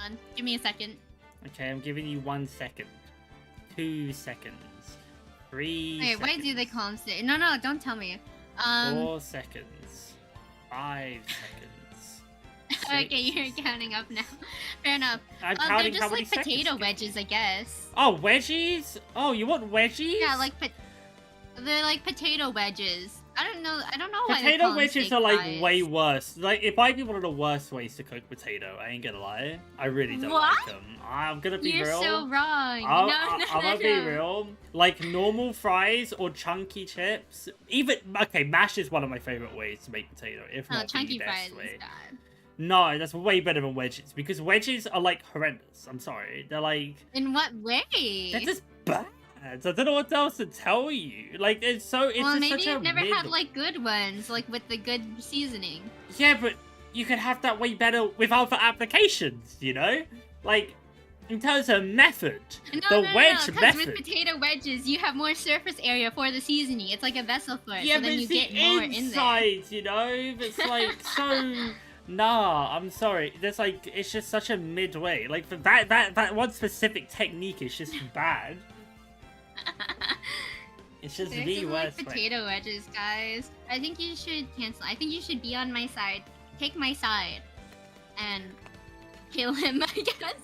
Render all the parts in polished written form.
on. Give me a second. Okay, I'm giving you 1 second. 2 seconds. 3 Wait, seconds. why do they call them stay? No, don't tell me. 4 seconds. 5 seconds. Okay, you're counting up now. Fair enough. I'm They're counting just how many like potato seconds. wedges, I guess. Oh, wedgies? Oh, you want wedgies? Yeah, like they're like potato wedges. I don't know why they Potato call them wedges steak are like fries. way worse. Like, it might be one of the worst ways to cook potato. I ain't gonna lie. I really don't What? like them. I'm gonna be You're real. so wrong. I'm gonna be real. Like normal fries or chunky chips. Even okay, mash is one of my favorite ways to make potato. If not chunky the fries best way. is bad. No, that's way better than wedges because wedges are like horrendous. I'm sorry. They're like. In what way? They're just bad. I don't know what else to tell you. Like it's so. It's well, just maybe such you've a never mid... had like good ones, like with the good seasoning. Yeah, but you could have that way better with other applications. You know, like in terms of method, No, the wedge because method. with potato wedges, you have more surface area for the seasoning. It's like a vessel for it, Yeah, so but then you it's the get more in there. insides, you know. It's like so. Nah, I'm sorry. There's like it's just such a midway. Like for that one specific technique is just bad. It's just There's the just, worst like way. potato wedges, guys. I think you should cancel. I think you should be on my side. Take my side. And kill him, I guess.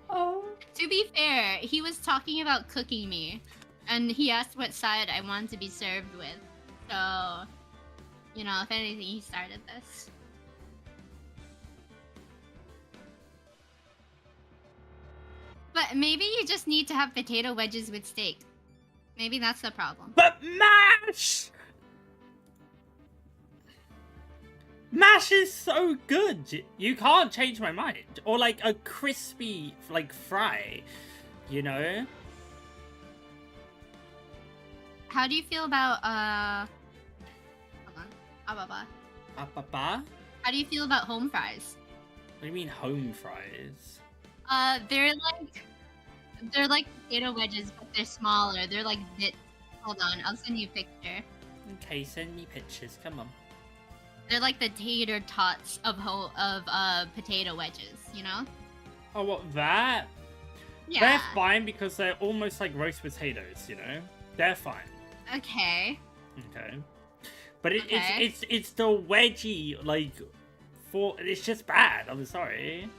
Oh. To be fair, he was talking about cooking me. And he asked what side I wanted to be served with. So, you know, if anything, he started this. But maybe you just need to have potato wedges with steak. Maybe that's the problem. But mash! Mash is so good. You can't change my mind. Or like a crispy, like fry, you know? How do you feel about, hold on. Ba-ba-ba? How do you feel about home fries? What do you mean home fries? They're like potato wedges, but they're smaller. They're like bits. Hold on, I'll send you a picture. Okay, send me pictures. Come on. They're like the tater tots of potato wedges, you know? Oh, what, that? Yeah. They're fine because they're almost like roast potatoes, you know? They're fine. Okay. Okay. But Okay. it's the wedgie, like, it's just bad. I'm sorry.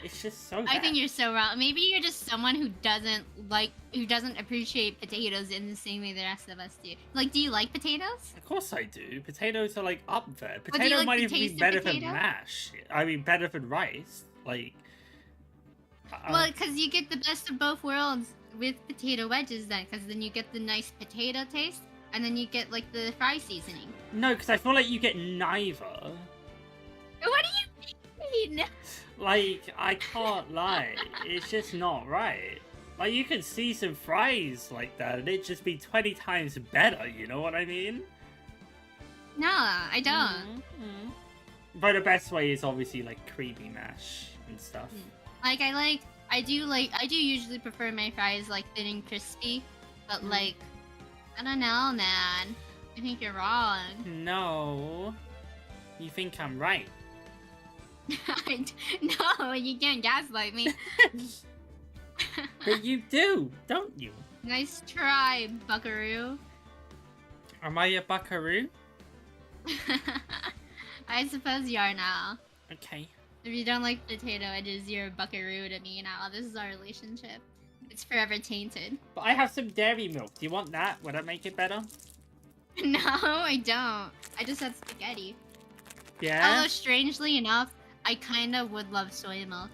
It's just so bad. I think you're so wrong. Maybe you're just someone who doesn't appreciate potatoes in the same way the rest of us do. Like, do you like potatoes? Of course I do. Potatoes are, like, up there. do you Potato like might the even be taste of better than potato? mash. I mean, better than rice. Like... Well, because you get the best of both worlds with potato wedges then. Because then you get the nice potato taste, and then you get, like, the fry seasoning. No, because I feel like you get neither. What do you mean? Like, I can't lie. It's just not right. Like, you can see some fries like that, and it'd just be 20 times better, you know what I mean? No, I don't. But the best way is obviously, like, creamy mash and stuff. Like, I do usually prefer my fries, like, thin and crispy. But, like, I don't know, man. I think you're wrong. No. You think I'm right. No, you can't gaslight me. But you do, don't you? Nice try, buckaroo. Am I a buckaroo? I suppose you are now. Okay. If you don't like potato wedges, you're a buckaroo to me now. This is our relationship. It's forever tainted. But I have some dairy milk. Do you want that? Would that make it better? No, I don't. I just had spaghetti. Yeah? Although, strangely enough, I kind of would love soy milk.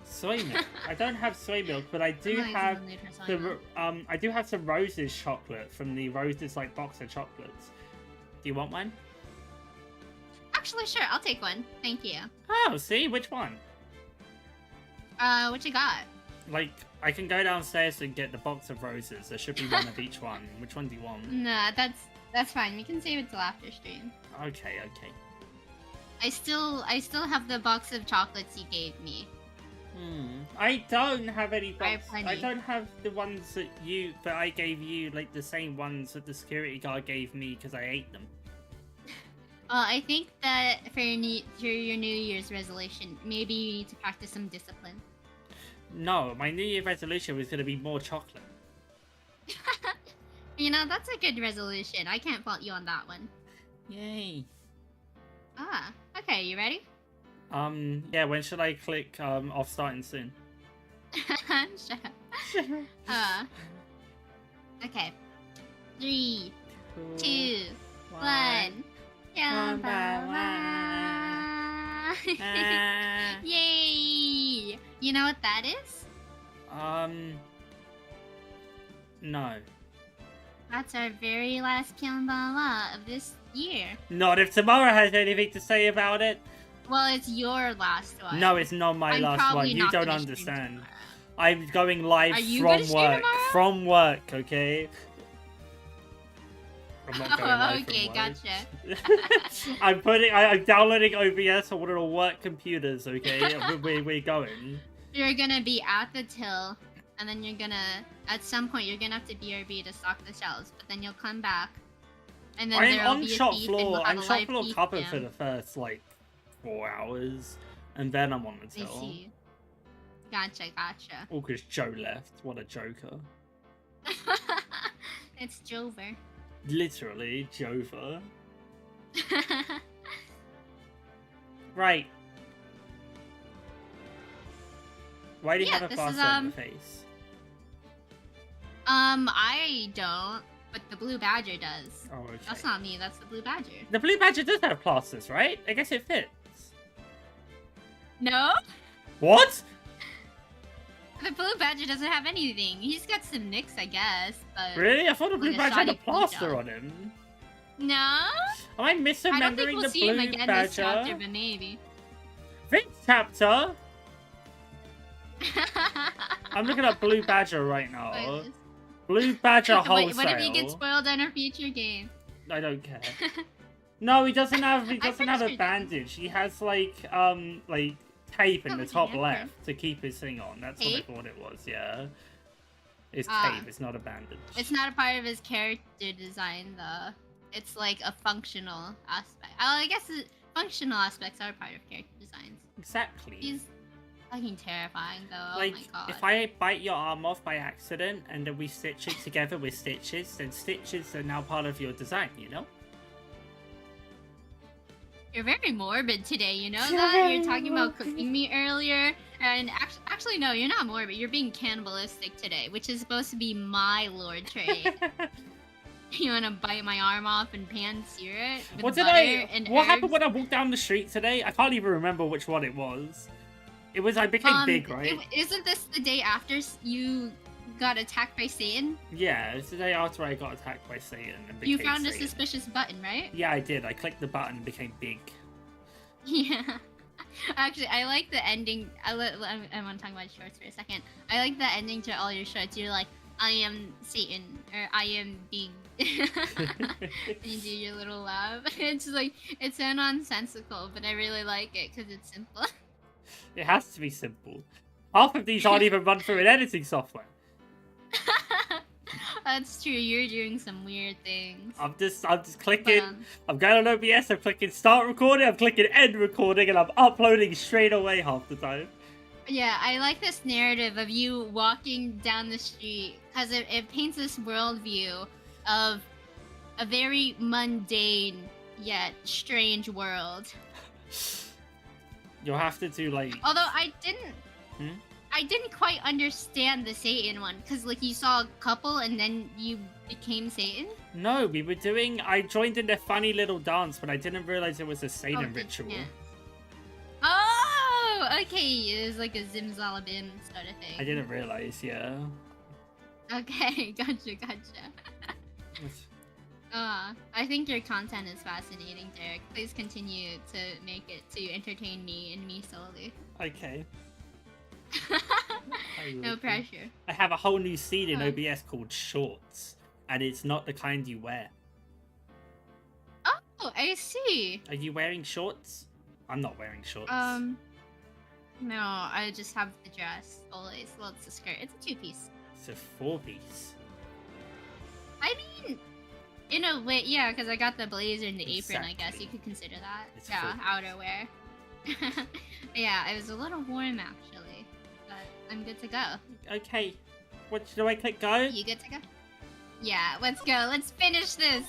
Soy milk. I don't have soy milk, but I do I'm not have even in the mood for soy milk. I do have some Roses chocolate from the Roses like box of chocolates. Do you want one? Actually, sure, I'll take one. Thank you. Oh, see, which one? What you got? Like, I can go downstairs and get the box of roses. There should be one of each one. Which one do you want? Nah, that's fine. We can save it till after stream. Okay, okay. I still have the box of chocolates you gave me. I don't have any I have box. plenty. I don't have the ones that I gave you, like the same ones that the security guard gave me because I ate them. Well, I think that for your New Year's resolution, maybe you need to practice some discipline. No, my New Year resolution was going to be more chocolate. You know, that's a good resolution. I can't fault you on that one. Yay. Ah, okay, you ready? Yeah, when should I click off starting soon? Shut up. Okay. 3, 2, 1. Yay! You know what that is? No. That's our very last Pyongbala of this year. Not if tomorrow has anything to say about it. Well, it's your last one. No, it's not my last one. You don't understand. I'm going live from work. From work, okay? I'm not going live okay, from work. gotcha. I'm downloading OBS on one of the work computers, okay? we're going. You're gonna be at the till, and then you're gonna, at some point, you're gonna have to BRB to stock the shelves, but then you'll come back, and then there'll be a shop thief, floor. and I'm we'll have shop a live floor thief covered cam. for the first, like, 4 hours, and then I'm on the till. I see. Gotcha. All because Joe left. What a joker. It's Jover. Literally, Jover. Right. Why do you have a plaster on your face? I don't, but the blue badger does. Oh, okay. That's not me, that's the blue badger. The blue badger does have plasters, right? I guess it fits. No? What? The blue badger doesn't have anything. He's got some nicks, I guess, but... Really? I thought the blue like a badger had a shoddy plaster job. on him. No? Am I misremembering I don't think we'll the see him blue again badger? this chapter, but maybe. This chapter? I'm looking at blue badger right now. Spoilers. Blue badger wholesale. What if you get spoiled on a future game? I don't care. No, he doesn't have. He doesn't have a sure bandage. He has like tape in the top different. left to keep his thing on. That's Tape? what I thought it was. Yeah, it's Ah. tape. It's not a bandage. It's not a part of his character design, though. It's like a functional aspect. Oh, I guess functional aspects are part of character designs. Exactly. He's fucking terrifying, though. Like, oh my god. if I bite your arm off by accident and then we stitch it together with stitches, then stitches are now part of your design, you know? You're very morbid today, you know that? You're talking about cooking me earlier, and actually no, you're not morbid. You're being cannibalistic today, which is supposed to be my lord trait. You wanna bite my arm off and pan-sear it with What butter and What herbs? happened when I walked down the street today? I can't even remember which one it was. It was I became big, right? Isn't this the day after you got attacked by Satan? Yeah, it's the day after I got attacked by Satan and became You found Satan. a suspicious button, right? Yeah, I did. I clicked the button and became big. Yeah. Actually, I like the ending. I want to talk about shorts for a second. I like the ending to all your shorts. You're like, I am Satan, or I am big. And you do your little laugh. It's like, it's so nonsensical, but I really like it because it's simple. It has to be simple. Half of these aren't even run through an editing software. That's true. You're doing some weird things. I'm just clicking. I'm going on OBS. I'm clicking start recording. I'm clicking end recording, and I'm uploading straight away half the time. Yeah, I like this narrative of you walking down the street because it paints this worldview of a very mundane yet strange world. You'll have to do like. Although I didn't quite understand the Satan one because like you saw a couple and then you became Satan. No, we were doing. I joined in their funny little dance, but I didn't realize it was a Satan ritual. Yeah. Oh, okay. It was like a zimzalabim sort of thing. I didn't realize. Yeah. Okay, gotcha. I think your content is fascinating, Derek. Please continue to make it to entertain me and me solely. Okay. No pressure. I have a whole new scene in OBS called Shorts, and it's not the kind you wear. Oh, I see. Are you wearing shorts? I'm not wearing shorts. No, I just have the dress always. Well, it's a skirt. It's a 2-piece. It's a 4-piece. I mean, in in a way, yeah, because I got the blazer and the apron. Exactly. I guess you could consider that. It's Yeah, full. outerwear. Yeah, it was a little warm actually, but I'm good to go. Okay. What do I click go? You good to go? Yeah, let's go. Let's finish this.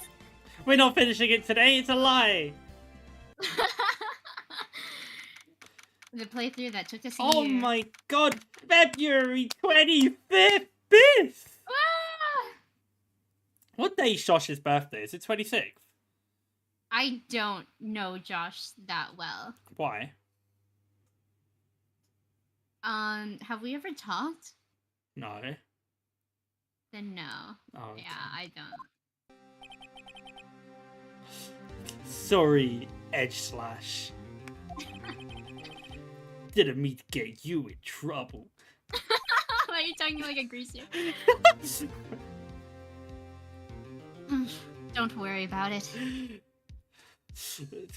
We're not finishing it today. It's a lie. The playthrough that took us a Oh year. my god! February 25th. Biff! Ah! What day is Josh's birthday? Is it 26th? I don't know Josh that well. Why? Have we ever talked? No. Then no. Oh, okay. Yeah, I don't. Sorry, Edge Slash. Didn't mean to get you in trouble. Why are you talking like a greaser? Don't worry about it.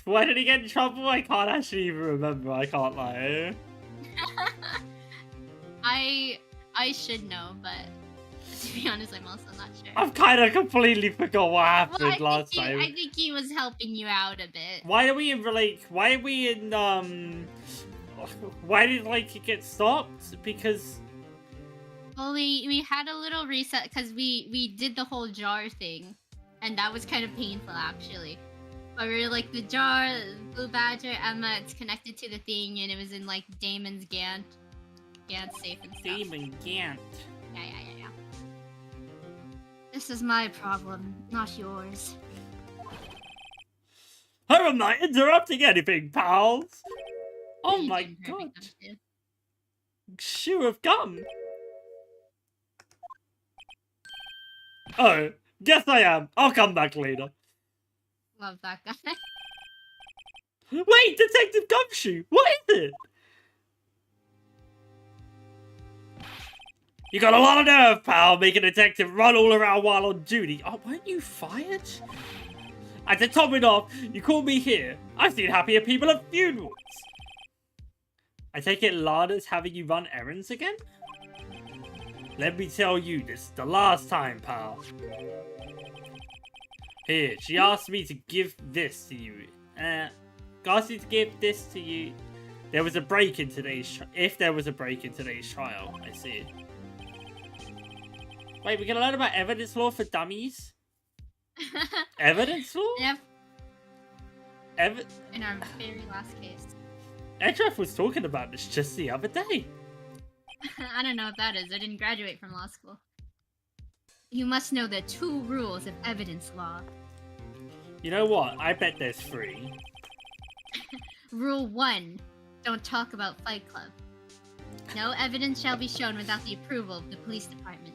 Why did he get in trouble? I can't actually even remember. I can't lie. I should know, but to be honest, I'm also not sure. I've kind of completely forgot what happened Well, last time. I think he was helping you out a bit. Why are we in Why are we in Why did like it get stopped? Because Well, we had a little reset because we did the whole jar thing, and that was kind of painful actually. But we were like the jar, Blue Badger, Emma, it's connected to the thing, and it was in like Damon's Gant safe and stuff. Damon Gant. Yeah. This is my problem, not yours. I'm not interrupting anything, pals. Oh You my didn't hurt god. me, don't you? Shoe of gum. Oh, yes I am. I'll come back later. Love that guy. Wait, Detective Gumshoe, what is it? You got a lot of nerve, pal, making a detective run all around while on duty. Oh, weren't you fired? And to top it off, you called me here. I've seen happier people at funerals. I take it Lana's having you run errands again? Let me tell you, this is the last time, pal. Here, she asked me to give this to you. Asked me to give this to you. There was a break in today's if there was a break in today's trial, I see. Wait, we can learn about evidence law for dummies? Evidence law? Yep. Ev In our very last case. Edref was talking about this just the other day. I don't know what that is. I didn't graduate from law school. You must know the 2 rules of evidence law. You know what? I bet there's 3. Rule 1. Don't talk about Fight Club. No evidence shall be shown without the approval of the police department.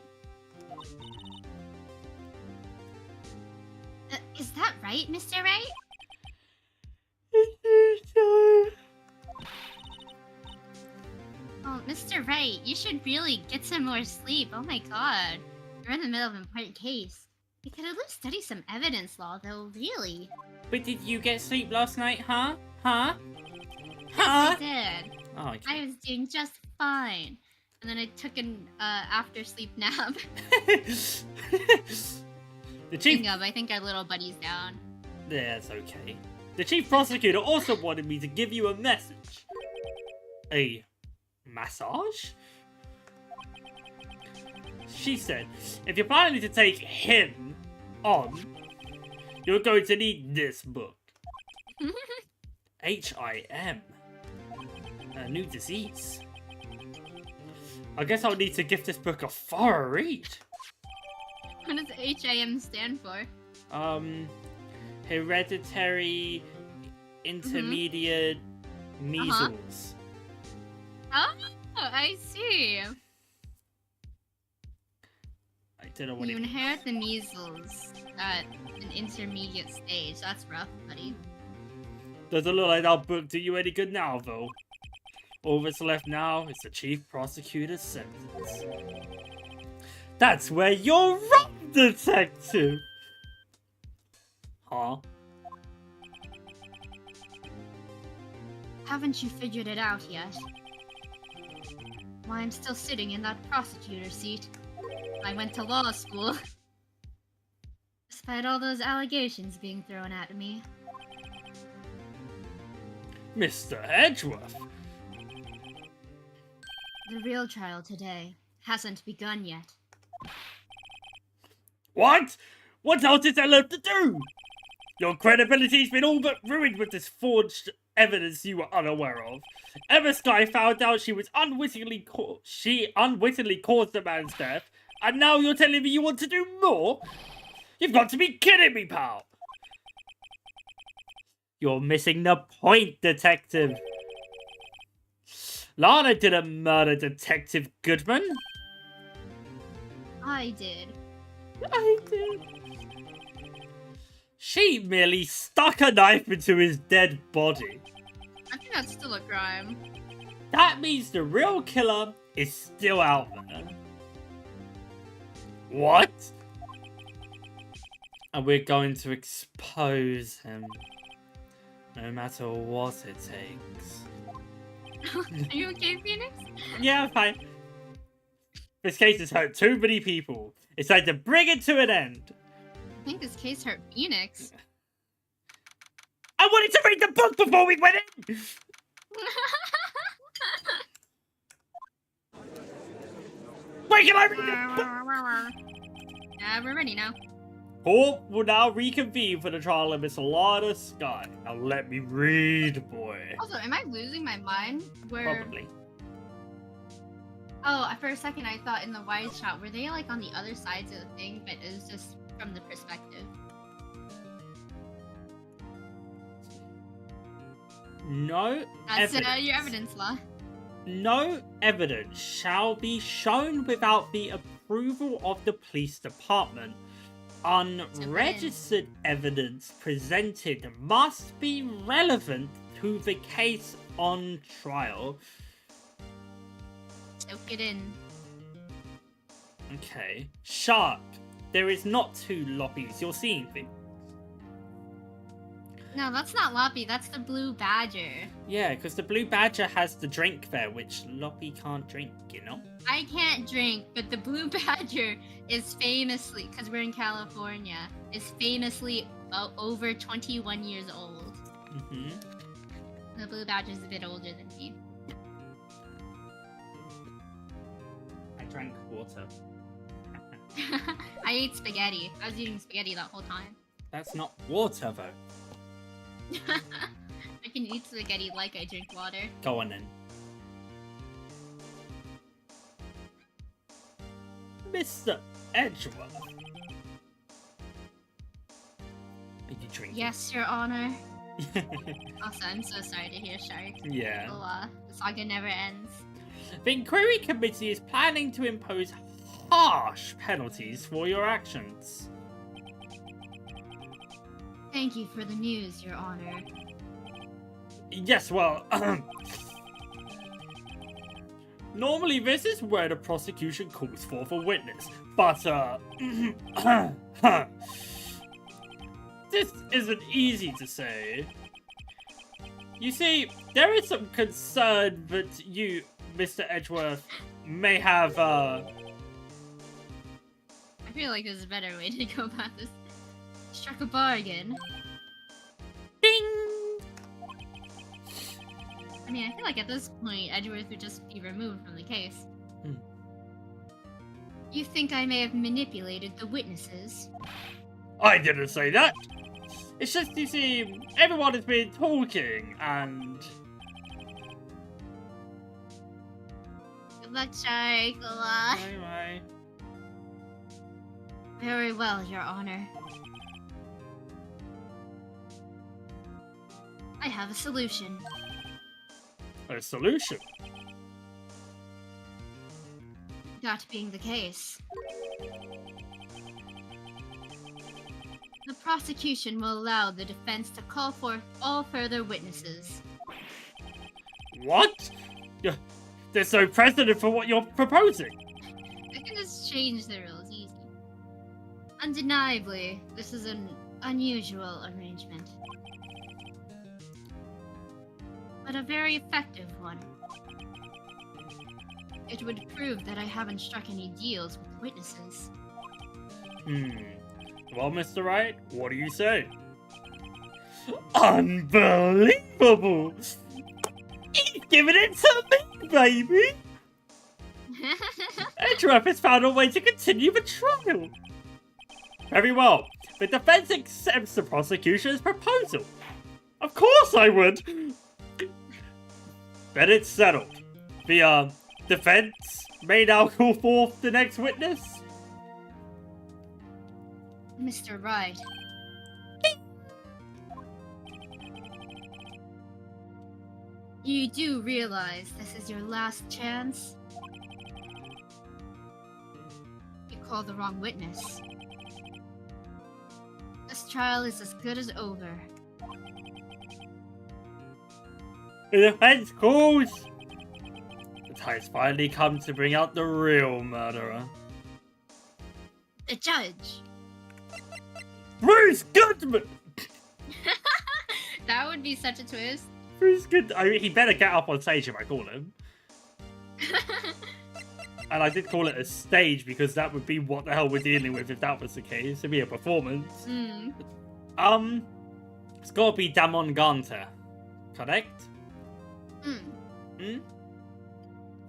Is that right, Mr. Wright? Oh, Mr. Wright, you should really get some more sleep. Oh my god. You're in the middle of an important case. You could at least study some evidence law, though, really. But did you get sleep last night, huh? Huh? Yes, Huh? I did. Oh, okay. I was doing just fine. And then I took an after-sleep nap. The chief... Hang up, I think our little buddy's down. Yeah, it's okay. The chief prosecutor also wanted me to give you a message. A massage? She said, if you're planning to take him on, you're going to need this book. HIM. A new disease. I guess I'll need to give this book a thorough read. What does HIM stand for? Hereditary Intermediate Measles. Oh, I see. I don't know what You it inherit the measles at an intermediate stage. That's rough, buddy. doesn't look like that book do you any good now, though. All that's left now is the chief prosecutor's sentence. That's where you're wrong, detective! Huh? Haven't you figured it out yet? Why I'm still sitting in that prosecutor seat. I went to law school. This despite all those allegations being thrown at me. Mr. Edgeworth. The real trial today hasn't begun yet. What? What else is there left to do? Your credibility's been all but ruined with this forged evidence you were unaware of. Emma Sky found out she unwittingly caused the man's death, and now you're telling me you want to do more? You've got to be kidding me, pal! You're missing the point, Detective. Lana didn't murder Detective Goodman. I did. I did. She merely stuck a knife into his dead body. I think that's still a crime. That means the real killer is still out there. What? And we're going to expose him. No matter what it takes. Are you okay, Phoenix? Yeah, I'm fine. This case has hurt too many people. It's time to bring it to an end. I think this case hurt Phoenix. I wanted to read the book before we went in! Wait, can I read the book? Yeah, we're ready now. Court will now reconvene for the trial of Miss Lana Sky. Now let me read, boy. Also, am I losing my mind? Where... Probably. Oh, for a second I thought in the wide shot, were they like on the other sides of the thing, but it was just from the perspective. No That's evidence. your evidence law. No evidence shall be shown without the approval of the police department. Unregistered evidence presented must be relevant to the case on trial. Soak it in. Okay. Shark. There is not two Loppies. You're seeing things. No, that's not Loppy, that's the blue badger. Yeah, because the blue badger has the drink there, which Loppy can't drink, you know? I can't drink, but the blue badger is famously, because we're in California, is famously over 21 years old. Mm-hmm. The blue badger's a bit older than me. I drank water. I ate spaghetti. I was eating spaghetti that whole time. That's not water, though. I can eat spaghetti like I drink water. Go on then. Mr. Edgeworth. Are you drinking? Yes, Your Honor. Also, I'm so sorry to hear, Shark. Yeah. Well, the saga never ends. The Inquiry Committee is planning to impose harsh penalties for your actions. Thank you for the news, Your Honor. Yes, well, normally this is where the prosecution calls for a witness, but, this isn't easy to say. You see, there is some concern that you, Mr. Edgeworth, may have, I feel like there's a better way to go about this. Struck a bargain. Ding! I mean, I feel like at this point, Edgeworth would just be removed from the case. Hmm. You think I may have manipulated the witnesses? I didn't say that! It's just, you see, everyone has been talking, and... Good luck, Shark. Anyway... Very well, Your Honor. I have a solution. A solution? That being the case, the prosecution will allow the defense to call forth all further witnesses. What? There's no precedent for what you're proposing. I can just change the rules easy. Undeniably, this is an unusual arrangement, but a very effective one. It would prove that I haven't struck any deals with witnesses. Well, Mr. Wright, what do you say? Unbelievable! He's giving it to me, baby! HRF has found a way to continue the trial. Very well. The defense accepts the prosecution's proposal. Of course I would! Then it's settled. The, defense may now call forth the next witness. Mr. Wright. You do realize this is your last chance? You called the wrong witness. This trial is as good as over. The defense calls! The time's finally come to bring out the real murderer. The judge! Bruce Goodman! That would be such a twist. Bruce Goodman. I mean, he better get up on stage if I call him. And I did call it a stage because that would be what the hell we're dealing with if that was the case. It'd be a performance. It's gotta be Damon Ganter. Correct? You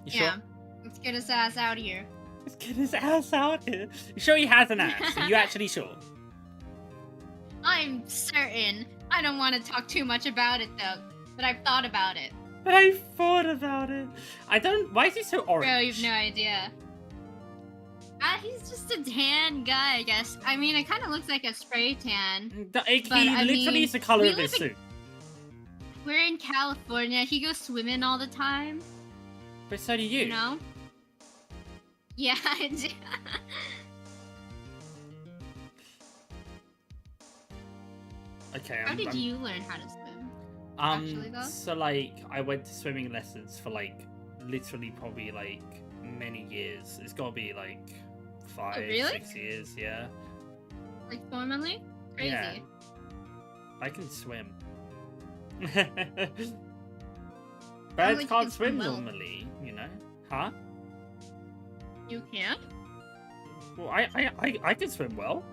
sure? Yeah. Let's get his ass out of here. Let's get his ass out here. You sure he has an ass? Are you actually sure? I'm certain. I don't want to talk too much about it though, but I've thought about it. But I thought about it. I don't. Why is he so orange? Bro, you've no idea. He's just a tan guy, I guess. I mean, it kind of looks like a spray tan. He literally is the color of his suit. We're in California. He goes swimming all the time. But so do you. You know? Yeah, I do. Okay. How did you learn how to swim? Actually, though? So like, I went to swimming lessons for like, literally probably like many years. It's gotta be like 5, 6 years, yeah. Like formally? Crazy. Yeah. I can swim. Birds like can't swim normally, you know? Huh? You can't? Well, I can swim well.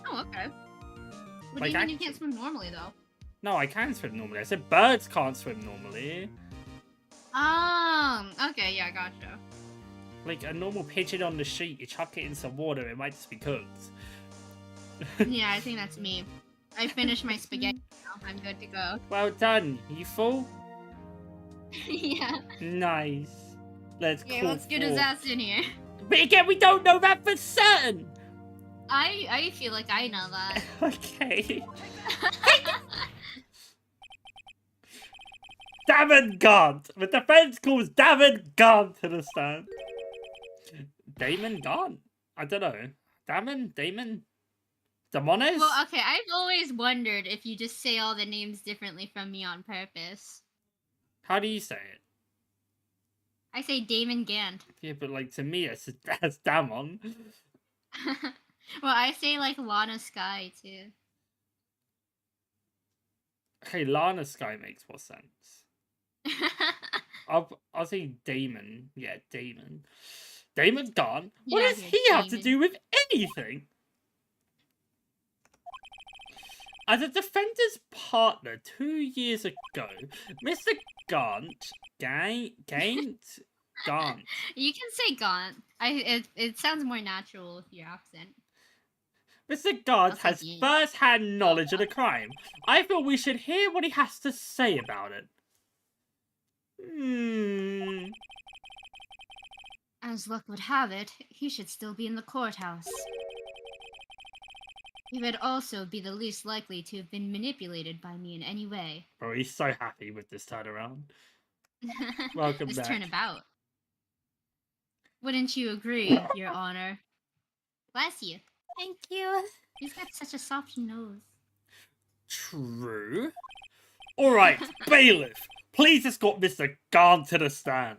Oh, okay. What Like, do you mean you can't swim normally, though? No, I can swim normally. I said birds can't swim normally. Okay, yeah, gotcha. Like a normal pigeon on the street, you chuck it in some water, it might just be cooked. Yeah, I think that's me. I finished my spaghetti now. I'm good to go. Well done. You full? Yeah. Nice. Let's get his ass in here. But again, we don't know that for certain. I feel like I know that. Okay. Damon Gaunt. The defense calls Damon Gaunt to the stand. Damon Gaunt? I don't know. Damon? Damones? Well, okay, I've always wondered if you just say all the names differently from me on purpose. How do you say it? I say Damon Gant. Yeah, but like to me, that's Damon. Well, I say like Lana Sky too. Hey, Lana Sky makes more sense. I'll say Damon. Yeah, Damon. Damon gone? What does he have to do with anything? As a defender's partner 2 years ago, Mr. Gaunt. You can say Gaunt. It sounds more natural with your accent. Mr. Gaunt has first-hand knowledge of the crime. I feel we should hear what he has to say about it. As luck would have it, he should still be in the courthouse. He would also be the least likely to have been manipulated by me in any way. Bro, he's so happy with this turnaround. Welcome back. This turnabout. Wouldn't you agree, Your Honor? Bless you. Thank you. He's got such a soft nose. True. Alright, bailiff, please escort Mr. Gaunt to the stand.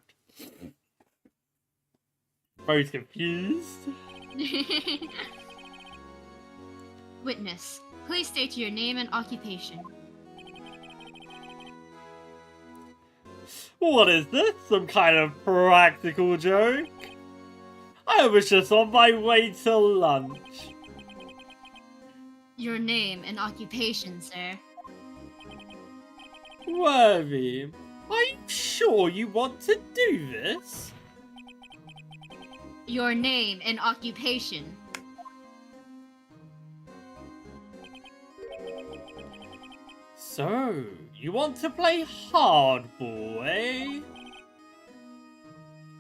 Both confused. Witness, please state your name and occupation. What is this? Some kind of practical joke? I was just on my way to lunch. Your name and occupation, sir. Worthy, are you sure you want to do this? Your name and occupation. So, you want to play hardball, eh?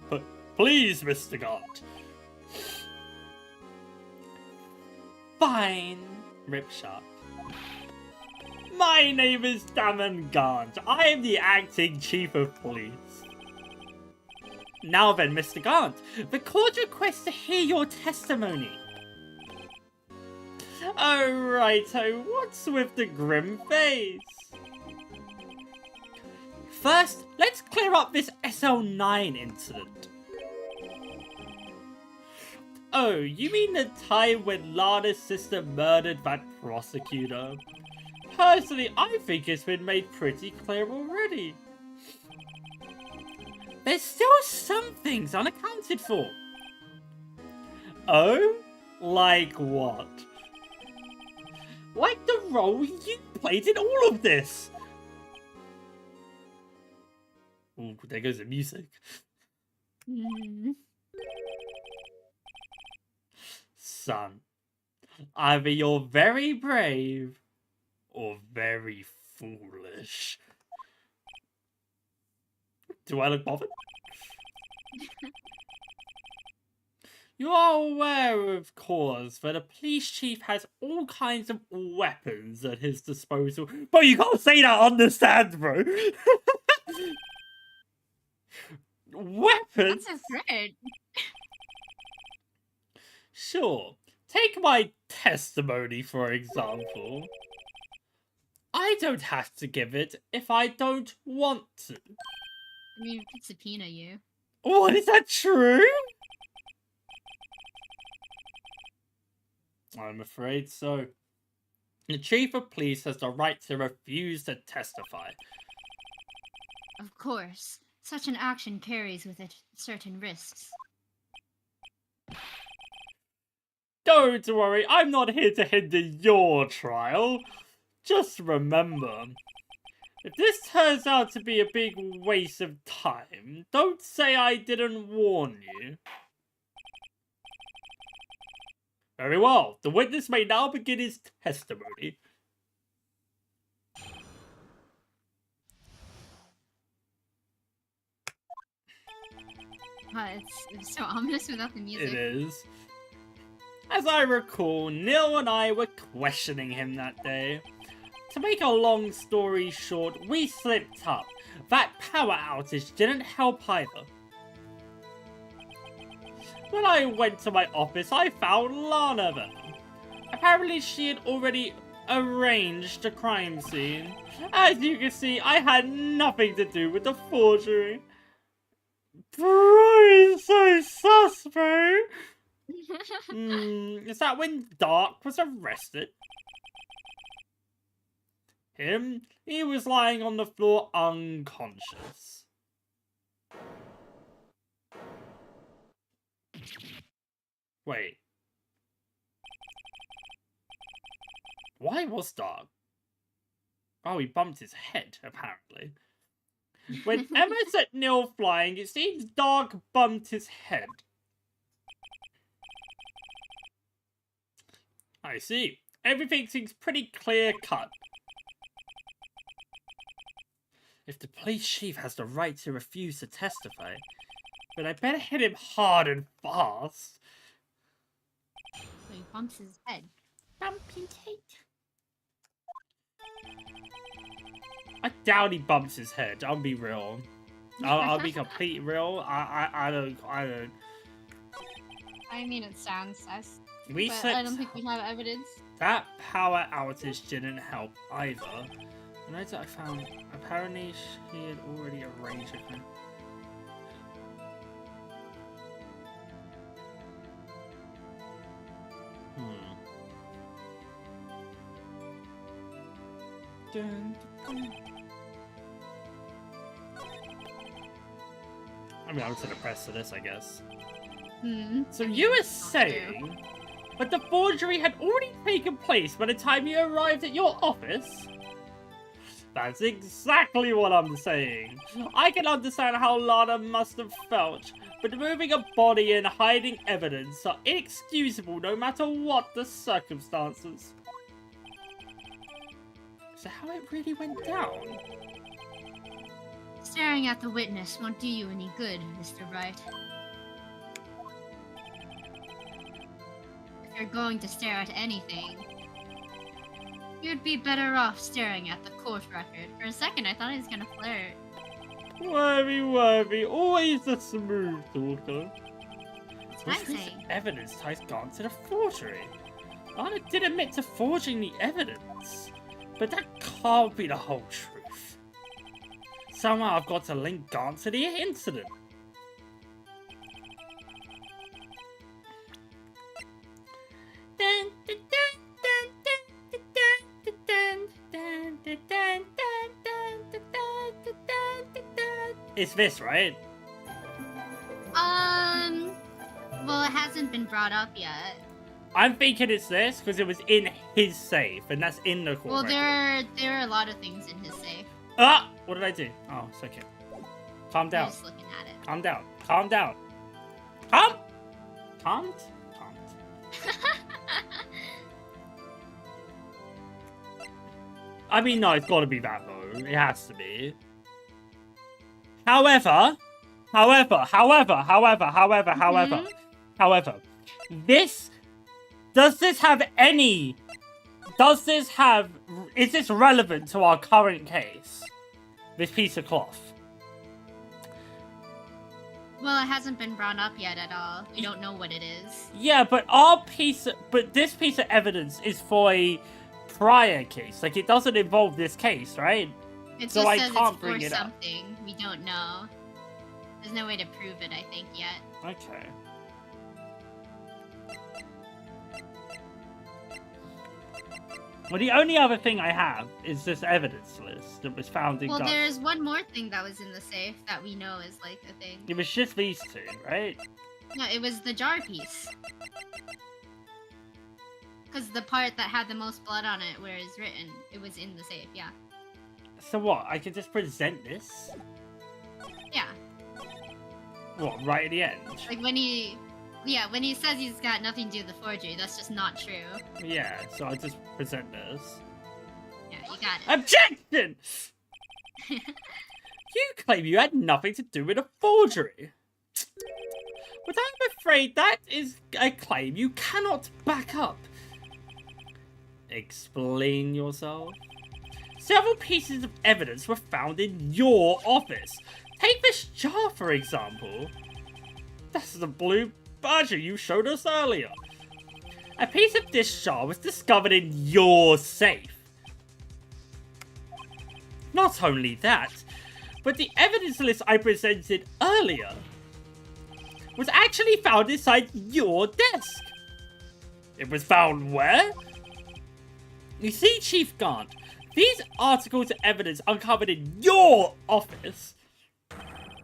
But please, Mr. Gant. Fine, Ripshark. My name is Damon Gant. I am the acting chief of police. Now then, Mr. Gant, the court requests to hear your testimony. Oh, righto, what's with the grim face? First, let's clear up this SL9 incident. Oh, you mean the time when Lana's sister murdered that prosecutor? Personally, I think it's been made pretty clear already. There's still some things unaccounted for. Oh? Like what? Like the role you played in all of this! Ooh, there goes the music. Son, either you're very brave or very foolish. Do I look bothered? You are aware, of course, that a police chief has all kinds of weapons at his disposal. But you can't say that on the stand, bro! Weapons? That's a threat. Sure. Take my testimony, for example. I don't have to give it if I don't want to. I mean, we could subpoena you. What, is that true? I'm afraid so. The chief of police has the right to refuse to testify. Of course. Such an action carries with it certain risks. Don't worry, I'm not here to hinder your trial. Just remember, if this turns out to be a big waste of time, don't say I didn't warn you. Very well, the witness may now begin his testimony. It's so ominous without the music. It is. As I recall, Neil and I were questioning him that day. To make a long story short, we slipped up. That power outage didn't help either. When I went to my office, I found Lana there. Apparently she had already arranged the crime scene. As you can see, I had nothing to do with the forgery. Bro, he's so sus, bro. Is that when Dark was arrested? He was lying on the floor unconscious. Wait. Why was Dark? Oh, he bumped his head, apparently. When Emma set Neil flying, it seems Dark bumped his head. I see. Everything seems pretty clear-cut. If the police chief has the right to refuse to testify, then I better hit him hard and fast. So he bumps his head. Bumping head. I doubt he bumps his head. I'll be real. I'll be completely real. I don't. I mean, it sounds sus. We but slipped. I don't think we have evidence. That power outage didn't help either. The notes that I found, apparently she had already arranged it. I mean, I'm to the press for this, I guess. So you were saying But the forgery had already taken place by the time you arrived at your office? That's exactly what I'm saying. I can understand how Lana must have felt, but removing a body and hiding evidence are inexcusable no matter what the circumstances. Is that how it really went down? Staring at the witness won't do you any good, Mr. Wright. If you're going to stare at anything, you'd be better off staring at the court record. For a second, I thought he was gonna flirt. Worthy, always the smooth talker. That's what I'm saying. Evidence ties Gant to the forgery. Lana did admit to forging the evidence, but that can't be the whole truth. Somehow I've got to link Gant to the incident. It's this, right? Well, it hasn't been brought up yet. I'm thinking it's this because it was in his safe, and that's in the court. Well, record. there are a lot of things in his safe. Ah! What did I do? Oh, it's okay. Calm down. I'm just looking at it. Calm down. Calm down. Calmed? Calmed? I mean, no, it's gotta be that, though. It has to be. However, this, is this relevant to our current case? This piece of cloth? Well, it hasn't been brought up yet at all. We don't know what it is. Yeah, but this piece of evidence is for a prior case. Like, it doesn't involve this case, right? It So just I says can't it's for bring it up. something. We don't know. There's no way to prove it, I think, yet. Okay. Well, the only other thing I have is this evidence list that was found in Well, Gant. there's one more thing that was in the safe that we know is, like, a thing. It was just these two, right? No, it was the jar piece. Because the part that had the most blood on it, where it's written, it was in the safe, yeah. So what? I can just present this? Yeah. What, right at the end? Like, when he says he's got nothing to do with the forgery, that's just not true. Yeah, so I just present this. Yeah, you got it. Objection! You claim you had nothing to do with a forgery. But I'm afraid that is a claim you cannot back up. Explain yourself. Several pieces of evidence were found in your office. Take this jar, for example. That's the blue badger you showed us earlier. A piece of this jar was discovered in your safe. Not only that, but the evidence list I presented earlier was actually found inside your desk. It was found where? You see, Chief Gant, these articles of evidence uncovered in your office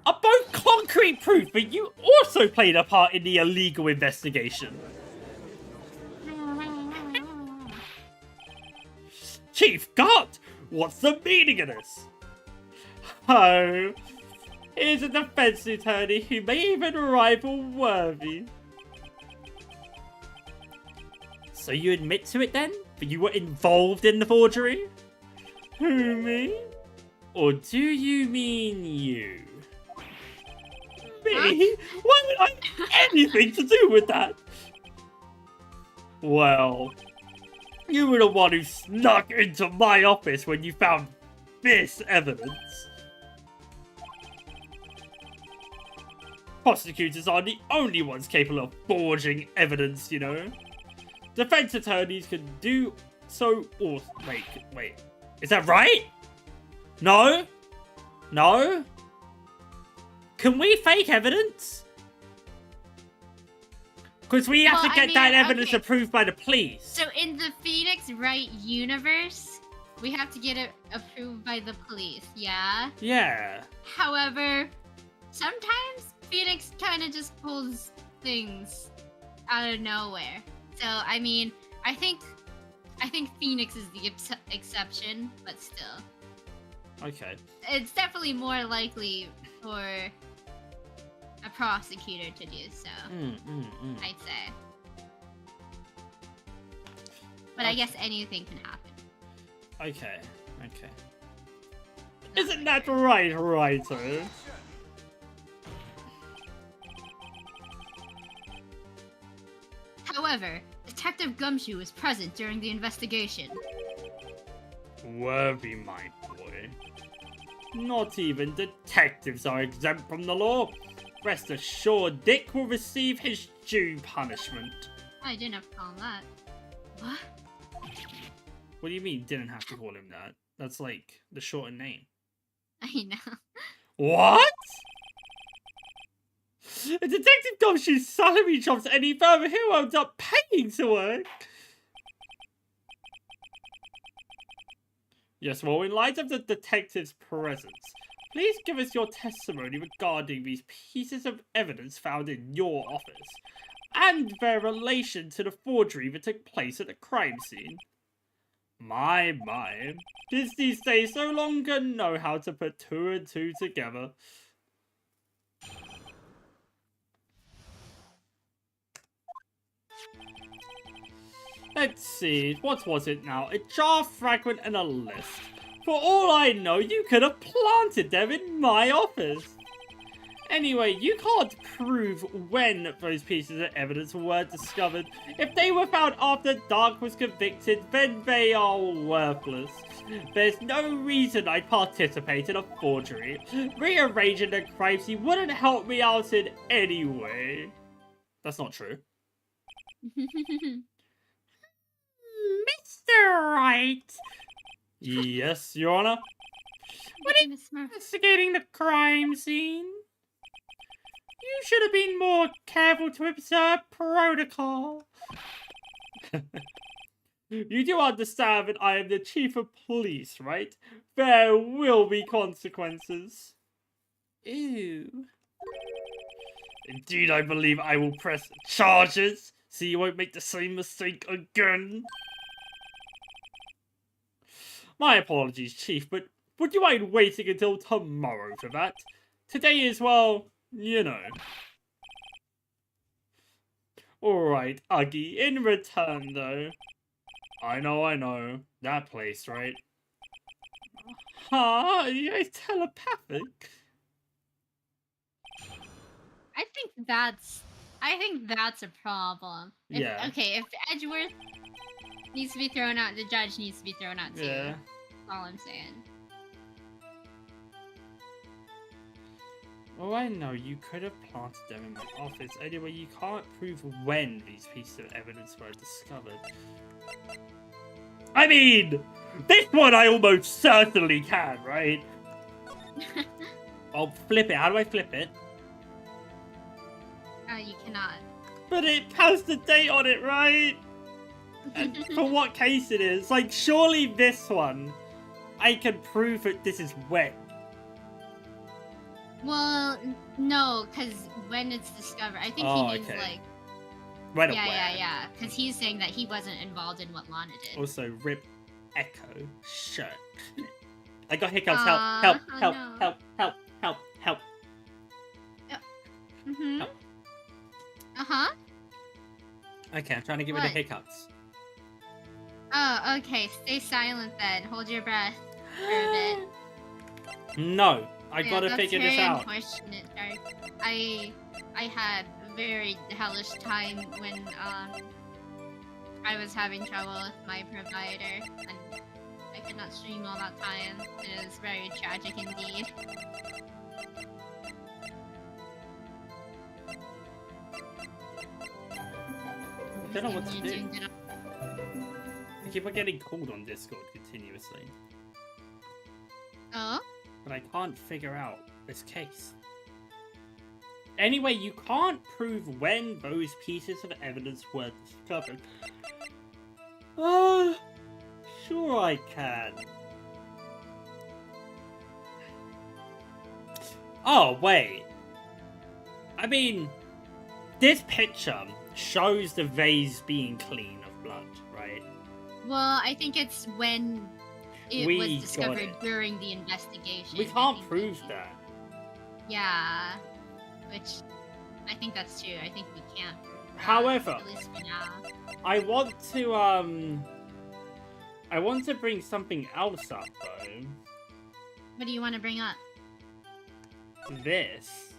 are both concrete proof that you also played a part in the illegal investigation. Chief Gant, what's the meaning of this? Oh, here's a defense attorney who may even rival Worthy. So you admit to it then? That you were involved in the forgery? Who, me? Or do you mean you? Me? Why would I have anything to do with that? Well, you were the one who snuck into my office when you found this evidence. Prosecutors are the only ones capable of forging evidence, you know. Defense attorneys can do so or... Wait. Is that right? No? No? Can we fake evidence? Because we have to get that evidence approved by the police. So in the Phoenix Wright universe, we have to get it approved by the police, yeah? Yeah. However, sometimes Phoenix kind of just pulls things out of nowhere. So I mean, I think Phoenix is the exception, but still. Okay. It's definitely more likely for a prosecutor to do so. I'd say. But I guess anything can happen. Okay. Isn't that right, Writer? However, Detective Gumshoe was present during the investigation. Worthy, my boy. Not even detectives are exempt from the law. Rest assured, Dick will receive his due punishment. I didn't have to call him that. What? What do you mean, didn't have to call him that? That's like the shortened name. I know. What? If Detective Gumshoe's salary drops any further, he'll end up paying to work. Yes, well, in light of the detective's presence, please give us your testimony regarding these pieces of evidence found in your office, and their relation to the forgery that took place at the crime scene. My, kids these days no longer know how to put 2 and 2 together. Let's see, what was it now? A jar fragment and a list. For all I know, you could have planted them in my office. Anyway, you can't prove when those pieces of evidence were discovered. If they were found after Dark was convicted, then they are worthless. There's no reason I'd participate in a forgery. Rearranging the crime scene wouldn't help me out in any way. That's not true. Mr. Wright. Yes, Your Honor. What are you investigating the crime scene? You should have been more careful to observe protocol. You do understand that I am the chief of police, right? There will be consequences. Ew. Indeed, I believe I will press charges, so you won't make the same mistake again. My apologies, Chief, but would you mind waiting until tomorrow for that? Today is, well, you know. Alright, Uggy, in return, though. I know. That place, right? Huh? You're telepathic? I think that's a problem. Yeah. Okay, if Edgeworth needs to be thrown out, the judge needs to be thrown out too. Yeah. That's all I'm saying. Oh, I know, you could have planted them in my office. Anyway, you can't prove when these pieces of evidence were discovered. I mean, this one I almost certainly can, right? I'll flip it. How do I flip it? You cannot. But it has the date on it, right? And for what case it is. Like, surely this one, I can prove that this is when. Well, no, because when it's discovered, I think he means like. When yeah. Because he's saying that he wasn't involved in what Lana did. Also, rip Echo shirt. I got hiccups. Help! No. Help! Mhm. Help. Okay, I'm trying to get rid of hiccups. Oh, okay. Stay silent then. Hold your breath for a bit. No, I gotta figure this out. That's very unfortunate, Dark. I had a very hellish time when I was having trouble with my provider, and I could not stream all that time. It was very tragic indeed. I don't know what to do. I keep on getting called on Discord continuously. Oh? But I can't figure out this case. Anyway, you can't prove when those pieces of evidence were discovered. Sure I can. Oh, wait. I mean, this picture shows the vase being clean of blood, right? Well, I think it's when it We was got discovered it. during the investigation. We I can't think prove that. Yeah, which I think that's true. I think we can't. However, at least for now. I want to bring something else up though. What do you want to bring up? This.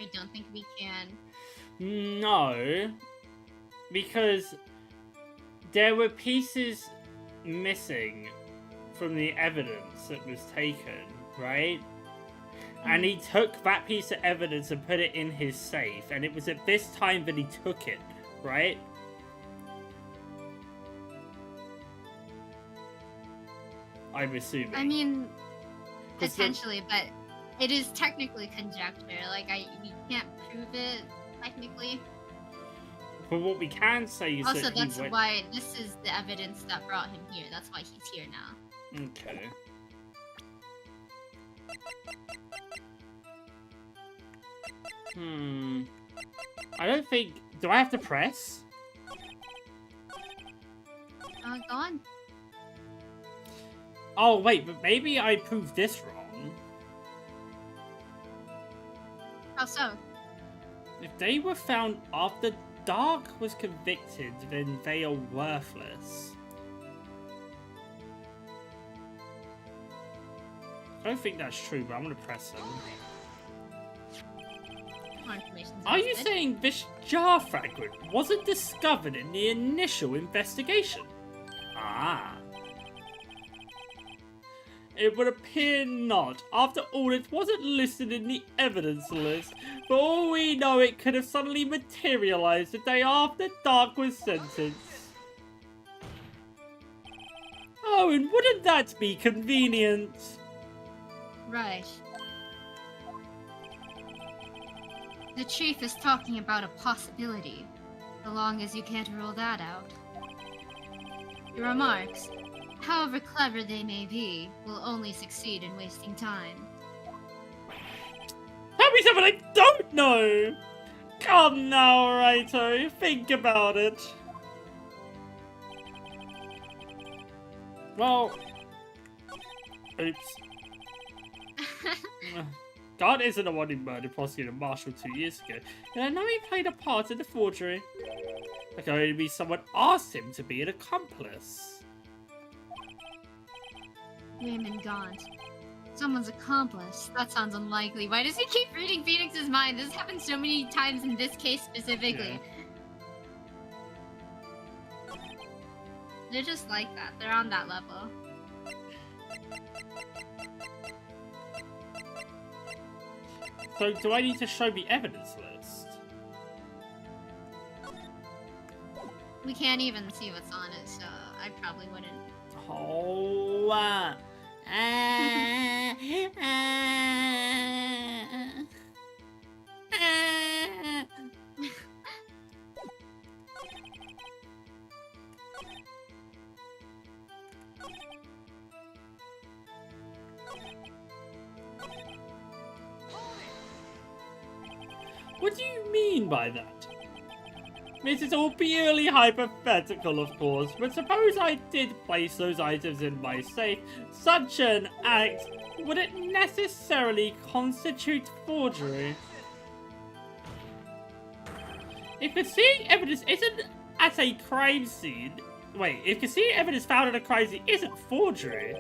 I don't think we can. No, because there were pieces missing from the evidence that was taken, right? And he took that piece of evidence and put it in his safe, and it was at this time that he took it, right? I'm assuming. I mean, 'Cause potentially, but it is technically conjecture. Like, we can't prove it technically. But what we can say is Also, that that's he went... why this is the evidence that brought him here. That's why he's here now. Okay. I don't think... Do I have to press? Go on. Oh, wait, but maybe I proved this wrong. How so? If they were found after Dark was convicted, then they are worthless. I don't think that's true, but I'm gonna press them. More information. Are you saying this jar fragment wasn't discovered in the initial investigation? Ah. It would appear not. After all, it wasn't listed in the evidence list. For all we know, it could have suddenly materialized the day after Dark was sentenced. Oh, and wouldn't that be convenient? Right. The chief is talking about a possibility, so long as you can't rule that out. Your remarks, however clever they may be, will only succeed in wasting time. Tell me something I don't know! Come now, Wrighto, think about it. Well... Oops. God isn't the one who murdered Prosecutor Marshall 2 years ago, and I know he played a part in the forgery. It could only be someone asked him to be an accomplice. Raymond Gaunt. Someone's accomplice. That sounds unlikely. Why does he keep reading Phoenix's mind? This happened so many times in this case specifically. Yeah. They're just like that. They're on that level. So, do I need to show the evidence list? We can't even see what's on it, so I probably wouldn't. Oh, What do you mean by that? This is all purely hypothetical, of course, but suppose I did place those items in my safe. Such an act wouldn't necessarily constitute forgery. If concealing evidence isn't at a crime scene... Wait, if concealing evidence found at a crime scene isn't forgery...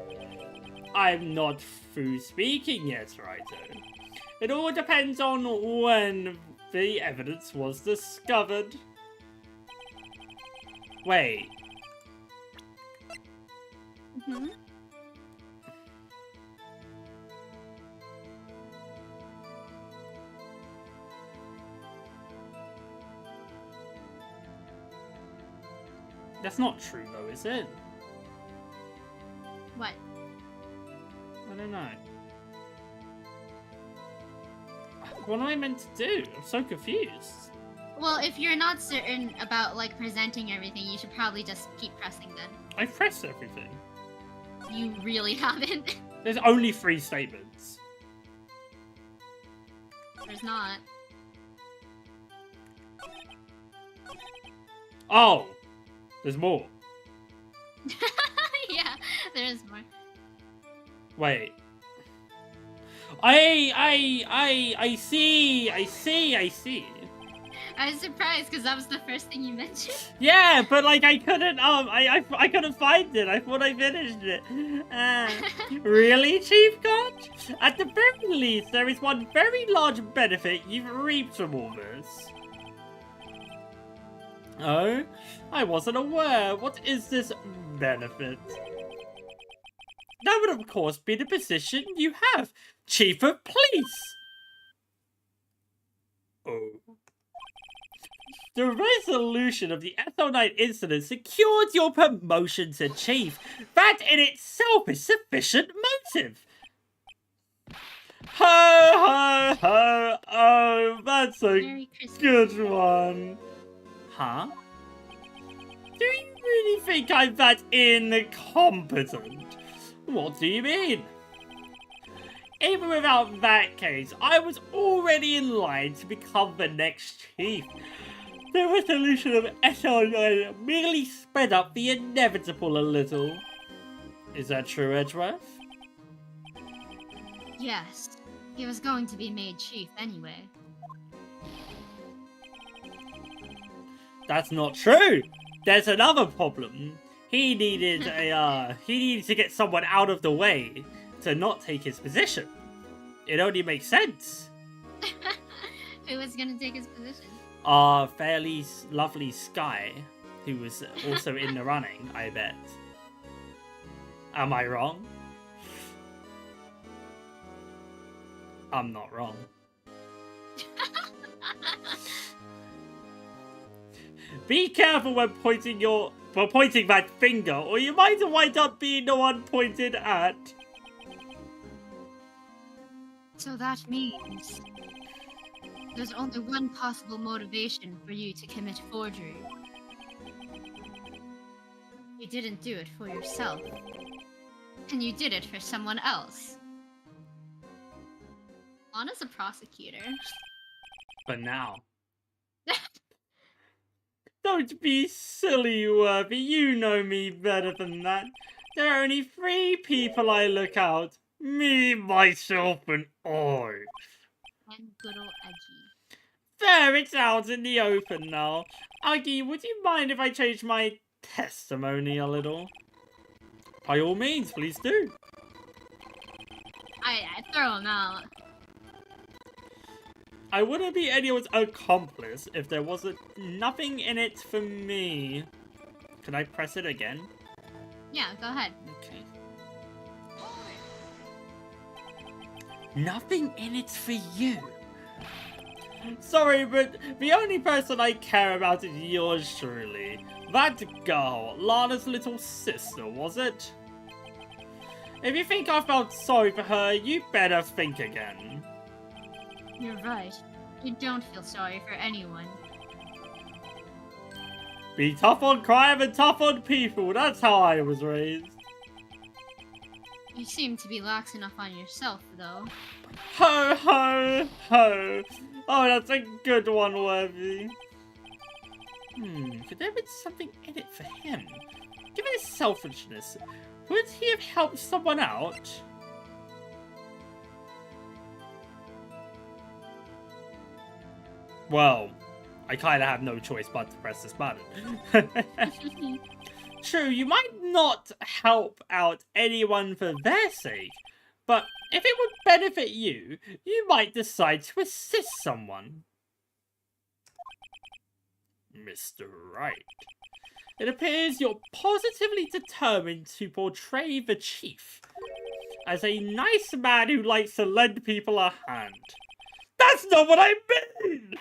I'm not through speaking yet, Writer. It all depends on when the evidence was discovered. Wait. Mm-hmm. That's not true though, is it? What? I don't know. What am I meant to do? I'm so confused. Well, if you're not certain about, like, presenting everything, you should probably just keep pressing then. I pressed everything. You really haven't. There's only 3 statements. There's not. Oh, there's more. Yeah, there is more. Wait. I see. I was surprised because that was the first thing you mentioned. Yeah, but like I couldn't I couldn't find it. I thought I finished it. Really, Chief God? At the very least, there is one very large benefit you've reaped from all this. Oh, I wasn't aware. What is this benefit? That would of course be the position you have, Chief of Police. Oh. The resolution of the FANART incident secured your promotion to Chief. That in itself is sufficient motive. Ho, ho, ho. Oh, that's a good one. Huh? Do you really think I'm that incompetent? What do you mean? Even without that case, I was already in line to become the next chief. The resolution of SR9 merely sped up the inevitable a little. Is that true, Edgeworth? Yes, he was going to be made chief anyway. That's not true. There's another problem. He needed to get someone out of the way to not take his position. It only makes sense. Who was gonna take his position? Fairly lovely Sky, who was also in the running, I bet. Am I wrong? I'm not wrong. Be careful when pointing that finger, or you might wind up being the one pointed at. So that means there's only one possible motivation for you to commit forgery. You didn't do it for yourself, and you did it for someone else. Anna's a prosecutor. But now. Don't be silly, Worthy. You know me better than that. There are only 3 people I look out. Me, myself, and I. And good old Eggy. There, it's out in the open now. Aggie, would you mind if I change my testimony a little? By all means, please do. I throw him out. I wouldn't be anyone's accomplice if there wasn't nothing in it for me. Can I press it again? Yeah, go ahead. Okay. Nothing in it for you. Sorry, but the only person I care about is yours truly. That girl, Lana's little sister, was it? If you think I felt sorry for her, you better think again. You're right. You don't feel sorry for anyone. Be tough on crime and tough on people. That's how I was raised. You seem to be lax enough on yourself, though. Ho, ho, ho. Oh, that's a good one, Worthy. Could there be something in it for him? Given his selfishness, would he have helped someone out? Well, I kind of have no choice but to press this button. True, you might not help out anyone for their sake, but if it would benefit you, you might decide to assist someone. Mr. Wright. It appears you're positively determined to portray the chief as a nice man who likes to lend people a hand. That's not what I mean!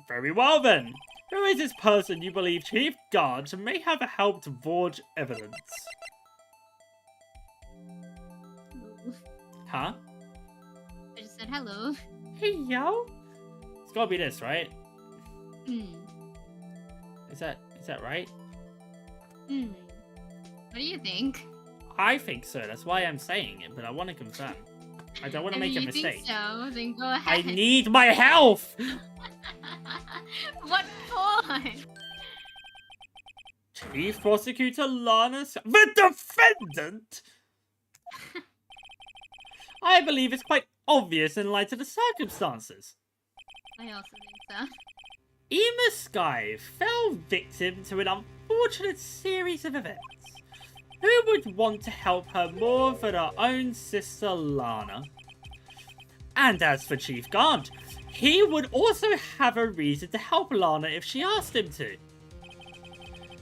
Very well then. Who is this person you believe Chief Guard may have helped forge evidence? Huh? I just said hello. Hey, yo. It's gotta be this, right? Is that right? What do you think? I think so. That's why I'm saying it, but I want to confirm. I don't want to make a mistake. Think so, then go ahead. I need my health! What for? Why? Chief Prosecutor Lana... The defendant? I believe it's quite obvious in light of the circumstances. I also think so. Ema Sky fell victim to an unfortunate series of events. Who would want to help her more than her own sister Lana? And as for Chief Gant, he would also have a reason to help Lana if she asked him to.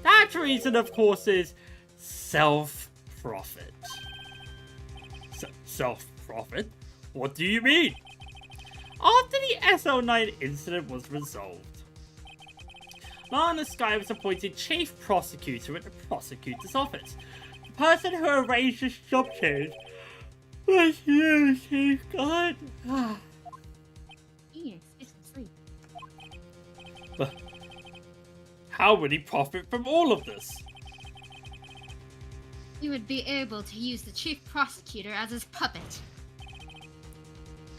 That reason, of course, is self-profit. Self-profit? What do you mean? After the SL9 incident was resolved, Lana Sky was appointed Chief Prosecutor at the Prosecutor's Office. The person who arranged the job change was you, Chief God. Yes, it's sleep. But how would he profit from all of this? He would be able to use the Chief Prosecutor as his puppet.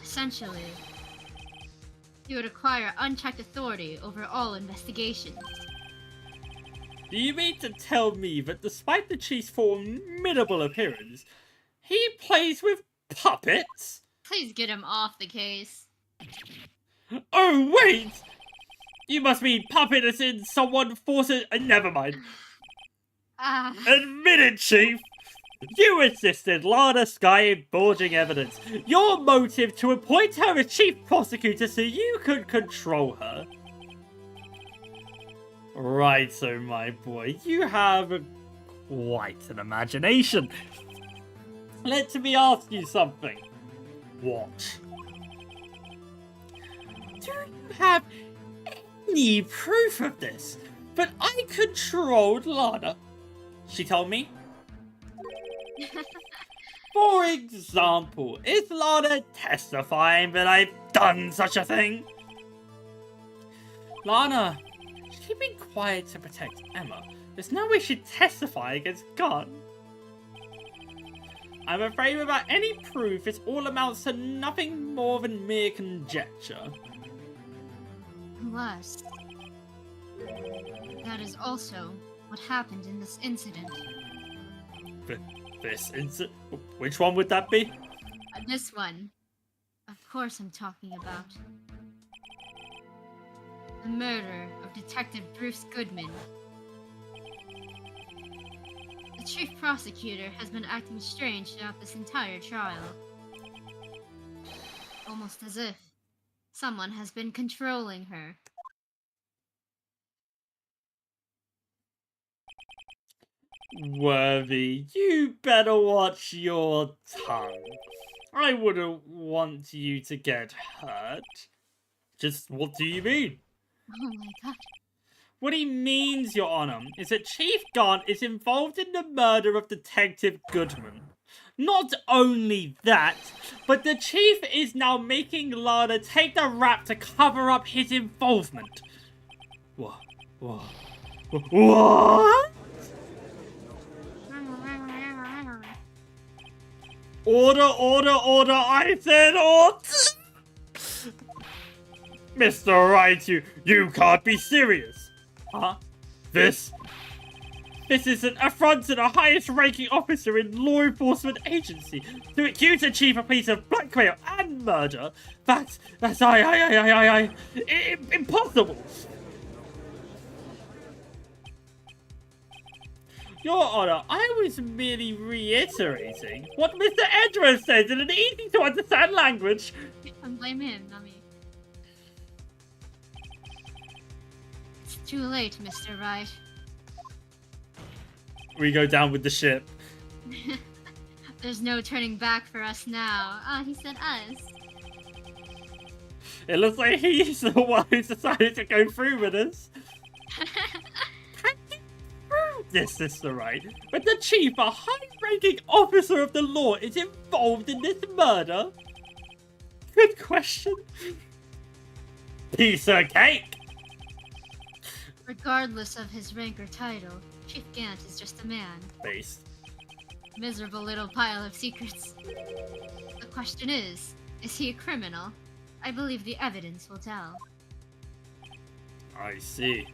Essentially, he would acquire unchecked authority over all investigations. Do you mean to tell me that despite the Chief's formidable appearance, he plays with puppets? Please get him off the case. Oh, wait! You must mean puppet as in someone forces... never mind. Admit it, Chief! You assisted Lana Sky in forging evidence. Your motive to appoint her as Chief Prosecutor so you could control her. Right, so my boy, you have quite an imagination. Let me ask you something. What? Do you have any proof of this? That I controlled Lana? She told me. For example, is Lana testifying that I've done such a thing? Lana, she's keeping quiet to protect Emma. There's no way she'd testify against God. I'm afraid without any proof, it all amounts to nothing more than mere conjecture. Unless... that is also what happened in this incident. This incident? Which one would that be? This one. Of course I'm talking about. The murder of Detective Bruce Goodman. The Chief Prosecutor has been acting strange throughout this entire trial. Almost as if someone has been controlling her. Worthy, you better watch your tongue. I wouldn't want you to get hurt. Just what do you mean? Oh my god. What he means, Your Honor, is that Chief Gant is involved in the murder of Detective Goodman. Not only that, but the Chief is now making Lana take the rap to cover up his involvement. What? What? Order, I said order! Mr. Wright, you can't be serious. Huh? This is an affront to the highest ranking officer in law enforcement agency. To accuse a chief of police of blackmail and murder, that's impossible. Your Honor, I was merely reiterating what Mr. Edwards said in an easy-to-understand language. I'm blaming him, not me. It's too late, Mr. Wright. We go down with the ship. There's no turning back for us now. Ah, he said us. It looks like he's the one who decided to go through with us. This is the right, but the chief, a high-ranking officer of the law, is involved in this murder? Good question. Piece of cake. Regardless of his rank or title, Chief Gant is just a man. Based. Miserable little pile of secrets. The question is he a criminal? I believe the evidence will tell. I see.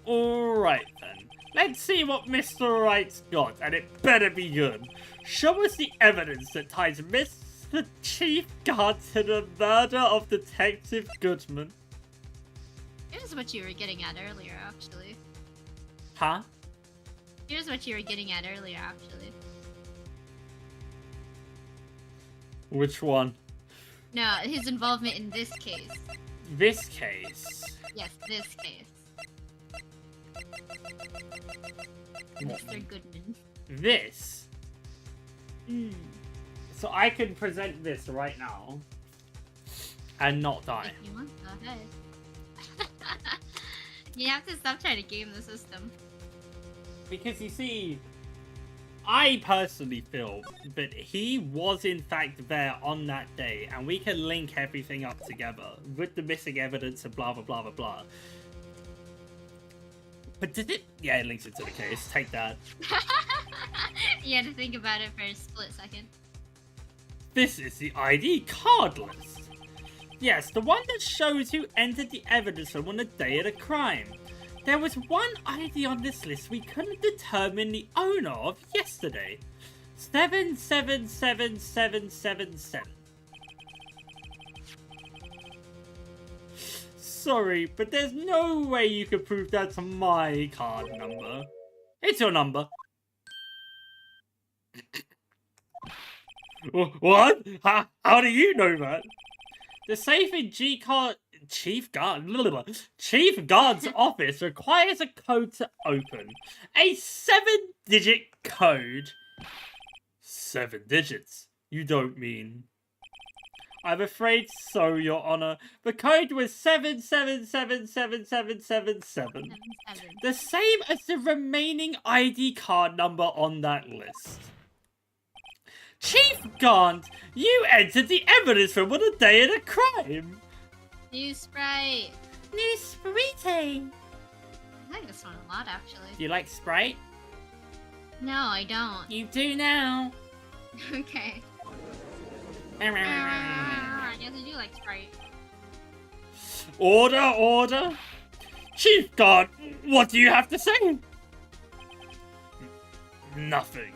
Alright then. Let's see what Mr. Wright's got, and it better be good. Show us the evidence that ties Mr. Chief Guard to the murder of Detective Goodman. Here's what you were getting at earlier, actually. Huh? Here's what you were getting at earlier, actually. Which one? No, his involvement in this case. This case? Yes, this case. Mr. Goodman. This? Hmm. So I can present this right now and not die. If you want, go ahead. You have to stop trying to game the system. Because you see, I personally feel that he was in fact there on that day, and we can link everything up together with the missing evidence and blah blah blah blah blah. But did it? Yeah, it links it to the case. Take that. You had to think about it for a split second. This is the ID card list. Yes, the one that shows who entered the evidence room on the day of the crime. There was one ID on this list we couldn't determine the owner of yesterday. 777777. Sorry, but there's no way you could prove that's my card number. It's your number. What? How do you know that? The safe in Chief Guard's office requires a code to open. A 7-digit code. 7 digits? You don't mean... I'm afraid so, Your Honor. The code was 77777777. The same as the remaining ID card number on that list. Chief Gaunt, you entered the evidence room on the day of the crime. New Sprite. New Sprite. I like this one a lot, actually. Do you like Sprite? No, I don't. You do now. Okay. Yes, I do like Sprite. Order, order. Chief Guard, what do you have to say? Nothing.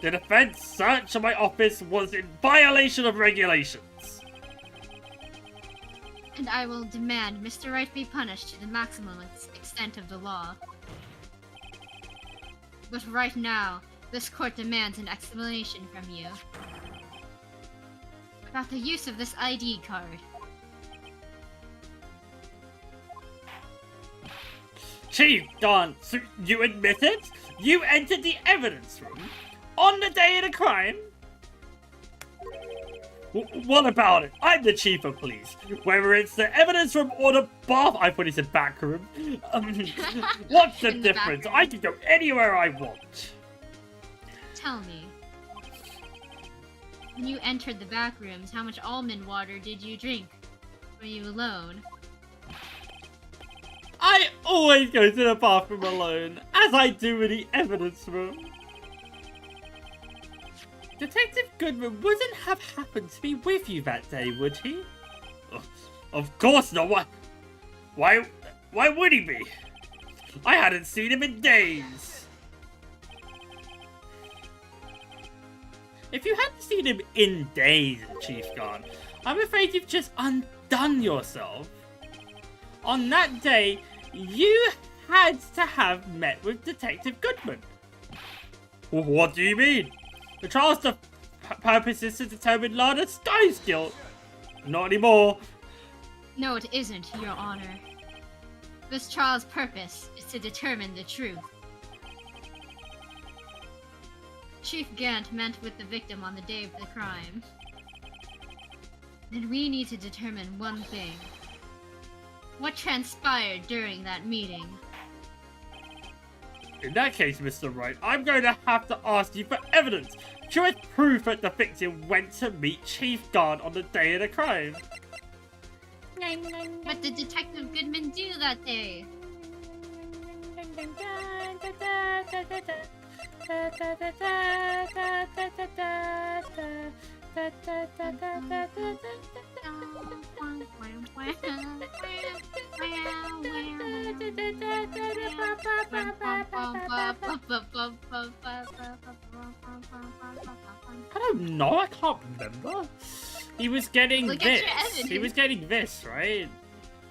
The defense search of my office was in violation of regulations. And I will demand Mr. Wright be punished to the maximum extent of the law. But right now, this court demands an explanation from you about the use of this ID card. Chief Don, so you admit it? You entered the evidence room on the day of the crime? What about it? I'm the chief of police. Whether it's the evidence room or the bath... I thought he said back room. What's the difference? I can go anywhere I want. Tell me. When you entered the back rooms, how much almond water did you drink? Were you alone? I always go to the bathroom alone, as I do in the evidence room. Detective Goodman wouldn't have happened to be with you that day, would he? Of course not. Why would he be? I hadn't seen him in days. If you hadn't seen him in days, Chief Guard, I'm afraid you've just undone yourself. On that day, you had to have met with Detective Goodman. What do you mean? The trial's purpose is to determine Lana Sky's guilt. Not anymore. No, it isn't, Your Honor. This trial's purpose is to determine the truth. Chief Gant met with the victim on the day of the crime. And we need to determine one thing. What transpired during that meeting? In that case, Mr. Wright, I'm going to have to ask you for evidence. Show us proof that the victim went to meet Chief Guard on the day of the crime. What did Detective Goodman do that day? I don't know. I can't remember. He was getting Look at this. your evidence. He was getting this, right?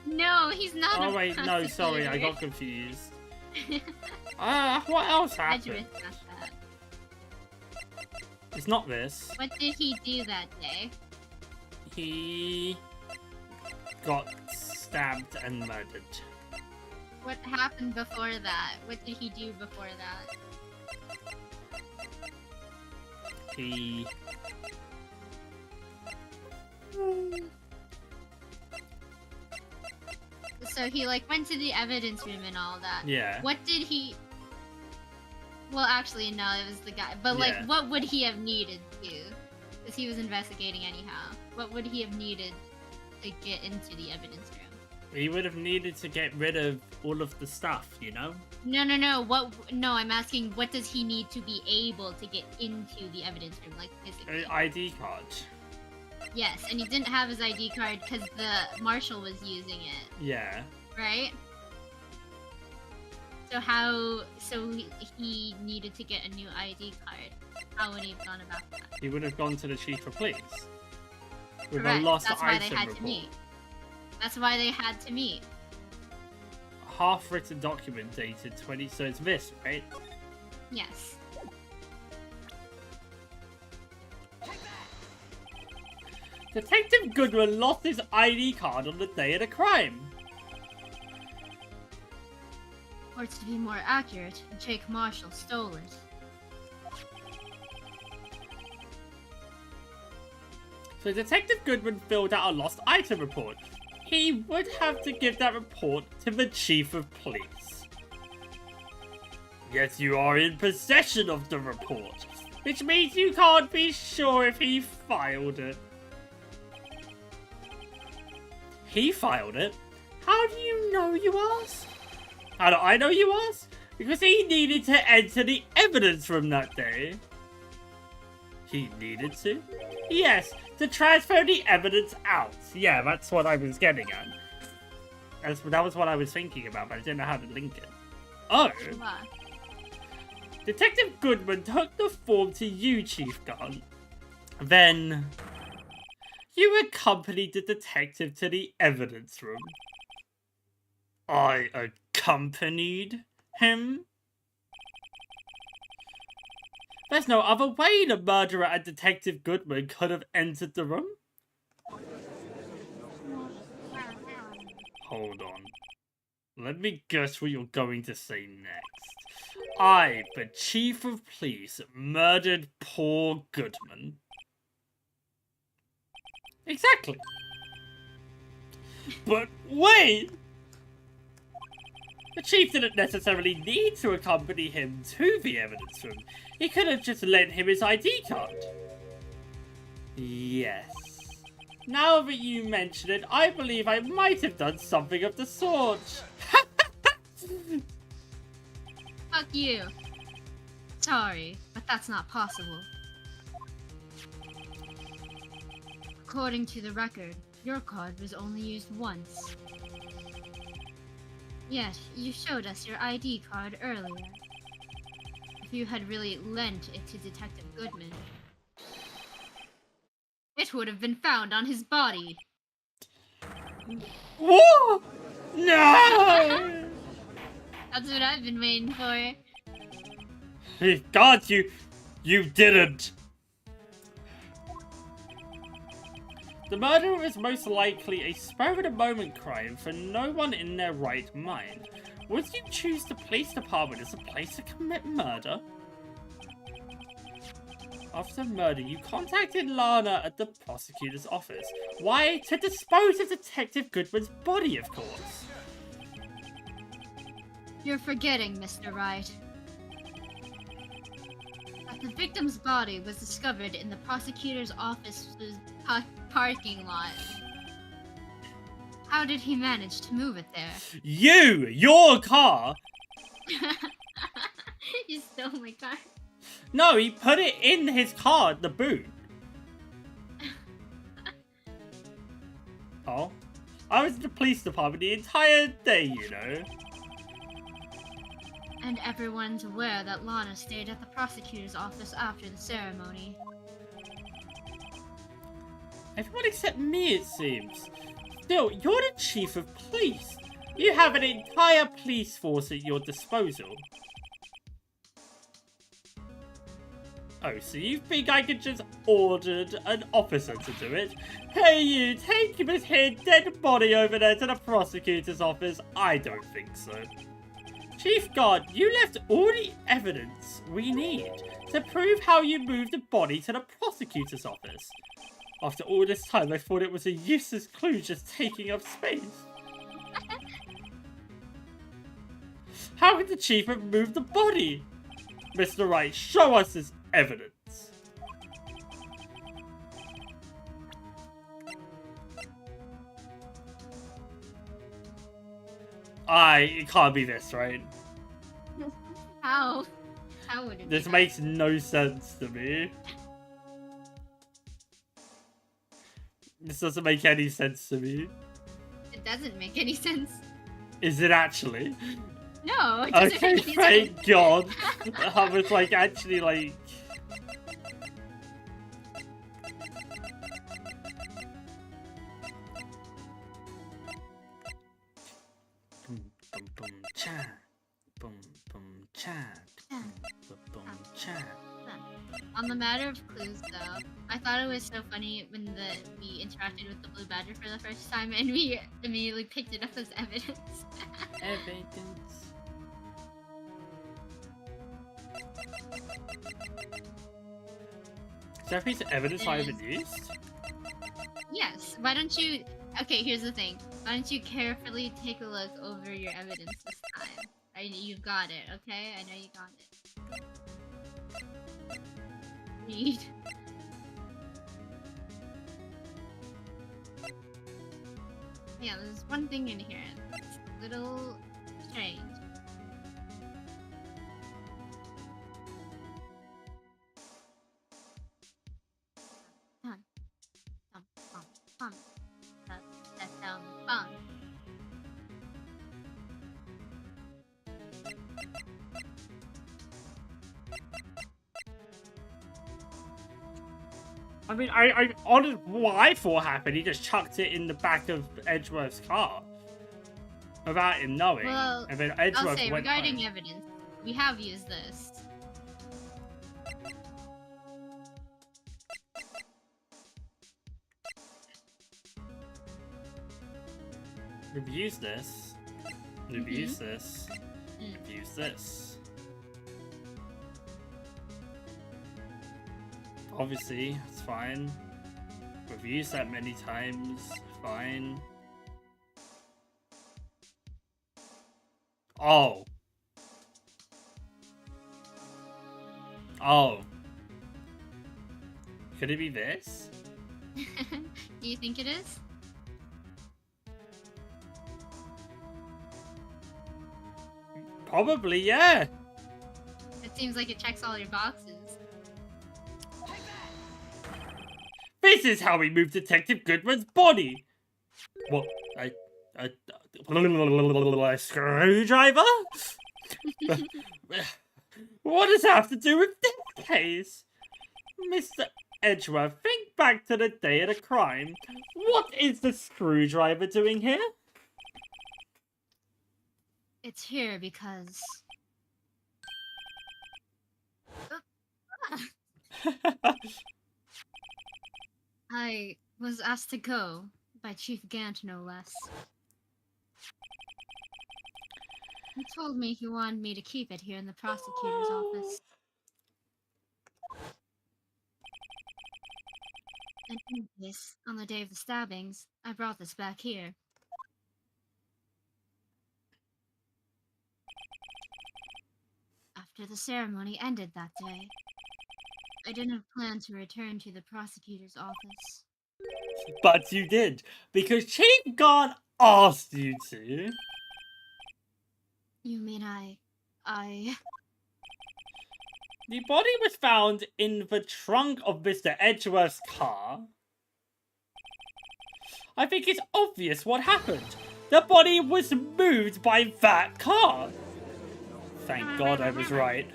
No, he's not. Oh a wait, no, sorry, I got prosecutor. confused. What else happened? Edgeworth got that. It's not this. What did he do that day? He got stabbed and murdered. What happened before that? What did he do before that? He... So he like went to the evidence room and all that. Yeah. What did he... Well, actually, no, it was the guy. But like, Yeah. what would he have needed to? Because he was investigating anyhow. What would he have needed to get into the evidence room? He would have needed to get rid of all of the stuff, you know? No. No, I'm asking, what does he need to be able to get into the evidence room, like physically? An ID card. Yes, and he didn't have his ID card because the marshal was using it, Yeah. right? So he needed to get a new ID card. How would he have gone about that? He would have gone to the chief of police. With Correct. a lost That's why item they had report. to meet. That's why they had to meet. Half-written document dated 20... So it's this, right? Yes. Detective Goodwin lost his ID card on the day of the crime. Or to be more accurate, Jake Marshall stole it. So Detective Goodwin filled out a lost item report. He would have to give that report to the chief of police. Yet you are in possession of the report, which means you can't be sure if he filed it. He filed it? How do you know, you ask? How do I know, you ask? Because he needed to enter the evidence room that day. He needed to? Yes, to transfer the evidence out. Yeah, that's what I was getting at. That was what I was thinking about, but I didn't know how to link it. Oh! What? Detective Goodman took the form to you, Chief Gunn. Then... you accompanied the detective to the evidence room. I accompanied him? There's no other way the murderer and Detective Goodman could have entered the room. Hold on. Let me guess what you're going to say next. I, the Chief of Police, murdered poor Goodman. Exactly. But wait! The chief didn't necessarily need to accompany him to the evidence room. He could have just lent him his ID card. Yes. Now that you mention it, I believe I might have done something of the sort. Fuck you. Sorry, but that's not possible. According to the record, your card was only used once. Yet, you showed us your ID card earlier. If you had really lent it to Detective Goodman, it would have been found on his body. What? No! That's what I've been waiting for. God, you didn't. The murder is most likely a spur-of-the-moment crime for no one in their right mind. Would you choose the police department as a place to commit murder? After the murder, you contacted Lana at the prosecutor's office. Why? To dispose of Detective Goodman's body, of course. You're forgetting, Mr. Wright, that the victim's body was discovered in the prosecutor's office's parking lot. How did he manage to move it there? Your car? You stole my car. No, he put it in his car, the boot. Oh? I was at the police department the entire day, you know. And everyone's aware that Lana stayed at the prosecutor's office after the ceremony. Everyone except me, it seems. Still, you're the chief of police. You have an entire police force at your disposal. Oh, so you think I could just order an officer to do it? Hey you, take this here dead body over there to the prosecutor's office? I don't think so. Chief Guard, you left all the evidence we need to prove how you moved the body to the prosecutor's office. After all this time, I thought it was a useless clue just taking up space. How could the chief have moved the body? Mr. Wright, show us this evidence. It can't be this, right? How? How would it This be makes no sense to me. This doesn't make any sense to me. It doesn't make any sense. Is it actually? No, it doesn't Okay, make any thank sense. God. I was like, actually, like... Boom, boom, boom, cha. Boom, boom, cha. Boom, boom, cha. On the matter of clues, though, I thought it was so funny when we interacted with the blue badger for the first time, and we immediately picked it up as evidence. Evidence. Is that a piece of evidence I haven't used? Yes. Why don't you? Okay, here's the thing. Why don't you carefully take a look over your evidence this time? You've got it, okay? I know you got it. Read. Yeah, there's one thing in here that's a little strange. Fun. I mean, I honestly, what I thought happened, he just chucked it in the back of Edgeworth's car. Without him knowing. Well, and then Edgeworth I'll say, went regarding home. evidence, we have used this. We've used this. We've used this. We've used this. Obviously, it's fine. We've used that many times. Fine. Oh. Oh. Could it be this? Do you think it is? Probably, yeah. It seems like it checks all your boxes. This is how we moved Detective Goodman's body. What? A screwdriver? What does that have to do with this case? Mr. Edgeworth, think back to the day of the crime. What is the screwdriver doing here? It's here because... I was asked to go by Chief Gant, no less. He told me he wanted me to keep it here in the prosecutor's office. And in this, on the day of the stabbings, I brought this back here. After the ceremony ended that day, I didn't plan to return to the prosecutor's office. But you did, because Chief Gant asked you to. You mean The body was found in the trunk of Mr. Edgeworth's car. I think it's obvious what happened. The body was moved by that car. Thank God I was right.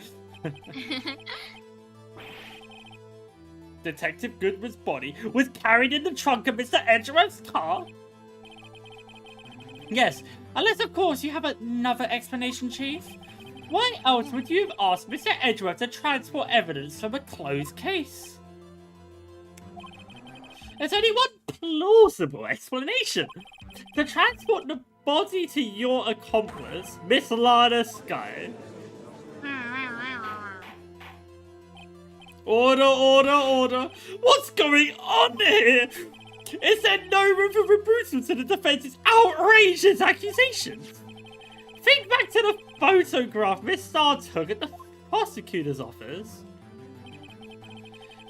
Detective Goodman's body was carried in the trunk of Mr. Edgeworth's car? Yes, unless of course you have another explanation, Chief. Why else would you have asked Mr. Edgeworth to transport evidence from a closed case? There's only one plausible explanation. To transport the body to your accomplice, Miss Lana Sky. Order, order, order. What's going on here? Is there no room for rebuttal to the defense's outrageous accusations? Think back to the photograph Miss Starr took at the prosecutor's office.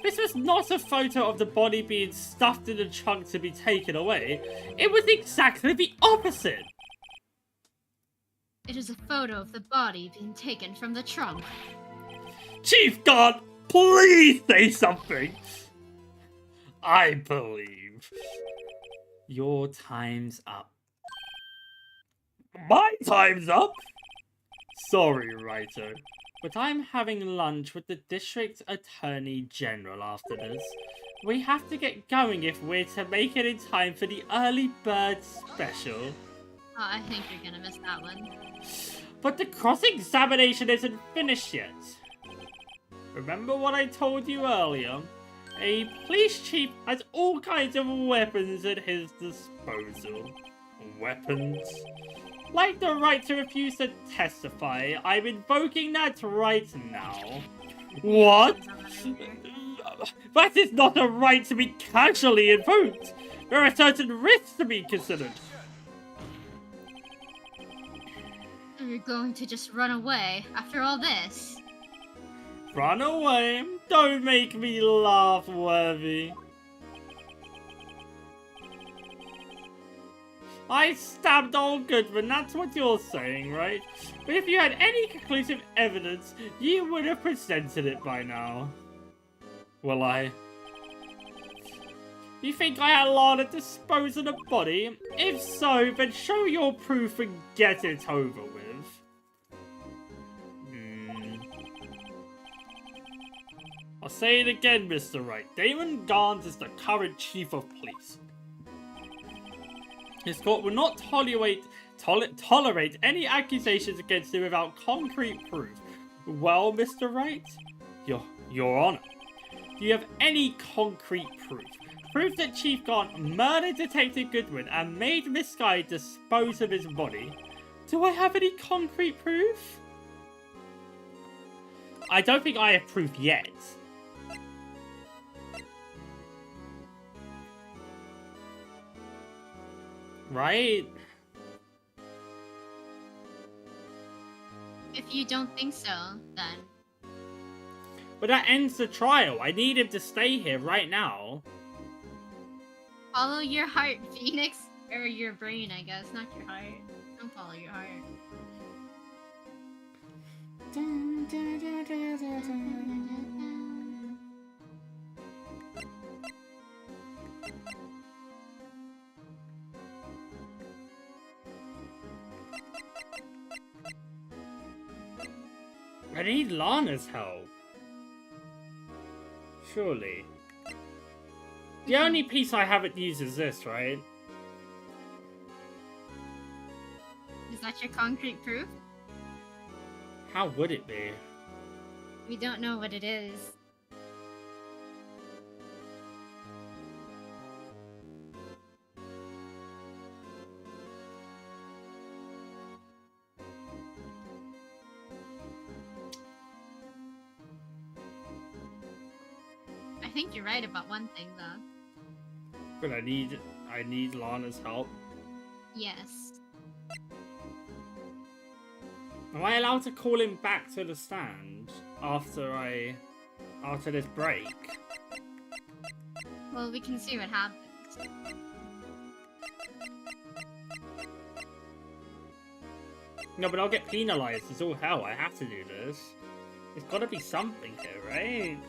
This was not a photo of the body being stuffed in the trunk to be taken away. It was exactly the opposite. It is a photo of the body being taken from the trunk. Chief Guard, please say something. I believe. Your time's up. My time's up? Sorry, Writer, but I'm having lunch with the District Attorney General after this. We have to get going if we're to make it in time for the early bird special. Oh, I think you're gonna miss that one. But the cross-examination isn't finished yet. Remember what I told you earlier? A police chief has all kinds of weapons at his disposal. Weapons? Like the right to refuse to testify, I'm invoking that right now. What? That is not a right to be casually invoked. There are certain risks to be considered. So you're going to just run away after all this? Run away? Don't make me laugh, Worthy. I stabbed old Goodman, that's what you're saying, right? But if you had any conclusive evidence, you would have presented it by now. Will I? You think I had Lana dispose of the body? If so, then show your proof and get it over with. I'll say it again, Mr. Wright. Damon Garnes is the current chief of police. His court will not tolerate any accusations against him without concrete proof. Well, Mr. Wright? Your Honor, do you have any concrete proof? Proof that Chief Garnes murdered Detective Goodwin and made Miss Sky dispose of his body? Do I have any concrete proof? I don't think I have proof yet. Right? If you don't think so, then... But that ends the trial. I need him to stay here right now. Follow your heart, Phoenix. Or your brain, I guess, not your heart. Don't follow your heart. I need Lana's help. Surely. The only piece I haven't used is this, right? Is that your concrete proof? How would it be? We don't know what it is. I think you're right about one thing, though. But I need Lana's help. Yes. Am I allowed to call him back to the stand after this break? Well, we can see what happens. No, but I'll get penalized. It's all hell. I have to do this. There's got to be something here, right?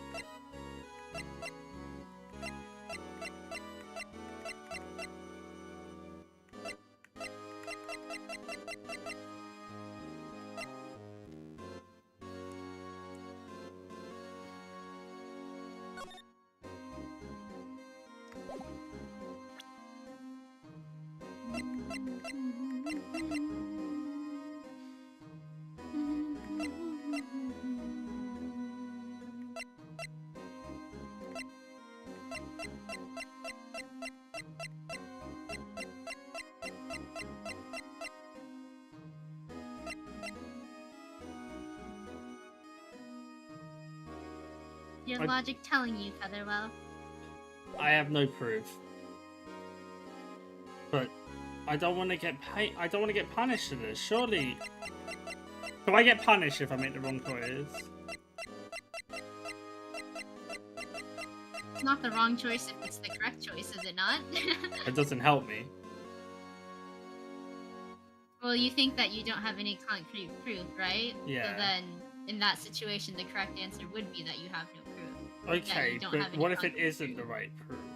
Your logic telling you, Featherwell. I have no proof. But I don't want to get I don't want to get punished for this. Surely, do I get punished if I make the wrong choice? It's not the wrong choice if it's the correct choice, is it not? It doesn't help me. Well, you think that you don't have any concrete proof, right? Yeah. So then, in that situation, the correct answer would be that you have no proof. Okay, but what if it isn't the right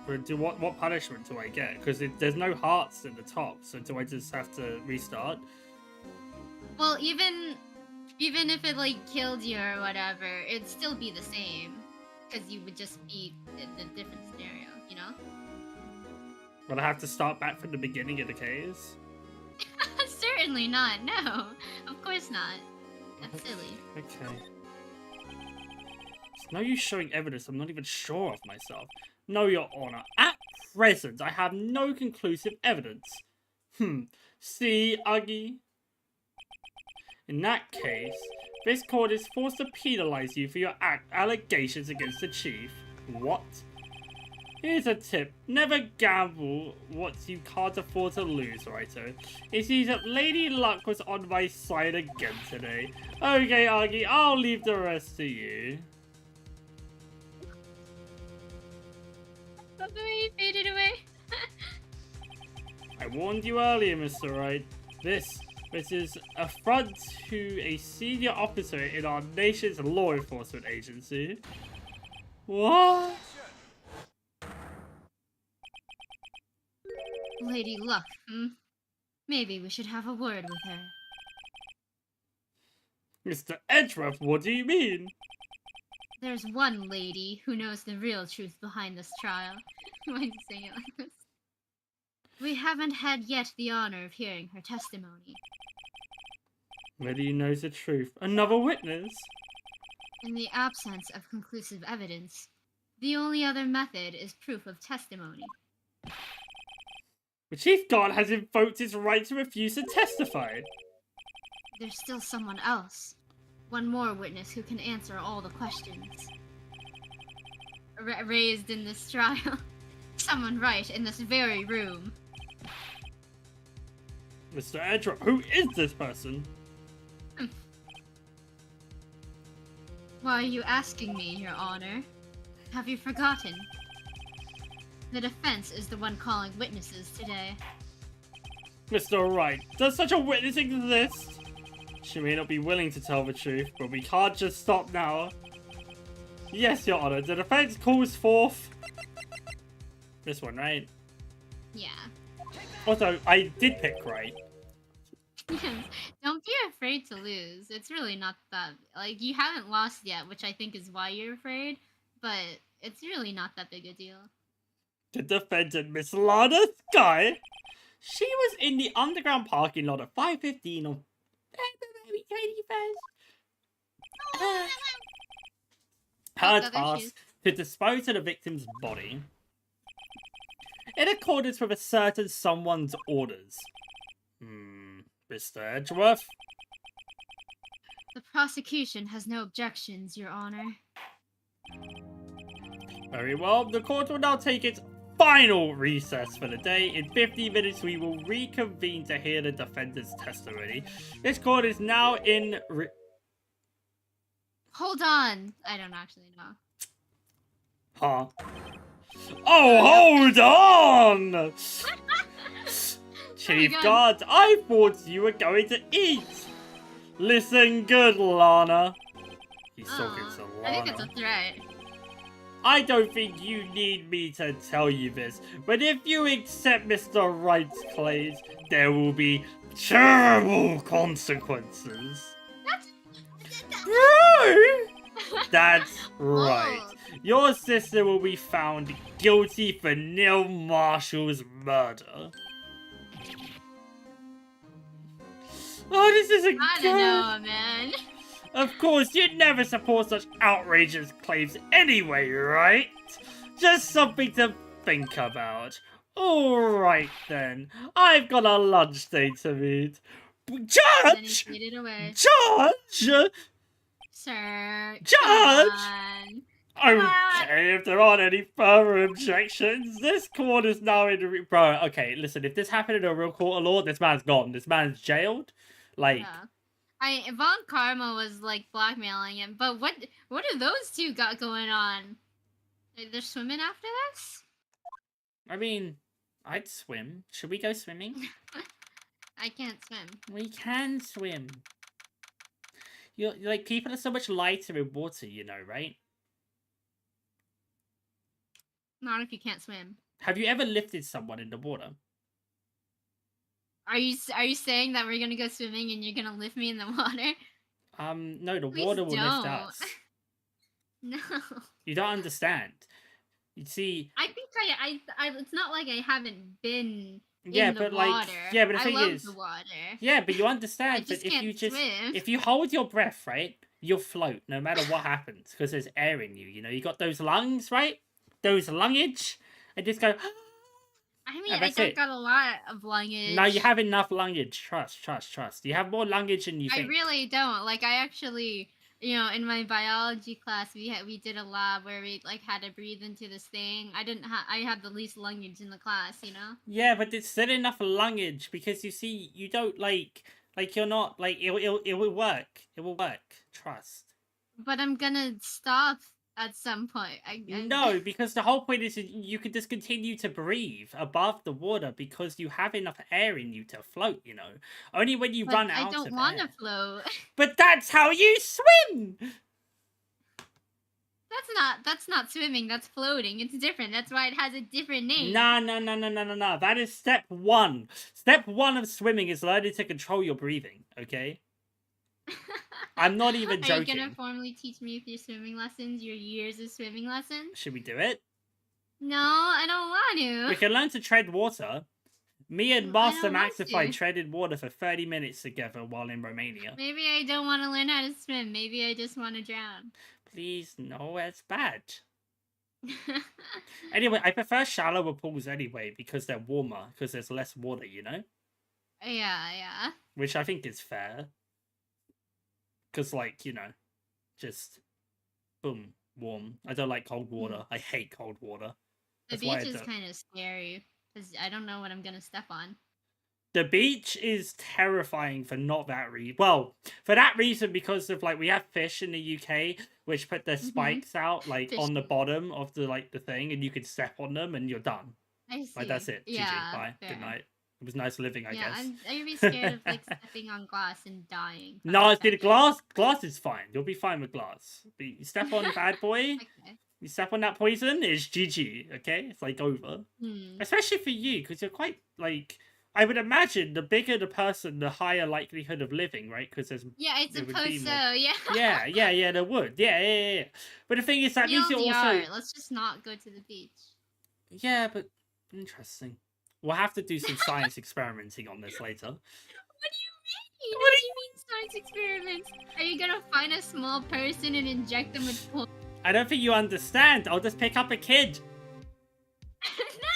proof? What punishment do I get? Because there's no hearts at the top, so do I just have to restart? Well, even if it like killed you or whatever, it'd still be the same, because you would just be in a different scenario, you know? Will I have to start back from the beginning of the case? Certainly not. No, of course not. That's silly. Okay. It's no use showing evidence I'm not even sure of myself. No, Your Honor. At present, I have no conclusive evidence. See, Uggy? In that case, this court is forced to penalize you for your allegations against the chief. What? Here's a tip. Never gamble what you can't afford to lose, Writer. It seems that Lady Luck was on my side again today. Okay, Uggy, I'll leave the rest to you. Love the way he faded away. I warned you earlier, Mr. Wright. This is a affront to a senior officer in our nation's law enforcement agency. What? Lady Luck, Maybe we should have a word with her. Mr. Edgeworth, what do you mean? There's one lady who knows the real truth behind this trial. Why are you saying it like this? We haven't had yet the honor of hearing her testimony. Lady knows the truth. Another witness? In the absence of conclusive evidence, the only other method is proof of testimony. The Chief Guard has invoked his right to refuse to testify. There's still someone else. One more witness who can answer all the questions. Raised in this trial. Someone right in this very room. Mr. Edgeworth, who is this person? Why are you asking me, Your Honor? Have you forgotten? The defense is the one calling witnesses today. Mr. Wright, does such a witness exist? She may not be willing to tell the truth, but we can't just stop now. Yes, Your Honor, the defense calls forth... this one, right? Yeah. Also, I did pick right. Don't be afraid to lose. It's really not that... like, you haven't lost yet, which I think is why you're afraid, but it's really not that big a deal. The defendant, Miss Lana Sky. She was in the underground parking lot at 5:15 on February 21st. Her task to dispose of the victim's body in accordance with a certain someone's orders. Mr. Edgeworth? The prosecution has no objections, Your Honor. Very well, the court will now take its final recess for the day. In 50 minutes, we will reconvene to hear the defendant's testimony. This court is now in... Hold on! I don't actually know. Huh? Oh, hold on! Chief Guard, I thought you were going to eat! Listen good, Lana. He's talking to Lana. I think it's a threat. I don't think you need me to tell you this, but if you accept Mr. Wright's claims, there will be terrible consequences. That's right. Your sister will be found guilty for Neil Marshall's murder. Oh, this isn't I good. don't know, man. Of course, you'd never support such outrageous claims anyway, right? Just something to think about. Alright then, I've got a lunch date to meet. And then he Judge! faded away. Judge! Sir, Judge! come on. Come on. Okay, if there aren't any further objections, this court is now in... Bro, okay, listen, if this happened in a real court of law, this man's gone. This man's jailed. Like... Yeah. Von Karma was like blackmailing him, but what do those two got going on? They're swimming after this? I mean, I'd swim. Should we go swimming? I can't swim. We can swim. You're like, people are so much lighter in water, you know, right? Not if you can't swim. Have you ever lifted someone in the water? Are you saying that we're gonna go swimming and you're gonna lift me in the water? No, the Please water will lift don't. us. No. You don't understand. You see... I think I it's not like I haven't been Yeah, in the but water. like... Yeah, but the I thing love is... the water. Yeah, but you understand I just that if can't you just... swim. If you hold your breath, right? You'll float no matter what happens. Because there's air in you, you know? You got those lungs, right? Those lungage. And just go... I mean, And I that's don't it. got a lot of lungage. No, you have enough lungage. Trust. You have more lungage than you I think. really don't. Like, I actually, in my biology class, we did a lab where we like had to breathe into this thing. I had the least lungage in the class, you know. Yeah, but it's still enough lungage because you see, you don't like you're not like it will work. It will work. Trust. But I'm gonna stop at some point. No, because the whole point is you can just continue to breathe above the water because you have enough air in you to float, you know. Only when you run out of air. I don't want to float. But that's how you swim! That's not swimming, that's floating. It's different. That's why it has a different name. No. That is step one. Step one of swimming is learning to control your breathing, okay? I'm not even joking. Are you gonna formally teach me with your swimming lessons, your years of swimming lessons? Should we do it? No, I don't want to. We can learn to tread water. Me and Master Maxify treaded water for 30 minutes together while in Romania. Maybe I don't want to learn how to swim. Maybe I just want to drown. Please, no, that's bad. Anyway, I prefer shallower pools anyway because they're warmer, because there's less water, you know? Yeah. Which I think is fair. Because, like, you know, just, boom, warm. I don't like cold water. I hate cold water. The beach is kind of scary, because I don't know what I'm going to step on. The beach is terrifying for not that reason. Well, for that reason, because of, like, we have fish in the UK, which put their spikes out, like, on the bottom of the, like, the thing, and you can step on them, and you're done. I see. Like, that's it. Yeah, GG. Bye. fair. Good night. It was nice living, I guess. I'd be scared of, like, stepping on glass and dying. No, see, the glass is fine. You'll be fine with glass. But you step on bad boy, Okay. you step on that poison, it's GG, okay? It's, like, over. Especially for you, because you're quite, like... I would imagine the bigger the person, the higher likelihood of living, right? Because there's... Yeah, I suppose so, yeah. yeah, there would. Yeah. But the thing is, that means you're also... Let's just not go to the beach. Yeah, but... Interesting. We'll have to do some science experimenting on this later. What do you mean? What do you mean science experiments? Are you gonna find a small person and inject them with poison? I don't think you understand. I'll just pick up a kid. No!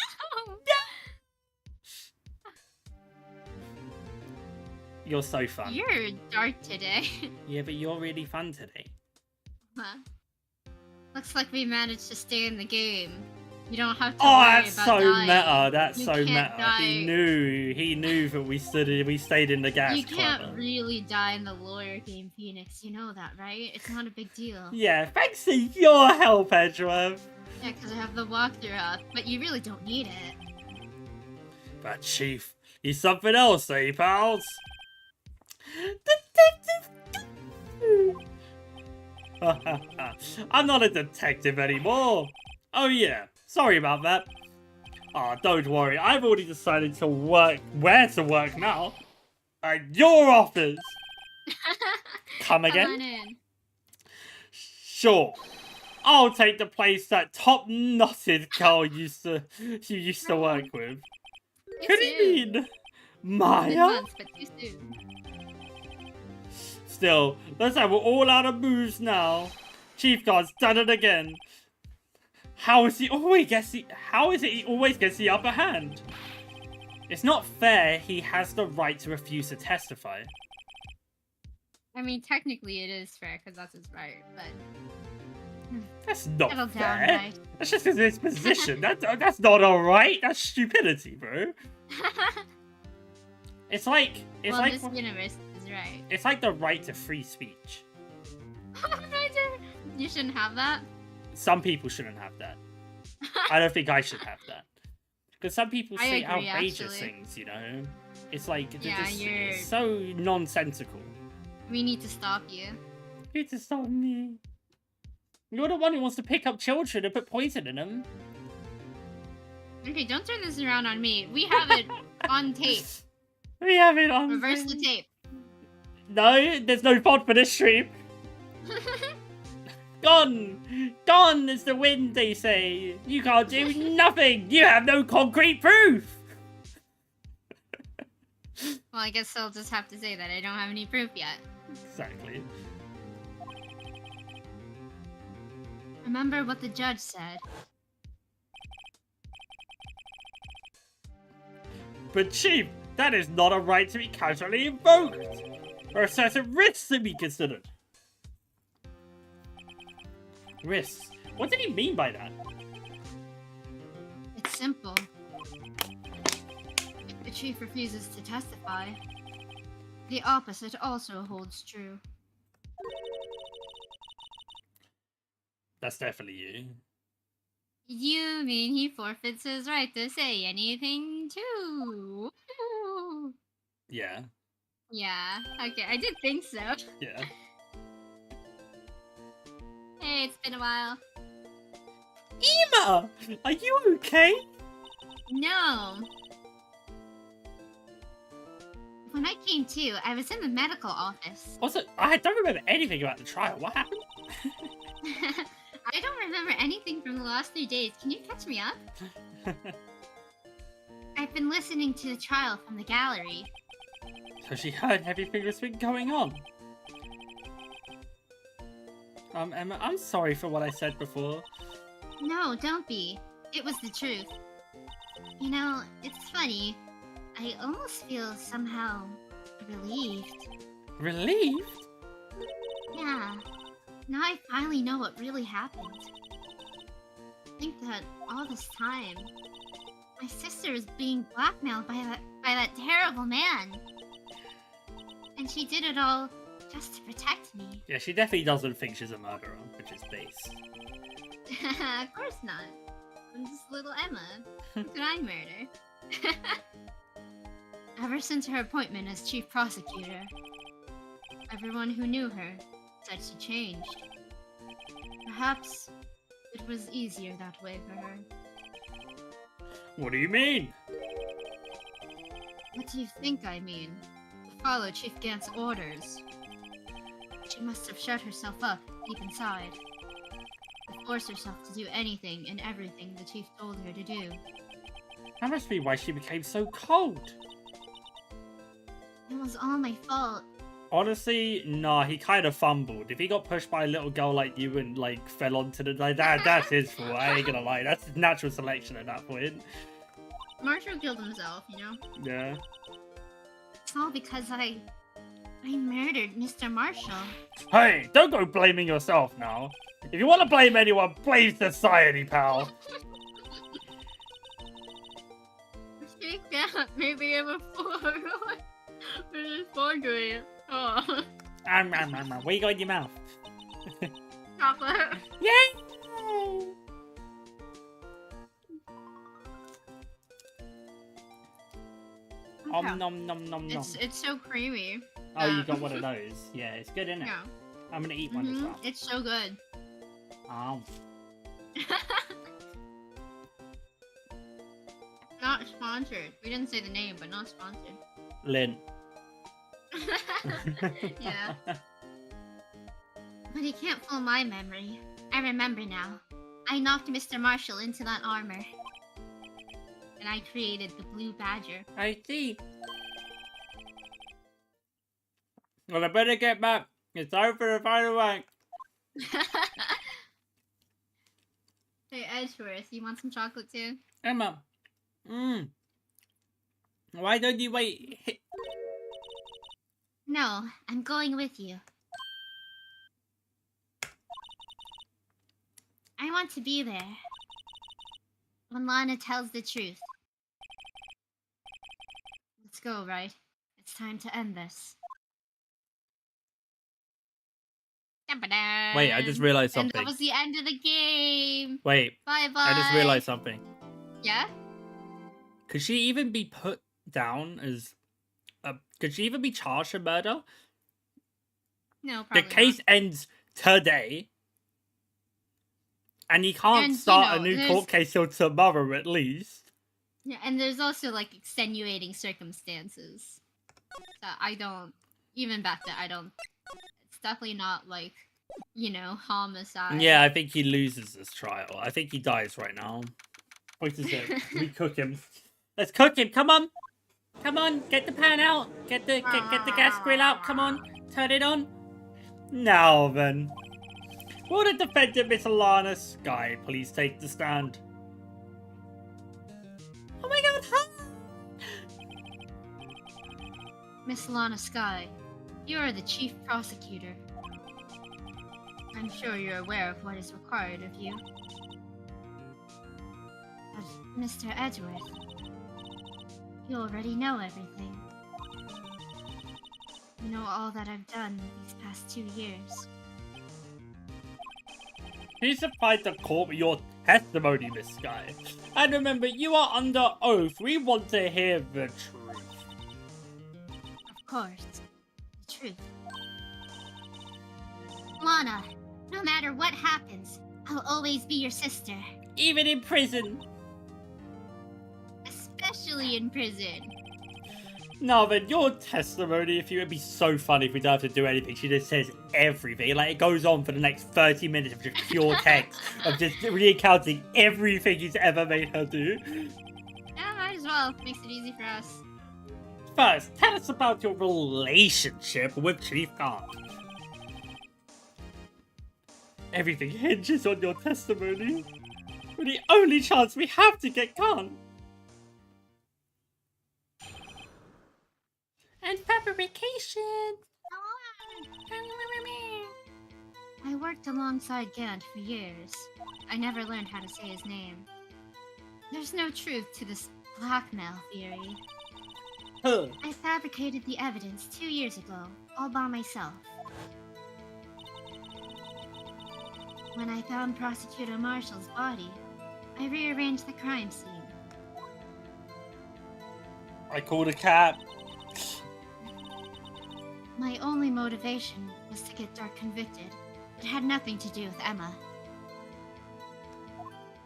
You're so fun. You're dark today. Yeah, but you're really fun today. Huh. Looks like we managed to stay in the game. You don't have to Oh, worry that's about so dying. meta. That's You so can't meta. die. He knew that we stayed in the gas. You can't clever. really die in the lawyer game, Phoenix. You know that, right? It's not a big deal. Yeah, thanks to your help, Edgeworth. Yeah, because I have the walkthrough up, but you really don't need it. But Chief, he's something else, eh, pals? Detective. I'm not a detective anymore. Oh yeah, sorry about that. Ah, don't worry. I've already decided to work where to work now. At your office. Come again? Come on in. Sure. I'll take the place that top-knotted girl you used to work with. What do you mean? Maya? Months, but too soon. Still, let's have all out of moves now. Chief Guard's done it again. How is he always gets the upper hand? It's not fair he has the right to refuse to testify. I mean, technically it is fair because that's his right, but That's not settle fair. down, right? That's just his position. That's not alright. That's stupidity, bro. It's like this universe is right. It's like the right to free speech. You shouldn't have that. Some people shouldn't have that. I don't think I should have that. Because some people say agree, outrageous actually. things, you know? It's like, Yeah, it's so nonsensical. We need to stop you. You need to stop me. You're the one who wants to pick up children and put poison in them. Okay, don't turn this around on me. We have it on tape. We have it on Reverse the tape. No, there's no pod for this stream. Gone! Gone is the wind, they say. You can't do nothing. You have no concrete proof. Well, I guess I'll just have to say that I don't have any proof yet. Exactly. Remember what the judge said. But Chief, that is not a right to be casually invoked. There are certain risks to be considered. Risks? What did he mean by that? It's simple. If the chief refuses to testify, the opposite also holds true. That's definitely you. You mean he forfeits his right to say anything too? Woo. Yeah. Yeah, okay, I did think so. Yeah. Hey, it's been a while. Ema! Are you okay? No. When I came to, I was in the medical office. Also, I don't remember anything about the trial. What happened? I don't remember anything from the last 3 days. Can you catch me up? I've been listening to the trial from the gallery. So she heard everything that's been going on. Emma, I'm sorry for what I said before. No, don't be. It was the truth. You know, it's funny. I almost feel somehow relieved. Relieved? Yeah. Now I finally know what really happened. I think that all this time, my sister was being blackmailed by that terrible man. And she did it all just to protect me. Yeah, she definitely doesn't think she's a murderer, which is base. Of course not. I'm just little Emma. Who could I murder? Ever since her appointment as chief prosecutor, everyone who knew her said she changed. Perhaps it was easier that way for her. What do you mean? What do you think I mean? To follow Chief Gant's orders. She must have shut herself up deep inside. To force herself to do anything and everything the chief told her to do. That must be why she became so cold. It was all my fault. Honestly, nah, he kind of fumbled. If he got pushed by a little girl like you and, like, fell onto the... Like, that's his fault, I ain't gonna lie. That's natural selection at that point. Marshall killed himself, you know? Yeah. It's all because I murdered Mr. Marshall. Hey, don't go blaming yourself now. If you want to blame anyone, blame society, pal. Chief Gant, maybe I'm a fool. I'm just forgery. Oh. What you got in your mouth? Chocolate. Yay! Nom nom nom nom nom. It's so creamy. Oh, you got one of those. Yeah, it's good, isn't it? Yeah. I'm gonna eat one as well. It's so good. Oh. Not sponsored. We didn't say the name, but not sponsored. Lynn. Yeah. But he can't fool my memory. I remember now. I knocked Mr. Marshall into that armor. And I created the Blue Badger. I see. Well, I better get back It's time for the final rank. Hey, Edgeworth, you want some chocolate too? Emma. Why don't you wait? No, I'm going with you. I want to be there when Lana tells the truth. Let's go, Wright. It's time to end this. Wait, I just realized something. And that was the end of the game. Wait. Bye-bye. I just realized something. Yeah? Could she even be put down as... could she even be charged for murder? No, probably The case ends today. And you can't And, start a new court case till tomorrow at least. Yeah, and there's also, like, extenuating circumstances. So I don't... Even back then, I don't... It's definitely not, like, you know, homicide. Yeah, I think he loses this trial. I think he dies right now. Wait a sec. We cook him. Let's cook him. Come on. Come on. Get the pan out. Get the gas grill out. Come on. Turn it on. Now then. Will the defendant, Miss Alana Sky, please take the stand? Oh my god, huh? Miss Lana Sky, you are the chief prosecutor. I'm sure you're aware of what is required of you. But, Mr. Edgeworth, you already know everything. You know all that I've done these past 2 years. Please provide the court with your testimony, Miss Sky. And remember, you are under oath. We want to hear the truth. Of course. The truth. Lana, no matter what happens, I'll always be your sister. Even in prison. Especially in prison. No, but your testimony, if you would be so funny if we don't have to do anything. She just says everything. Like, it goes on for the next 30 minutes of just pure text, of just recounting everything he's ever made her do. Yeah, might as well. Makes it easy for us. First, tell us about your relationship with Chief Khan. Everything hinges on your testimony. We're the only chance we have to get Khan. And fabrication. I worked alongside Gant for years. I never learned how to say his name. There's no truth to this blackmail theory. Huh. I fabricated the evidence 2 years ago, all by myself. When I found Prosecutor Marshall's body, I rearranged the crime scene. I called a cab. My only motivation was to get Dark convicted. It had nothing to do with Emma.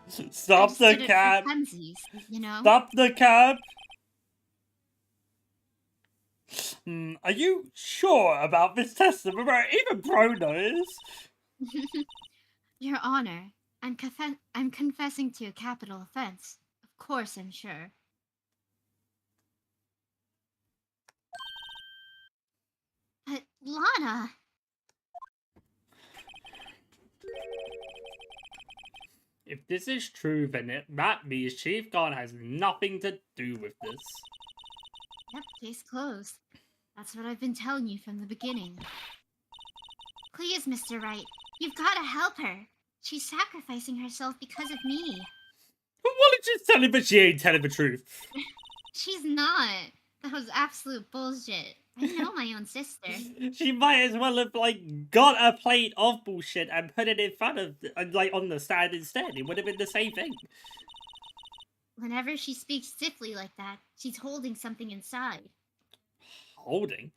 Stop the did it for cab. funsies, you know? Stop the cab. Are you sure about this testimony? Even Bro knows. Your Honor, I'm confessing to a capital offense. Of course I'm sure. But, Lana! If this is true, then that means Chief Khan has nothing to do with this. Yep, case closed. That's what I've been telling you from the beginning. Please, Mr. Wright, you've got to help her. She's sacrificing herself because of me. Why did you tell him that she ain't telling the truth? She's not. That was absolute bullshit. I know my own sister. She might as well have, like, got a plate of bullshit and put it in front of, like, on the stand instead. It would have been the same thing. Whenever she speaks stiffly like that, she's holding something inside. Holding?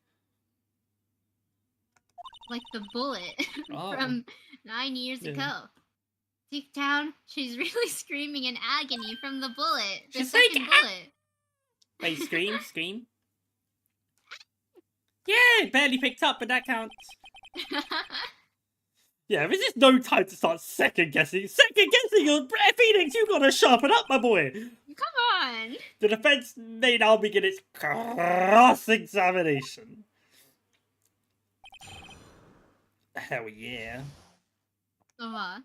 Like the bullet from 9 years ago. Deep down, she's really screaming in agony from the bullet. The second bullet. Wait, scream. Yeah, barely picked up, but that counts. Yeah, this is no time to start second guessing. Second guessing your Phoenix, you gotta sharpen up, my boy. Come on. The defense may now begin its cross-examination. Hell yeah. Uh-huh.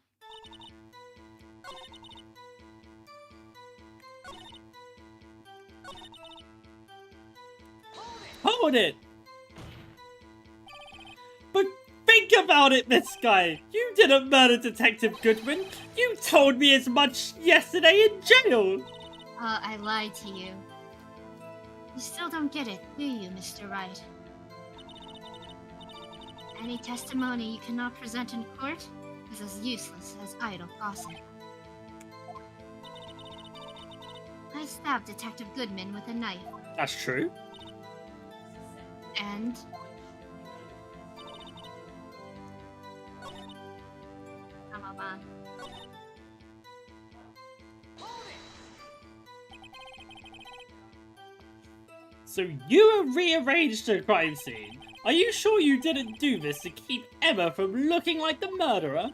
Hold it! But think about it, Miss Guy. You didn't murder Detective Goodman. You told me as much yesterday in jail. I lied to you. You still don't get it, do you, Mr. Wright? Any testimony you cannot present in court is as useless as idle gossip. I stabbed Detective Goodman with a knife. That's true. And... Come on. So you rearranged the crime scene. Are you sure you didn't do this to keep Emma from looking like the murderer?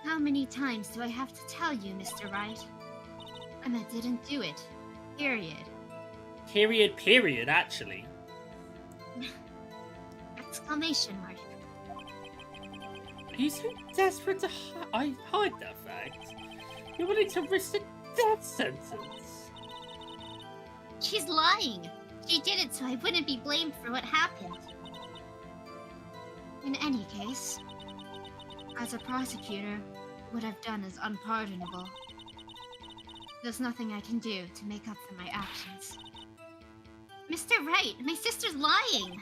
How many times do I have to tell you, Mr. Wright? Emma didn't do it. Period. Period, actually. Exclamation mark. Are you so desperate to hide that fact? You're willing to risk a death sentence? She's lying. She did it so I wouldn't be blamed for what happened. In any case, as a prosecutor, what I've done is unpardonable. There's nothing I can do to make up for my actions. Mr. Wright, my sister's lying!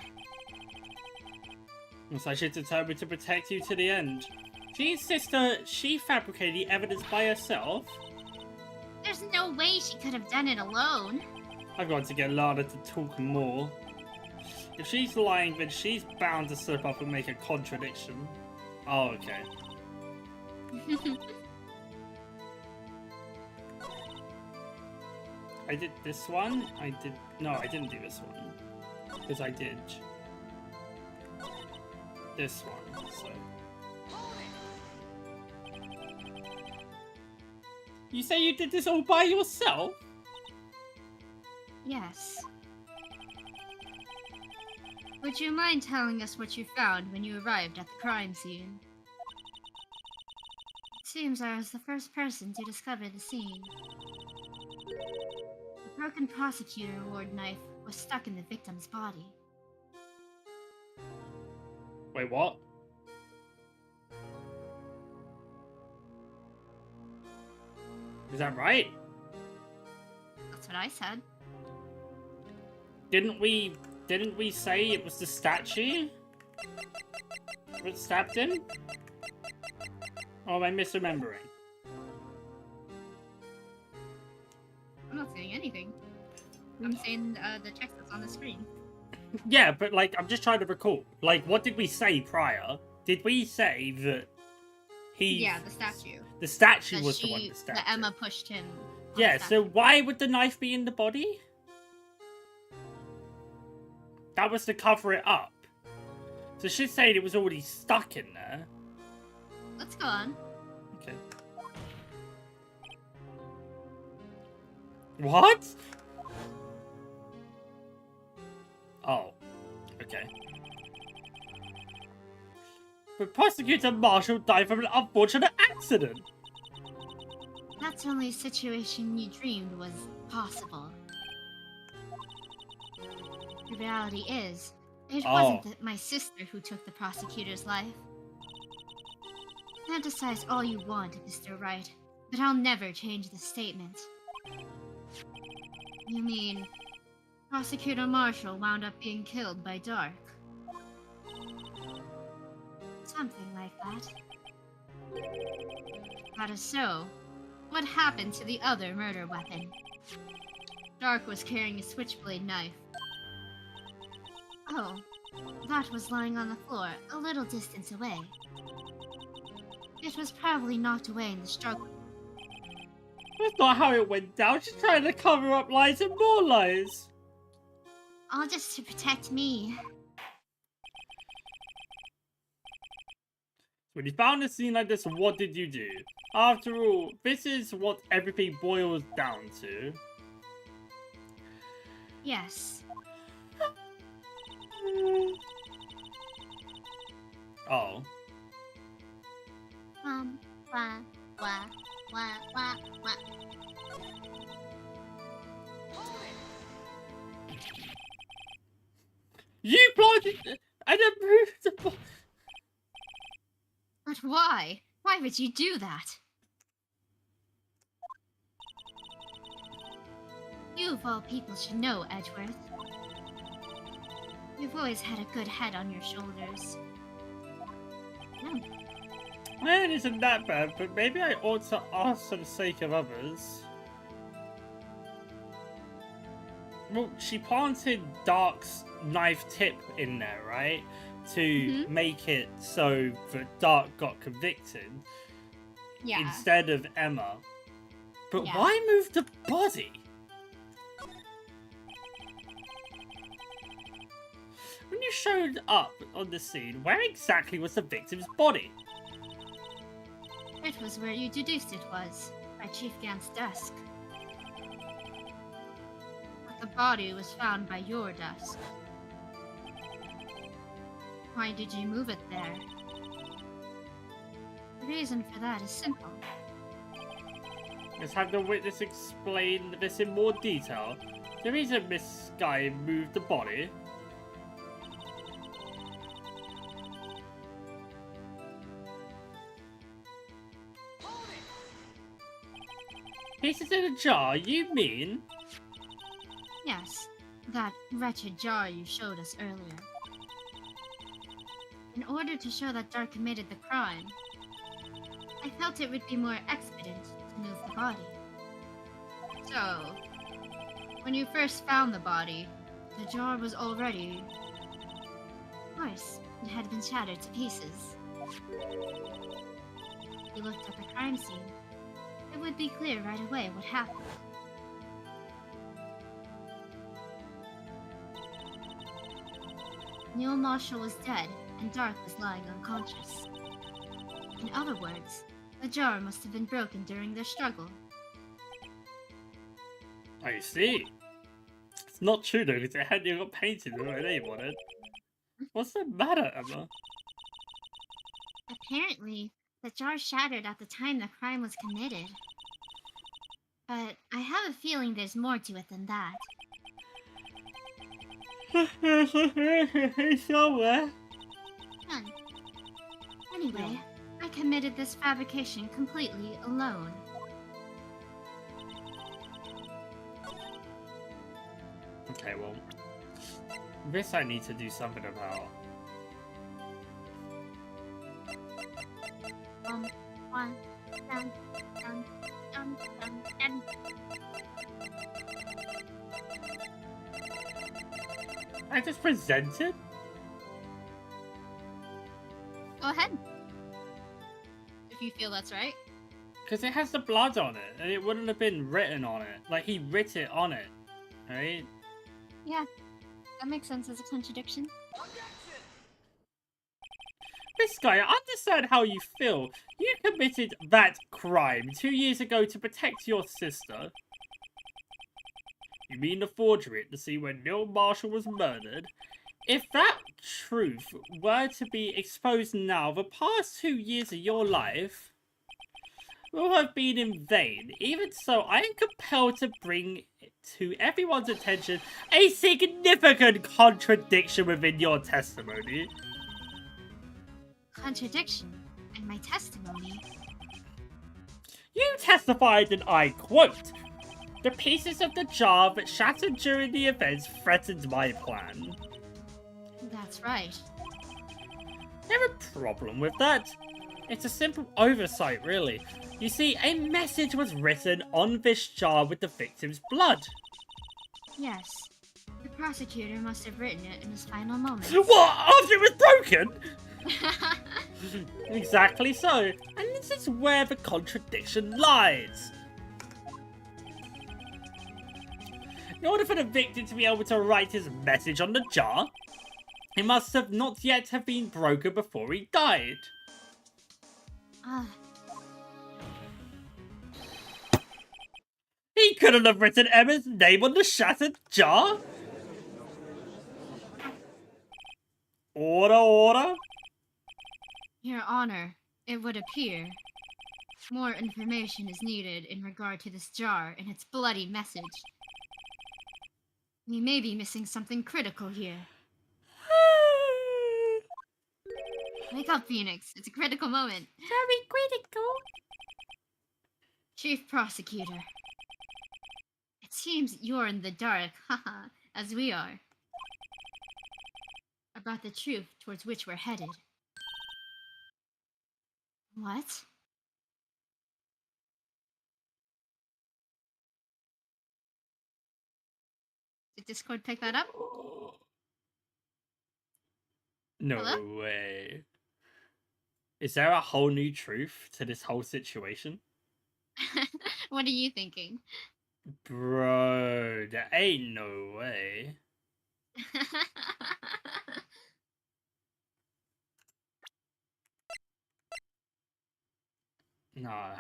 So she's determined to protect you to the end. Jean's sister, she fabricated the evidence by herself? There's no way she could have done it alone. I've got to get Lana to talk more. If she's lying, then she's bound to slip up and make a contradiction. Oh, okay. I did this one. No, I didn't do this one. Because I did this one, so. You say you did this all by yourself? Yes. Would you mind telling us what you found when you arrived at the crime scene? It seems I was the first person to discover the scene. The broken prosecutor award knife was stuck in the victim's body. Wait, what? Is that right? That's what I said. Didn't we say it was the statue? Was stabbed in? Or am I misremembering? I'm not saying anything. I'm saying the text that's on the screen. Yeah, but like, I'm just trying to recall. Like, what did we say prior? Did we say that he... Yeah, the statue. The statue was the one that stabbed that Emma pushed him. Yeah, so why would the knife be in the body? That was to cover it up. So she's saying it was already stuck in there. Let's go on. Okay. What? Oh. Okay. But Prosecutor Marshall died from an unfortunate accident. That's the only situation you dreamed was possible. The reality is, it wasn't my sister who took the prosecutor's life. Fantasize all you want, Mr. Wright, but I'll never change the statement. You mean, Prosecutor Marshall wound up being killed by Dark? Something like that. If that is so, what happened to the other murder weapon? Dark was carrying a switchblade knife. Oh, that was lying on the floor, a little distance away. It was probably knocked away in the struggle. That's not how it went down. She's trying to cover up lies and more lies. All just to protect me. When you found a scene like this, what did you do? After all, this is what everything boils down to. Yes. Oh. Wah, wah, wah, wah, wah. You planted and then moved the body. But why? Why would you do that? You of all people should know, Edgeworth. You've always had a good head on your shoulders. Well, it isn't that bad, but maybe I ought to ask for the sake of others. Well, she planted Dark's knife tip in there, right? To make it so that Dark got convicted. Yeah. Instead of Emma. But Yeah. why move the body? When you showed up on the scene, where exactly was the victim's body? It was where you deduced it was, by Chief Gant's desk. But the body was found by your desk. Why did you move it there? The reason for that is simple. Let's have the witness explain this in more detail. The reason Miss Sky moved the body. Pieces in a jar, you mean? Yes, that wretched jar you showed us earlier. In order to show that Dark committed the crime, I felt it would be more expedient to move the body. So, when you first found the body, the jar was already... Of course, it had been shattered to pieces. If you looked at the crime scene, it would be clear right away what happened. Neil Marshall was dead, and Dark was lying unconscious. In other words, the jar must have been broken during their struggle. I see. It's not true though, because it hadn't got painted with her name on it. What's the matter, Emma? Apparently, the jar shattered at the time the crime was committed. But I have a feeling there's more to it than that. Somewhere. None. Anyway, I committed this fabrication completely alone. Okay, well, this I need to do something about. One, dun, dun, dun, dun, dun. I just presented? Go ahead. If you feel that's right. Because it has the blood on it, and it wouldn't have been written on it. Like, he writ it on it, right? Yeah, that makes sense as a contradiction. This guy, I understand how you feel. You committed that crime 2 years ago to protect your sister. You mean the forgery at the scene when Neil Marshall was murdered? If that truth were to be exposed now, the past 2 years of your life will have been in vain. Even so, I am compelled to bring to everyone's attention a significant contradiction within your testimony. Contradiction in my testimony? You testified, and I quote, "The pieces of the jar that shattered during the events threatened my plan." That's right. I have a problem with that. It's a simple oversight, really. You see, a message was written on this jar with the victim's blood. Yes. The prosecutor must have written it in his final moments. What? After it was broken? Exactly so. And this is where the contradiction lies. In order for the victim to be able to write his message on the jar, it must have not yet have been broken before he died. He couldn't have written Emma's name on the shattered jar? Order, order. Your Honor, it would appear more information is needed in regard to this jar and its bloody message. We may be missing something critical here. Wake up, Phoenix. It's a critical moment. Very critical. Chief Prosecutor. It seems you're in the dark, haha, as we are. About the truth towards which we're headed. What? Did Discord pick that up? No Hello? way. Is there a whole new truth to this whole situation? What are you thinking? Bro, there ain't no way. Nah.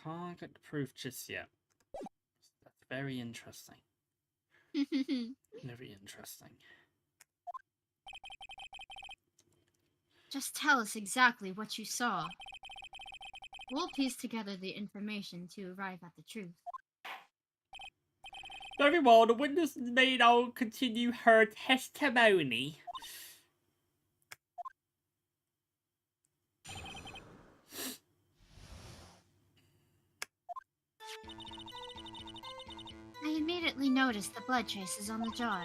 Can't get the proof just yet. That's very interesting. Very interesting. Just tell us exactly what you saw. We'll piece together the information to arrive at the truth. Very well, the witness may now continue her testimony. I immediately noticed the blood traces on the jar.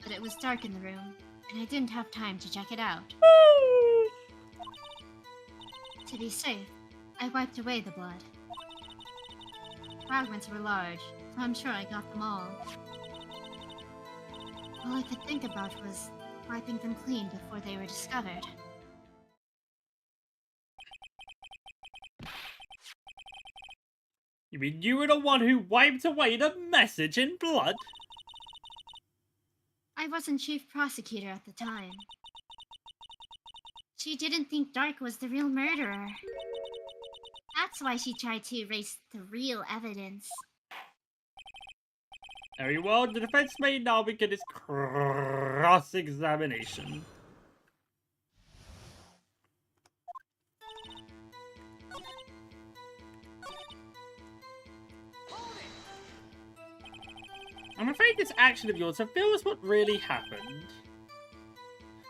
But it was dark in the room, and I didn't have time to check it out. To be safe, I wiped away the blood. Fragments were large, so I'm sure I got them all. All I could think about was wiping them clean before they were discovered. You mean you were the one who wiped away the message in blood? I wasn't chief prosecutor at the time. She didn't think Dark was the real murderer. That's why she tried to erase the real evidence. Very well, the defense may now begin its cross-examination. I'm afraid this action of yours reveals what really happened.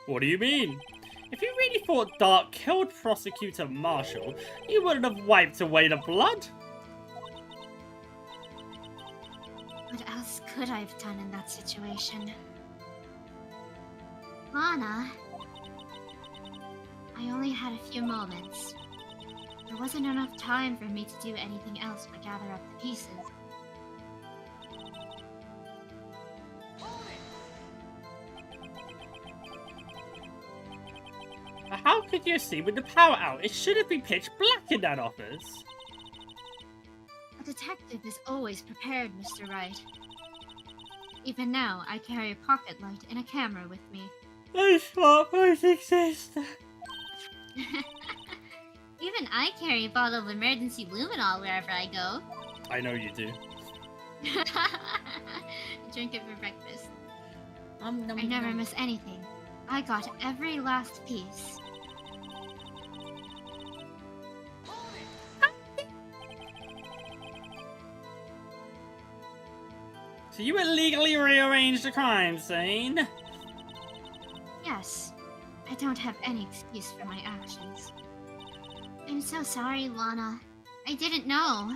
What do you mean? If you really thought Dark killed Prosecutor Marshall, you wouldn't have wiped away the blood. What else could I have done in that situation? Lana, I only had a few moments. There wasn't enough time for me to do anything else but gather up the pieces. How could you see with the power out? It should have been pitch black in that office. A detective is always prepared, Mr. Wright. Even now, I carry a pocket light and a camera with me. I thought both exist. Even I carry a bottle of emergency luminol wherever I go. I know you do. Drink it for breakfast. I never miss anything. I got every last piece. So you illegally rearranged the crime scene? Yes. I don't have any excuse for my actions. I'm so sorry, Lana. I didn't know.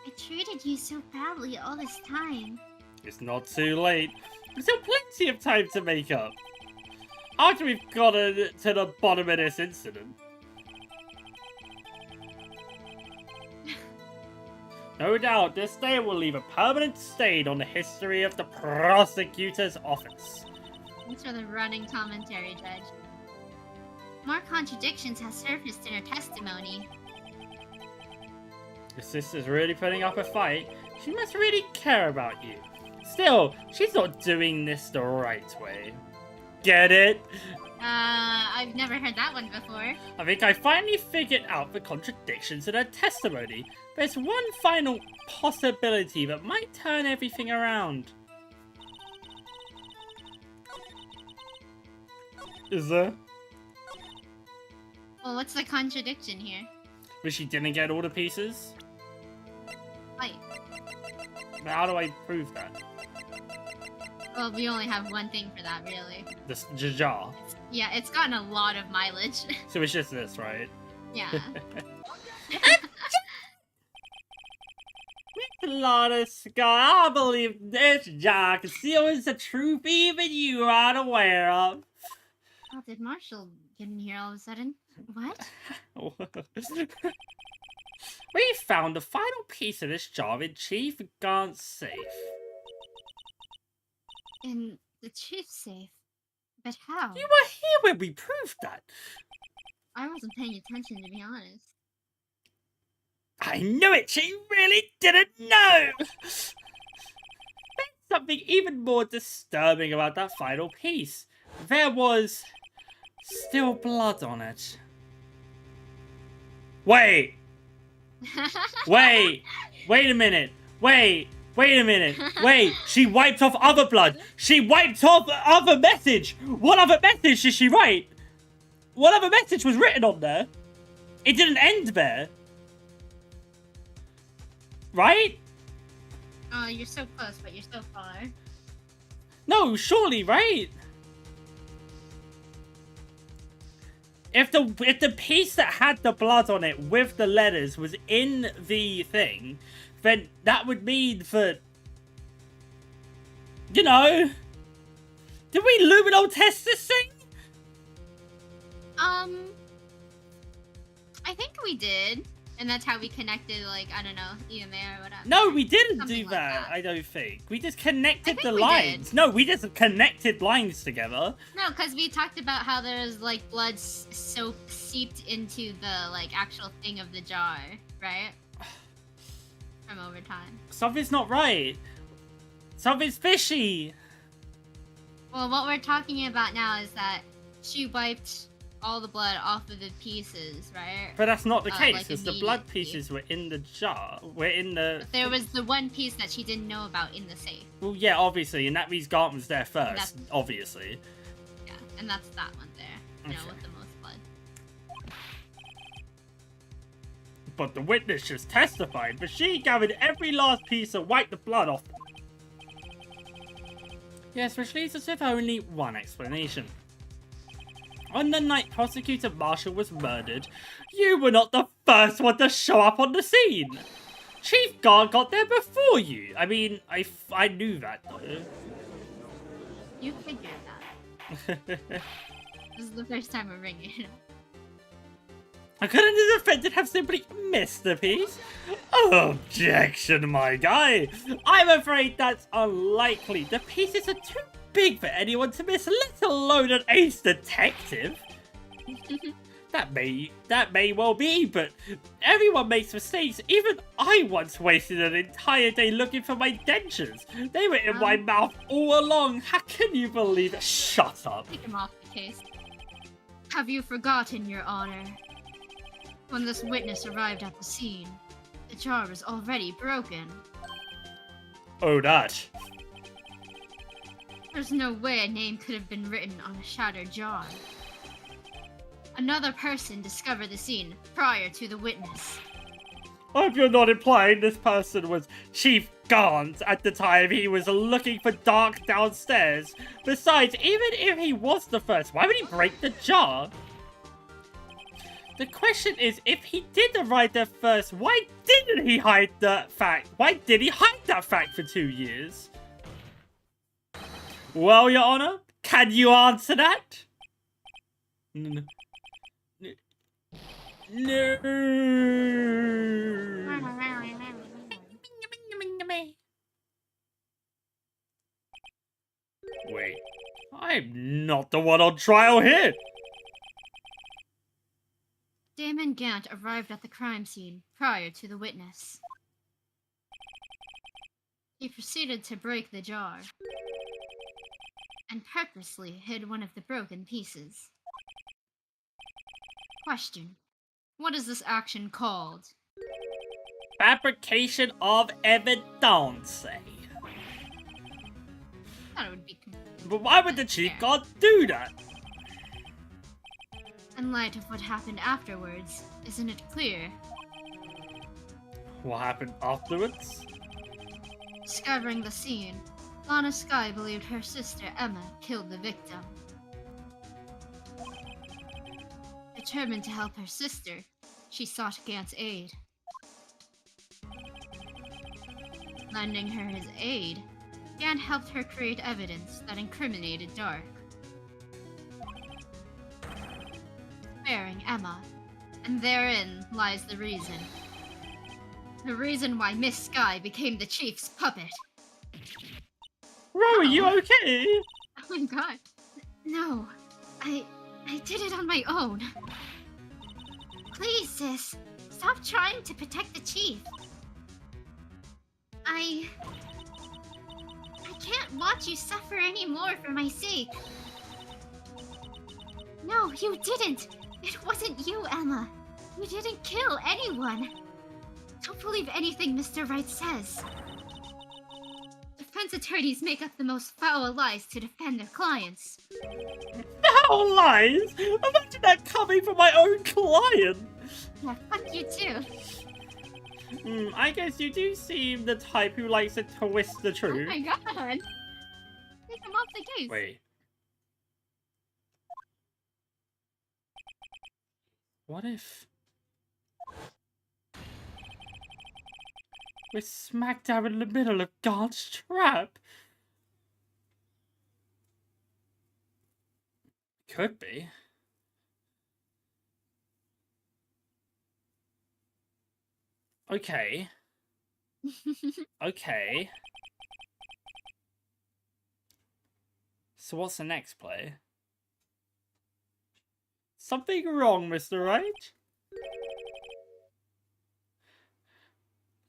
I treated you so badly all this time. It's not too late. There's still plenty of time to make up. After we've gotten to the bottom of this incident. No doubt, this day will leave a permanent stain on the history of the prosecutor's office. Thanks for the running commentary, Judge. More contradictions have surfaced in her testimony. Your sister's really putting up a fight. She must really care about you. Still, she's not doing this the right way. Get it? I've never heard that one before. I think I finally figured out the contradictions in her testimony. There's one final possibility that might turn everything around. Is there? Well, what's the contradiction here? But she didn't get all the pieces? Right. But how do I prove that? Well, we only have one thing for that, really. This jar. Yeah, it's gotten a lot of mileage. So it's just this, right? Yeah. Lotta Sky, I believe this jar conceals the truth even you are unaware of. Oh, did Marshall get in here all of a sudden? What? We found the final piece of this jar in Chief Gaunt's safe. In the chief's safe? But how? You were here when we proved that. I wasn't paying attention, to be honest. I knew it! She really didn't know! There's something even more disturbing about that final piece. There was still blood on it. Wait! Wait! Wait a minute! Wait a minute! Wait! She wiped off other blood! She wiped off other message! What other message did she write? What other message was written on there? It didn't end there. Right? Oh, you're so close, but you're so far. No, surely, right? If the piece that had the blood on it with the letters was in the thing, then that would mean that, you know, did we luminol test this thing? I think we did. And that's how we connected, like, I don't know, EMA or whatever. No, we didn't Something do like that, I don't think. We just connected the we lines. did. No, we just connected lines together. No, because we talked about how there's, like, blood so seeped into the, like, actual thing of the jar, right? From over time. Something's not right. Something's fishy. Well, what we're talking about now is that she wiped all the blood off of the pieces, right? But that's not the case, like because the blood immediately. pieces were in the jar. Were in the... But there was the one piece that she didn't know about in the safe. Well, yeah, obviously, and that means Gaunt was there first, That's- obviously. Yeah, and that's that one there. You know, Okay. with the most blood. But the witness just testified, but she gathered every last piece and wiped the blood off. Yes, which leaves us with only one explanation. On the night Prosecutor Marshall was murdered, you were not the first one to show up on the scene. Chief Guard got there before you. I mean, I knew that, though. You figured that. This is the first time we're ringing it. Couldn't the defendant have simply missed the piece? Objection, my guy. I'm afraid that's unlikely. The pieces are too big for anyone to miss, let alone an ace detective. That may well be, but everyone makes mistakes. Even I once wasted an entire day looking for my dentures. They were in my mouth all along. How can you believe it? Shut up. Take him off the case. Have you forgotten, Your Honor? When this witness arrived at the scene, the jar was already broken. Oh, that. There's no way a name could have been written on a shattered jar. Another person discovered the scene prior to the witness. I hope you're not implying this person was Chief Gaunt at the time he was looking for Dark downstairs. Besides, even if he was the first, why would he break the jar? The question is, if he did arrive there first, why didn't he hide that fact? Why did he hide that fact for 2 years? Well, Your Honor, can you answer that? No. Wait, I'm not the one on trial here. Damon Gant arrived at the crime scene prior to the witness. He proceeded to break the jar and purposely hid one of the broken pieces. Question: what is this action called? Fabrication of evidence. I thought it would be But why would the Chief Guard do that? In light of what happened afterwards, isn't it clear? What happened afterwards? Discovering the scene, Lana Sky believed her sister Emma killed the victim. Determined to help her sister, she sought Gant's aid. Lending her his aid, Gant helped her create evidence that incriminated Dark. Sparing Emma, and therein lies the reason. The reason why Miss Sky became the Chief's puppet. Ro, are you okay? Oh my god. No, I did it on my own. Please, sis, stop trying to protect the Chief. I can't watch you suffer anymore for my sake. No, you didn't. It wasn't you, Emma. You didn't kill anyone. Don't believe anything Mr. Wright says. Defense attorneys make up the most foul lies to defend their clients. Foul lies? Imagine that coming from my own client. Yeah, fuck you too. I guess you do seem the type who likes to twist the Oh truth. my god. Take him off the case. Wait. What if... we're smack dab in the middle of God's trap? Could be. Okay. Okay. So what's the next play? Something wrong, Mr. Wright?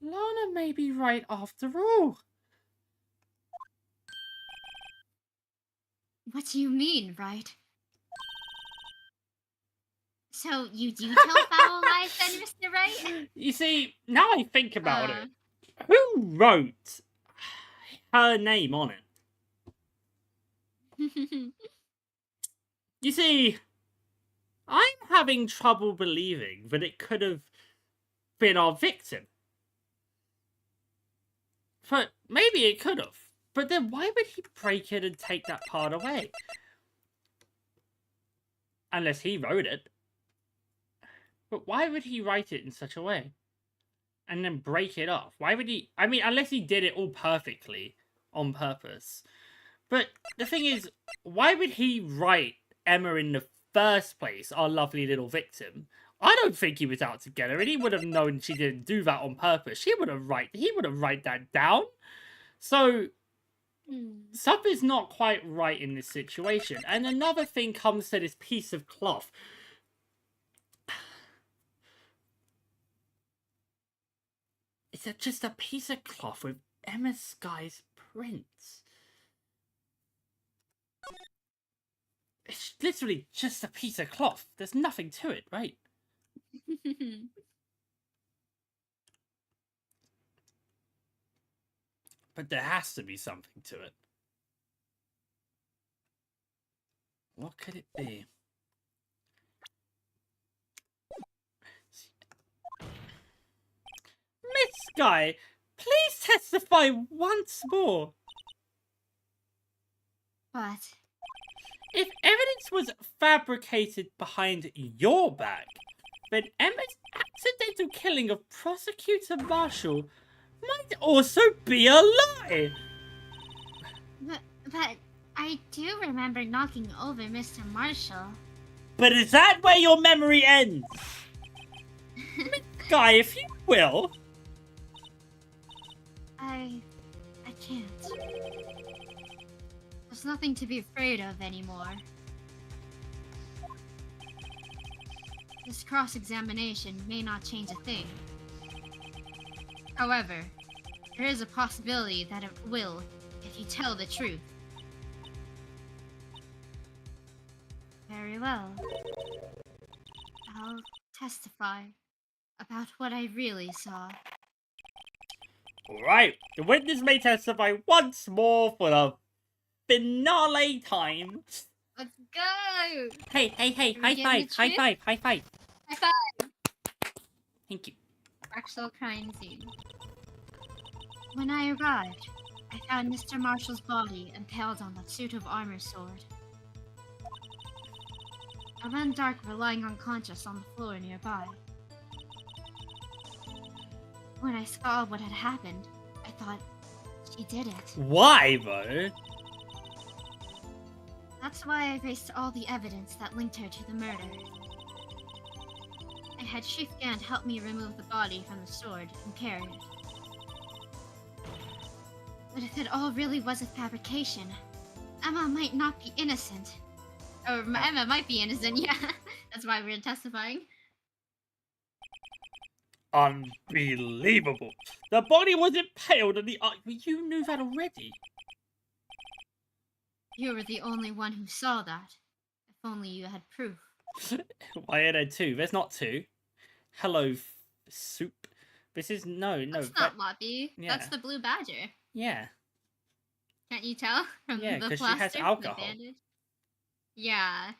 Lana may be right after all. What do you mean, Wright? So you do tell foul lies then, Mr. Wright? You see, now I think about it, who wrote her name on it? You see, I'm having trouble believing that it could have been our victim. But maybe it could have. But then why would he break it and take that part away? Unless he wrote it. But why would he write it in such a way? And then break it off? Why would he... I mean, unless he did it all perfectly on purpose. But the thing is, why would he write Emma in the first place, our lovely little victim? I don't think he was out to get her, and he would have known she didn't do that on purpose. He would have write that down. So something's not quite right in this situation. And another thing comes to this piece of cloth. It's just a piece of cloth with Emma Sky's prints. It's literally just a piece of cloth. There's nothing to it, right? But there has to be something to it. What could it be? Miss Sky, please testify once more. But If evidence was fabricated behind your back, then Emma's accidental killing of Prosecutor Marshall might also be a lie. But I do remember knocking over Mr. Marshall. But is that where your memory ends? Miss Sky, if you will. I can't. There's nothing to be afraid of anymore. This cross-examination may not change a thing. However, there is a possibility that it will if you tell the truth. Very well. I'll testify about what I really saw. Alright, the witness may testify once more for the finale time. Let's go! Hey, hey, hey, Are we high getting five, the high truth? five, high five. High five! Thank you. Actual crime scene. When I arrived, I found Mr. Marshall's body impaled on the suit of armor sword. I ran dark, lying unconscious on the floor nearby. When I saw what had happened, I thought, she did it. Why, though? That's why I erased all the evidence that linked her to the murder. I had Chief Gant help me remove the body from the sword and carry it. But if it all really was a fabrication, Emma might not be innocent. Or Emma might be innocent, yeah. That's why we're testifying. Unbelievable. The body was impaled on the eye. You knew that already. You were the only one who saw that. If only you had proof. Why are there two? There's not two. Hello, soup. This is no. That's not Loppy. Yeah. That's the blue badger. Yeah. Can't you tell from Yeah, the 'cause she plaster? has alcohol. The bandage? Yeah.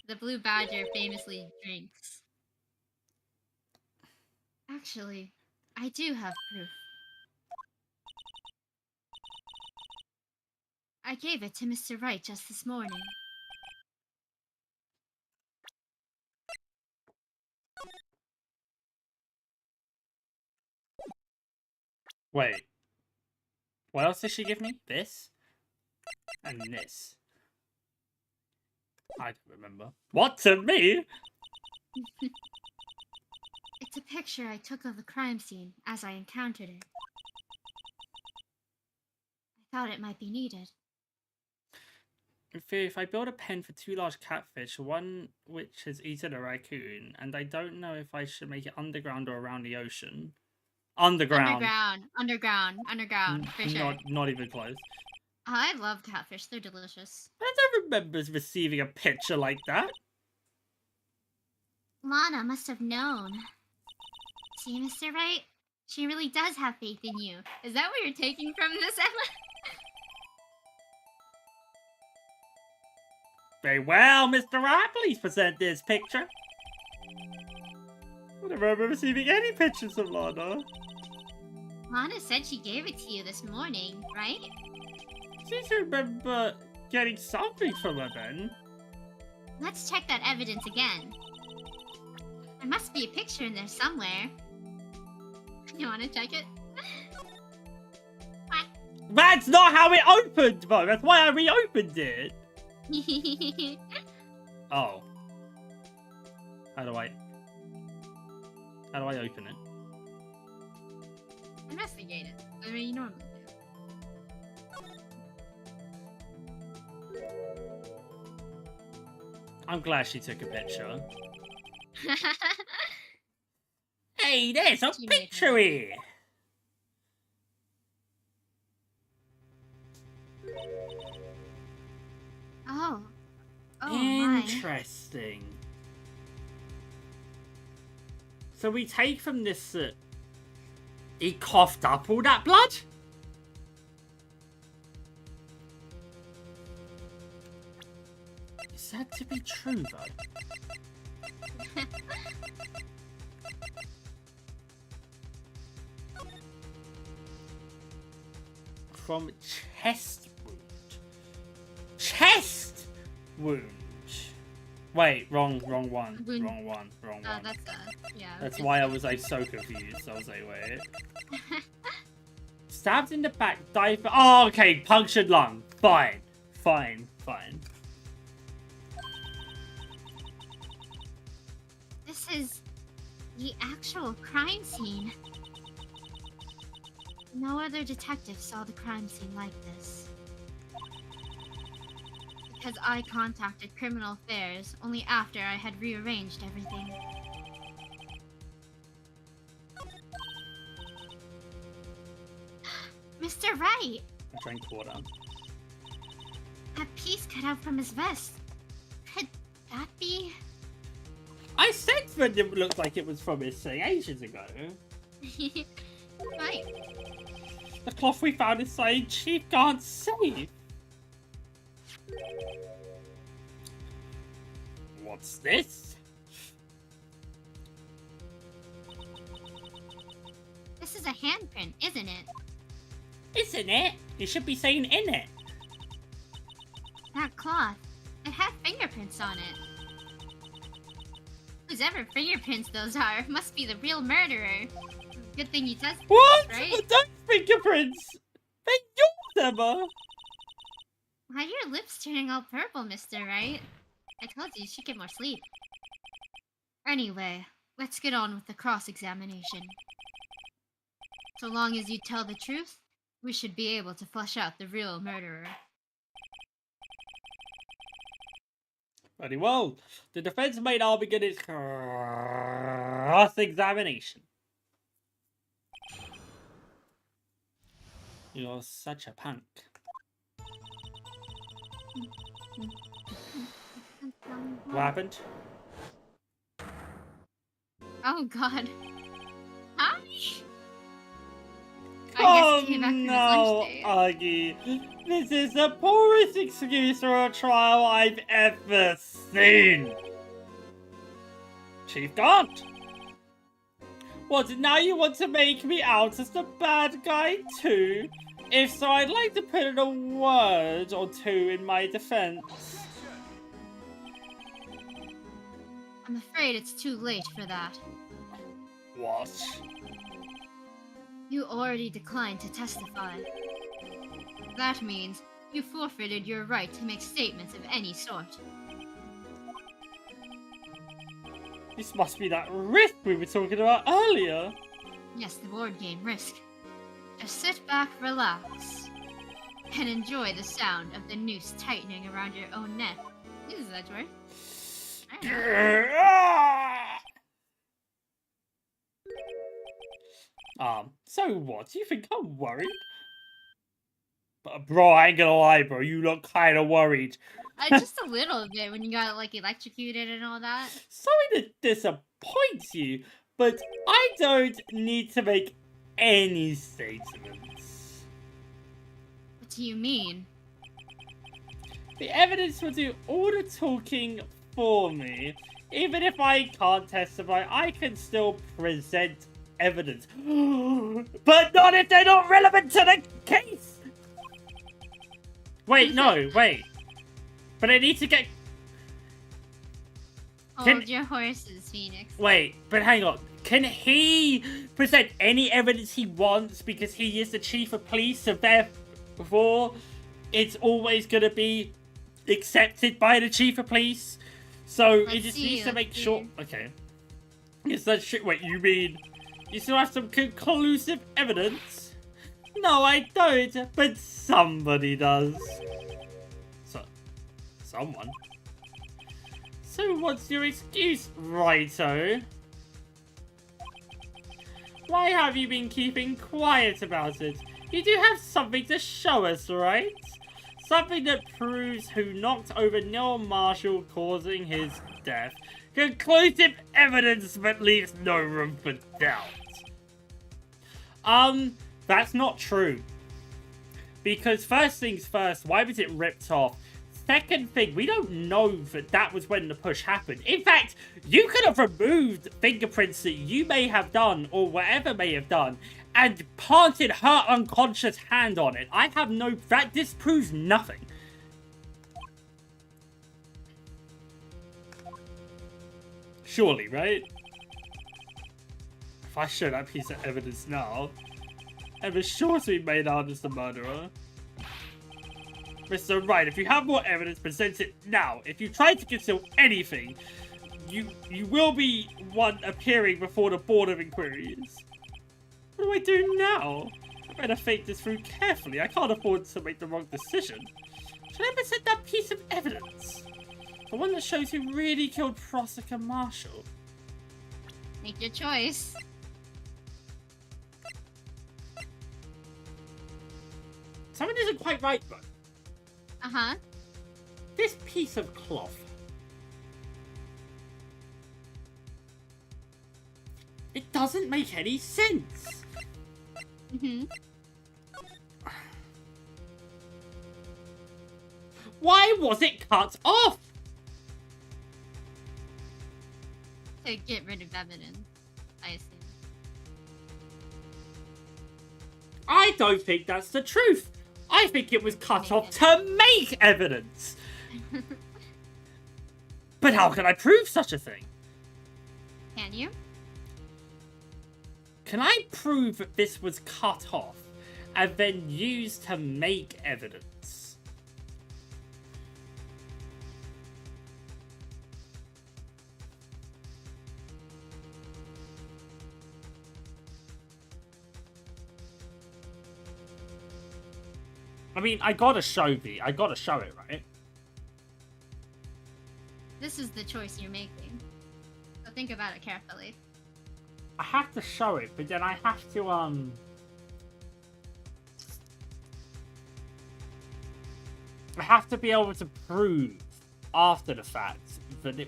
The blue badger famously drinks. Actually, I do have proof. I gave it to Mr. Wright just this morning. Wait. What else did she give me? This? And this. I don't remember. What, to me? It's a picture I took of the crime scene as I encountered it. I thought it might be needed. In theory, if I build a pen for two large catfish, one which has eaten a raccoon, and I don't know if I should make it underground or around the ocean. Underground. Underground, for sure. Not even close. I love catfish, they're delicious. I don't remember receiving a picture like that. Lana must have known. See, Mr. Wright? She really does have faith in you. Is that what you're taking from this, Emma? Very well, Mr. Wright, please present this picture. I don't remember receiving any pictures of Lana. Lana said she gave it to you this morning, right? I seem to remember getting something from her then. Let's check that evidence again. There must be a picture in there somewhere. You want to check it? That's not how it opened, though. That's why I reopened it. Oh. How do I open it? Investigate it. I mean, you normally do. I'm glad she took a picture. Hey, there's a picture here. Oh. Oh my. Interesting. So we take from this that he coughed up all that blood? Is that to be true, though? From chest wound. Chest wound. Wait, wrong one. Wound. Wrong one. That's yeah. That's why I was like so confused. I was like, wait. Stabbed in the back, dive. Oh, okay, punctured lung. Fine. This is the actual crime scene. No other detective saw the crime scene like this. Because I contacted Criminal Affairs only after I had rearranged everything. Mr. Wright! I drank water. That piece cut out from his vest. Could that be? I said that it looked like it was from his thing ages ago. Right. The cloth we found inside Chief Gant's safe. What's this? This is a handprint, isn't it? Isn't it? You should be saying in it. That cloth. It had fingerprints on it. Whosever fingerprints those are must be the real murderer. Good thing you tested, What? right? But those fingerprints! They're yours, Emma! Why are your lips turning all purple, Mr. Wright? I told you should get more sleep. Anyway, let's get on with the cross-examination. So long as you tell the truth, we should be able to flush out the real murderer. Very well. The defense may now begin its cross-examination. You're such a punk. What happened? Oh god. Huh? Oh he came back from his no, lunch date. Augie. This is the poorest excuse for a trial I've ever seen. Chief Gaunt. What, now you want to make me out as the bad guy too? If so, I'd like to put in a word or two in my defense. I'm afraid it's too late for that. What? You already declined to testify. That means you forfeited your right to make statements of any sort. This must be that risk we were talking about earlier. Yes, the board game Risk. Just sit back, relax, and enjoy the sound of the noose tightening around your own neck. Uses that word. I don't know. So what? Do you think I'm worried? But bro, I ain't gonna lie, bro. You look kind of worried. Just a little bit when you got like electrocuted and all that. Sorry to disappoint you, but I don't need to make any statements. What do you mean? The evidence will do all the talking for me. Even if I can't testify, I can still present evidence. But not if they're not relevant to the case! Wait, no, wait. But I need to get... Hold your horses, Phoenix. Wait, but hang on. Can he present any evidence he wants because he is the chief of police, so therefore it's always going to be accepted by the chief of police? So he just needs to make sure... Okay. Is that shit? Wait, you mean you still have some conclusive evidence? No, I don't, but somebody does. Someone? So what's your excuse, Righto? Why have you been keeping quiet about it? You do have something to show us, right? Something that proves who knocked over Neil Marshall, causing his death. Conclusive evidence but leaves no room for doubt. That's not true. Because first things first, why was it ripped off? Second thing, we don't know that that was when the push happened. In fact, you could have removed fingerprints that you may have done, or whatever may have done, and planted her unconscious hand on it. I have no... That disproves nothing. Surely, right? If I show that piece of evidence now, Emma's sure to be made out as the murderer. Mr. Wright, if you have more evidence, present it now. If you try to conceal anything, you will be one appearing before the Board of Inquiries. What do I do now? I better think this through carefully. I can't afford to make the wrong decision. Should I present that piece of evidence? The one that shows who really killed Prosecutor Marshall. Make your choice. Something isn't quite right, though. Uh-huh. This piece of cloth. It doesn't make any sense. Mm-hmm. Why was it cut off? to get rid of evidence, I assume. I don't think that's the truth. I think it was cut off to make evidence. But how can I prove such a thing? Can you? Can I prove that this was cut off and then used to make evidence? I mean, I gotta show it, right? This is the choice you're making. So think about it carefully. I have to show it, but then I have to, I have to be able to prove after the fact that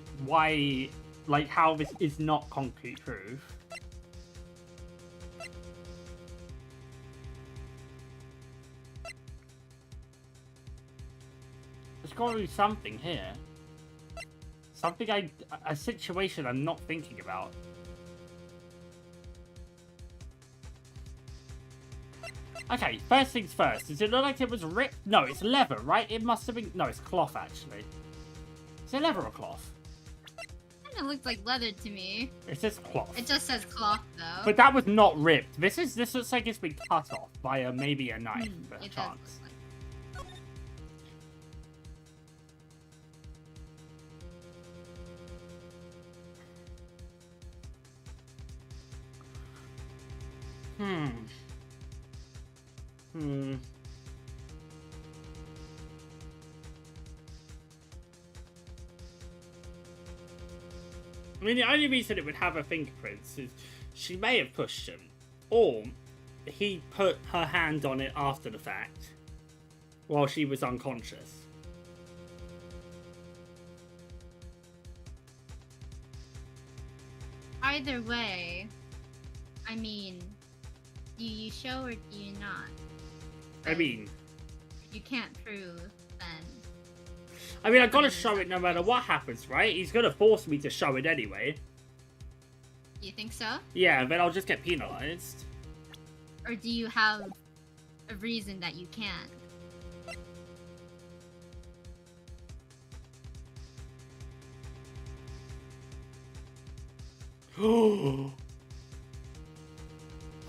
how this is not concrete proof. There's got to be something here. A situation I'm not thinking about. Okay, first things first. Does it look like it was ripped? No, it's leather, right? It must have been... No, it's cloth, actually. Is it leather or cloth? It looked like leather to me. It says cloth. It just says cloth, though. But that was not ripped. This looks like it's been cut off by maybe a knife, for a chance. I mean, the only reason it would have her fingerprints is she may have pushed him, or he put her hand on it after the fact, while she was unconscious. Either way, I mean, do you show or do you not? I mean... You can't prove, then... I mean, I've got to show it no matter what happens, right? He's going to force me to show it anyway. You think so? Yeah, then I'll just get penalized. Or do you have a reason that you can't?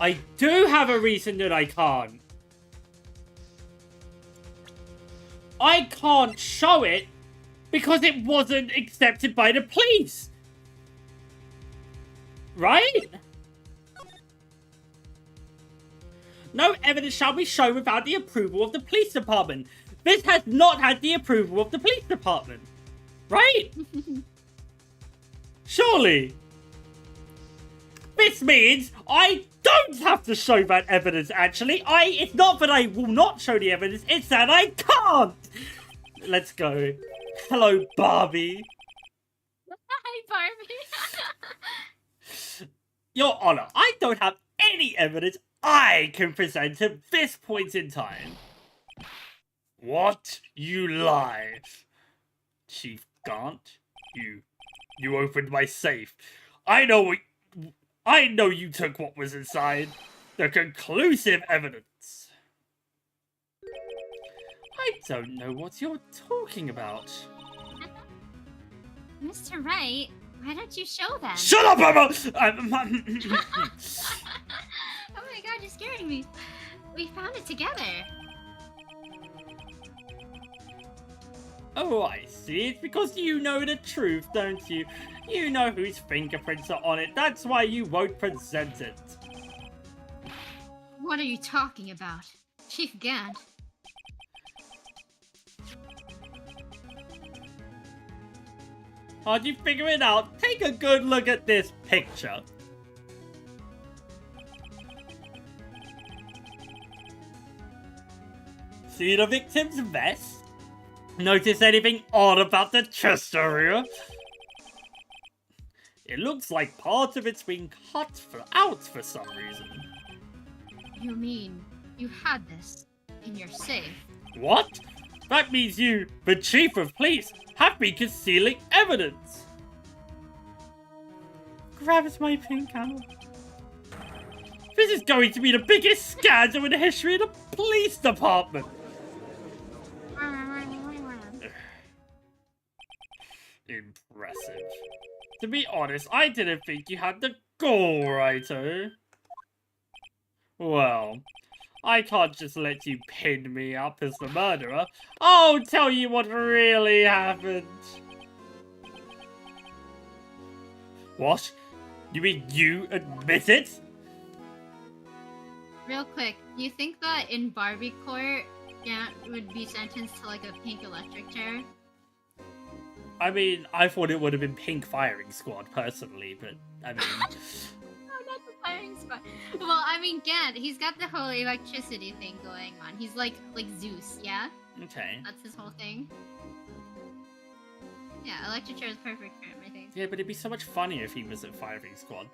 I do have a reason that I can't. I can't show it because it wasn't accepted by the police. Right? No evidence shall be shown without the approval of the police department. This has not had the approval of the police department. Right? Surely. This means I don't have to show that evidence, actually. It's not that I will not show the evidence, it's that I can't! Let's go. Hello, Barbie. Hi, Barbie. Your Honor, I don't have any evidence I can present at this point in time. What? You lie. Chief Gaunt, you opened my safe. I know you took what was inside. The conclusive evidence. I don't know what you're talking about. Mr. Wright, why don't you show them? Shut up, Emma! Oh my god, you're scaring me. We found it together. Oh, I see. It's because you know the truth, don't you? You know whose fingerprints are on it. That's why you won't present it. What are you talking about? Chief Gant. How'd you figure it out? Take a good look at this picture. See the victim's vest? Notice anything odd about the chest area? It looks like part of it's been cut out for some reason. You mean you had this in your safe? What? That means you, the Chief of Police, have been concealing evidence. grabs my pink owl. This is going to be the biggest scandal in the history of the police department. Impressive. To be honest, I didn't think you had the gall, Wrighto. Well, I can't just let you pin me up as the murderer. I'll tell you what really happened. What? You mean you admit it? Real quick, do you think that in Barbie court, Gant would be sentenced to like a pink electric chair? I mean, I thought it would have been Pink Firing Squad, personally, but, I mean... No, not the firing squad. Well, I mean, Gant, he's got the whole electricity thing going on. He's like Zeus, yeah? Okay. That's his whole thing. Yeah, electric chair is perfect for him, I think. Yeah, but it'd be so much funnier if he was at Firing Squad.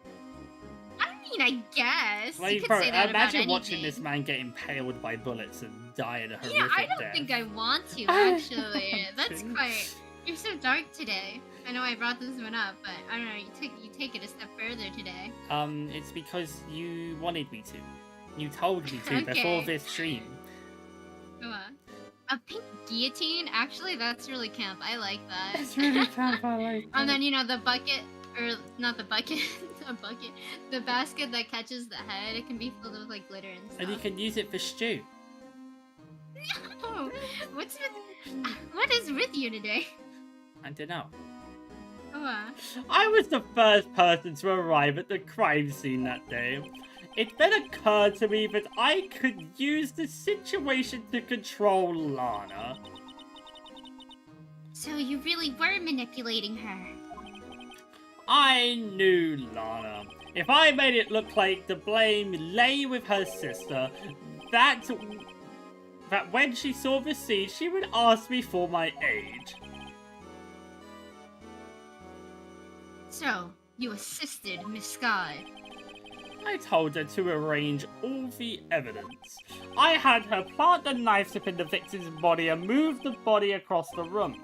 I mean, I guess. Like, you could bro, say that imagine about watching anything. this man get impaled by bullets and die in a horrific Yeah, I don't death. think I want to, actually. That's quite... You're so dark today. I know I brought this one up, but I don't know, you take it a step further today. It's because you wanted me to. You told me to Okay. before this stream. Come on. A pink guillotine? Actually, that's really camp. I like that. That's really camp, I like And that. then, you know, the bucket, or not the bucket, the basket that catches the head, it can be filled with, like, glitter and stuff. And you can use it for stew. No! What is with you today? I don't know. Come on. I was the first person to arrive at the crime scene that day. It then occurred to me that I could use the situation to control Lana. So you really were manipulating her. I knew Lana. If I made it look like the blame lay with her sister, that when she saw the scene, she would ask me for my age. So, you assisted Miss Sky. I told her to arrange all the evidence. I had her plant the knife tip in the victim's body and move the body across the room.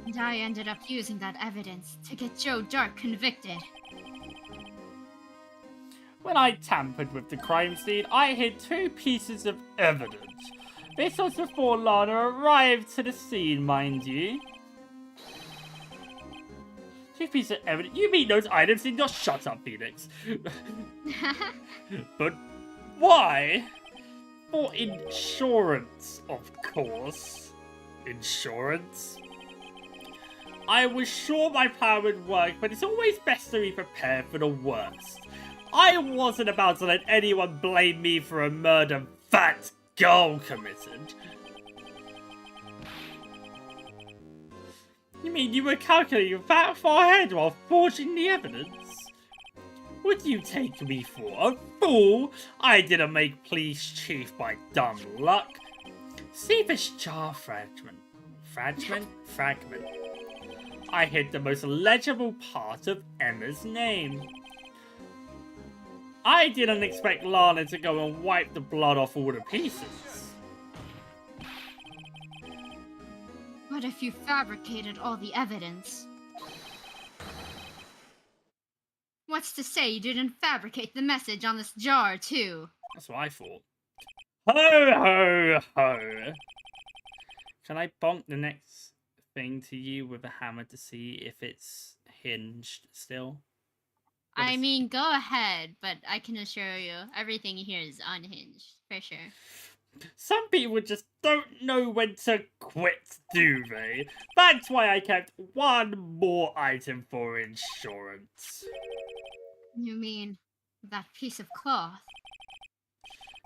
And I ended up using that evidence to get Joe Dark convicted. When I tampered with the crime scene, I hid 2 pieces of evidence. This was before Lana arrived to the scene, mind you. 2 pieces of evidence? You mean those items in your... Shut up, Phoenix. But why? For insurance, of course. Insurance? I was sure my plan would work, but it's always best to be prepared for the worst. I wasn't about to let anyone blame me for a murder that girl committed. You mean you were calculating that far ahead while forging the evidence? Would you take me for a fool? I didn't make police chief by dumb luck. See this jar fragment. Fragment? I hid the most legible part of Emma's name. I didn't expect Lana to go and wipe the blood off all the pieces. What if you fabricated all the evidence? What's to say you didn't fabricate the message on this jar, too? That's what I thought. Ho, ho, ho. Can I bonk the next thing to you with a hammer to see if it's hinged still? I mean, go ahead, but I can assure you, everything here is unhinged, for sure. Some people just don't know when to quit, do they? That's why I kept 1 more item for insurance. You mean, that piece of cloth?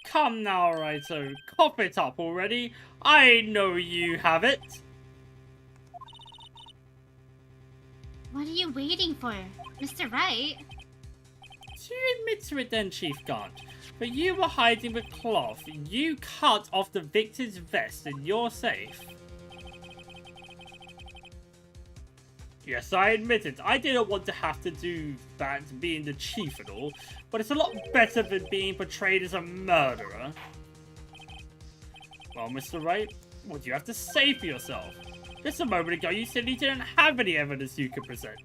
Come now, Righto, cough it up already. I know you have it. What are you waiting for, Mr. Wright? To admit to it then, Chief Guard, but you were hiding the cloth. You cut off the victim's vest and you're safe. Yes, I admit it. I didn't want to have to do that, being the chief and all, but it's a lot better than being portrayed as a murderer. Well, Mr. Wright, what do you have to say for yourself? Just a moment ago, you said you didn't have any evidence you could present.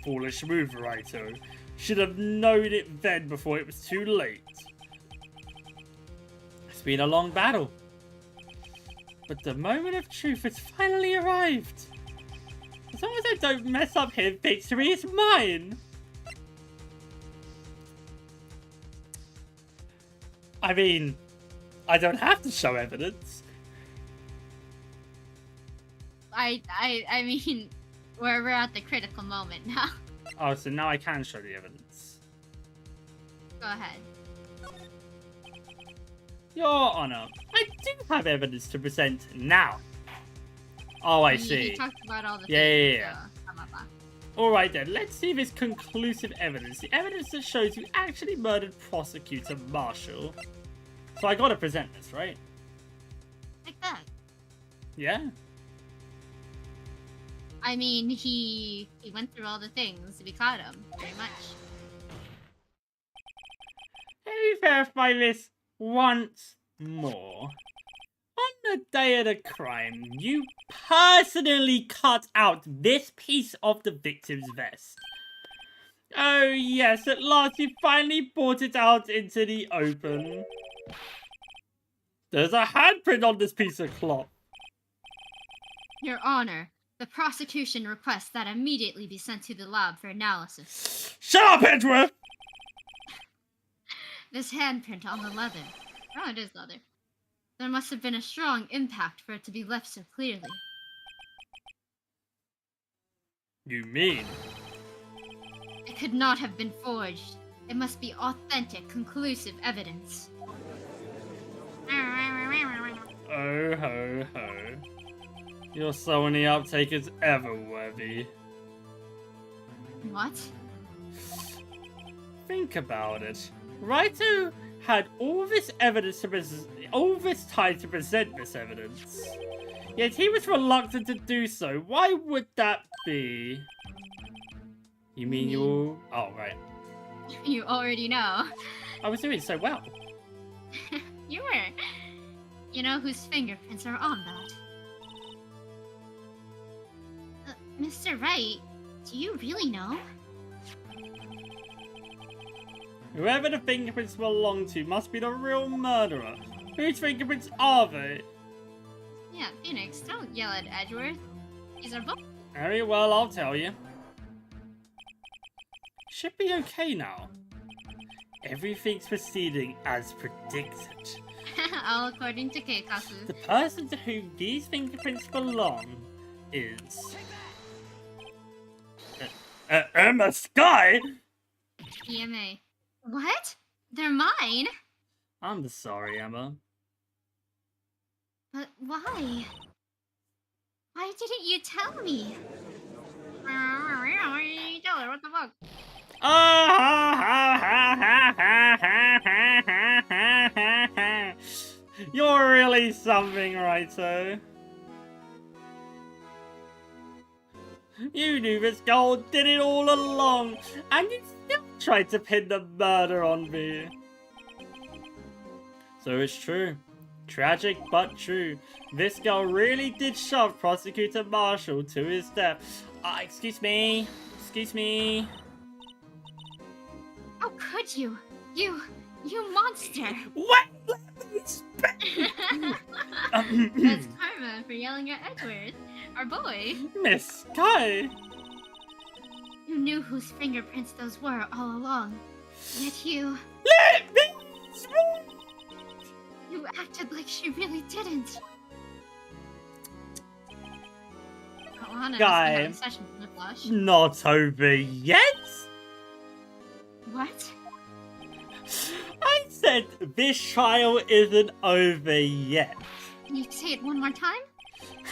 Foolish move, Righto. Should have known it then before it was too late. It's been a long battle. But the moment of truth has finally arrived. As long as I don't mess up here, victory is mine. I mean, I don't have to show evidence. I mean, we're at the critical moment now. Oh, so now I can show the evidence. Go ahead. Your Honor, I do have evidence to present now. Oh, I see. You talked about all the Yeah. things, so blah, blah, Alright then, let's see this conclusive evidence. The evidence that shows you actually murdered Prosecutor Marshall. So I gotta present this, right? like that. Yeah? I mean, he went through all the things. We caught him, very much. Let me verify this once more. On the day of the crime, you personally cut out this piece of the victim's vest. Oh yes, at last you finally brought it out into the open. There's a handprint on this piece of cloth. Your Honor, the prosecution requests that immediately be sent to the lab for analysis. Shut up, Edgeworth! This handprint on the leather. Oh, it is leather. There must have been a strong impact for it to be left so clearly. You mean? It could not have been forged. It must be authentic, conclusive evidence. Oh ho ho. You're so many uptake as ever, Worthy. What? Think about it. Raito had all this evidence to all this time to present this evidence. Yet he was reluctant to do so. Why would that be? You mean you... Oh, right. You already know. I was doing so well. You were. You know whose fingerprints are on that. Mr. Wright, do you really know? Whoever the fingerprints belong to must be the real murderer. Whose fingerprints are they? Yeah, Phoenix, don't yell at Edgeworth. He's our boss. Very well, I'll tell you. Should be okay now. Everything's proceeding as predicted. All according to Keikaku. The person to whom these fingerprints belong is... Emma Sky? EMA. What? They're mine? I'm sorry, Emma. But why? Why didn't you tell me? Why didn't you tell her? What the fuck? You're really something, Raito. You knew this girl did it all along, and you still tried to pin the murder on me. So it's true. Tragic but true. This girl really did shove Prosecutor Marshall to his death. Excuse me. Excuse me. How could you? You monster! What? Let me speak. That's karma for yelling at Edgeworth, our boy. Miss Sky. You knew whose fingerprints those were all along. Yet you Let me speak. You acted like she really didn't. Ohana Guy. having sessions with Blush. Not over yet? What? I said this trial isn't over yet. Can you say it one more time?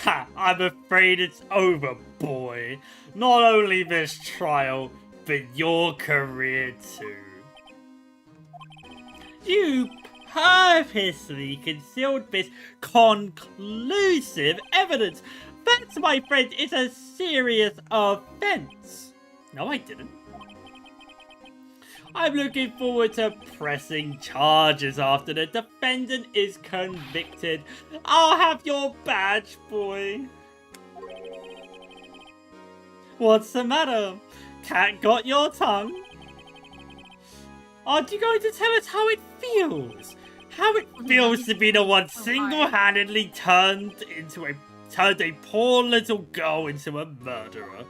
Ha! I'm afraid it's over, boy. Not only this trial, but your career too. You purposely concealed this conclusive evidence. That, my friend, is a serious offense. No, I didn't. I'm looking forward to pressing charges after the defendant is convicted. I'll have your badge, boy. What's the matter? cat got your tongue? Aren't you going to tell us how it feels? How it feels to be the one single-handedly turned a poor little girl into a murderer?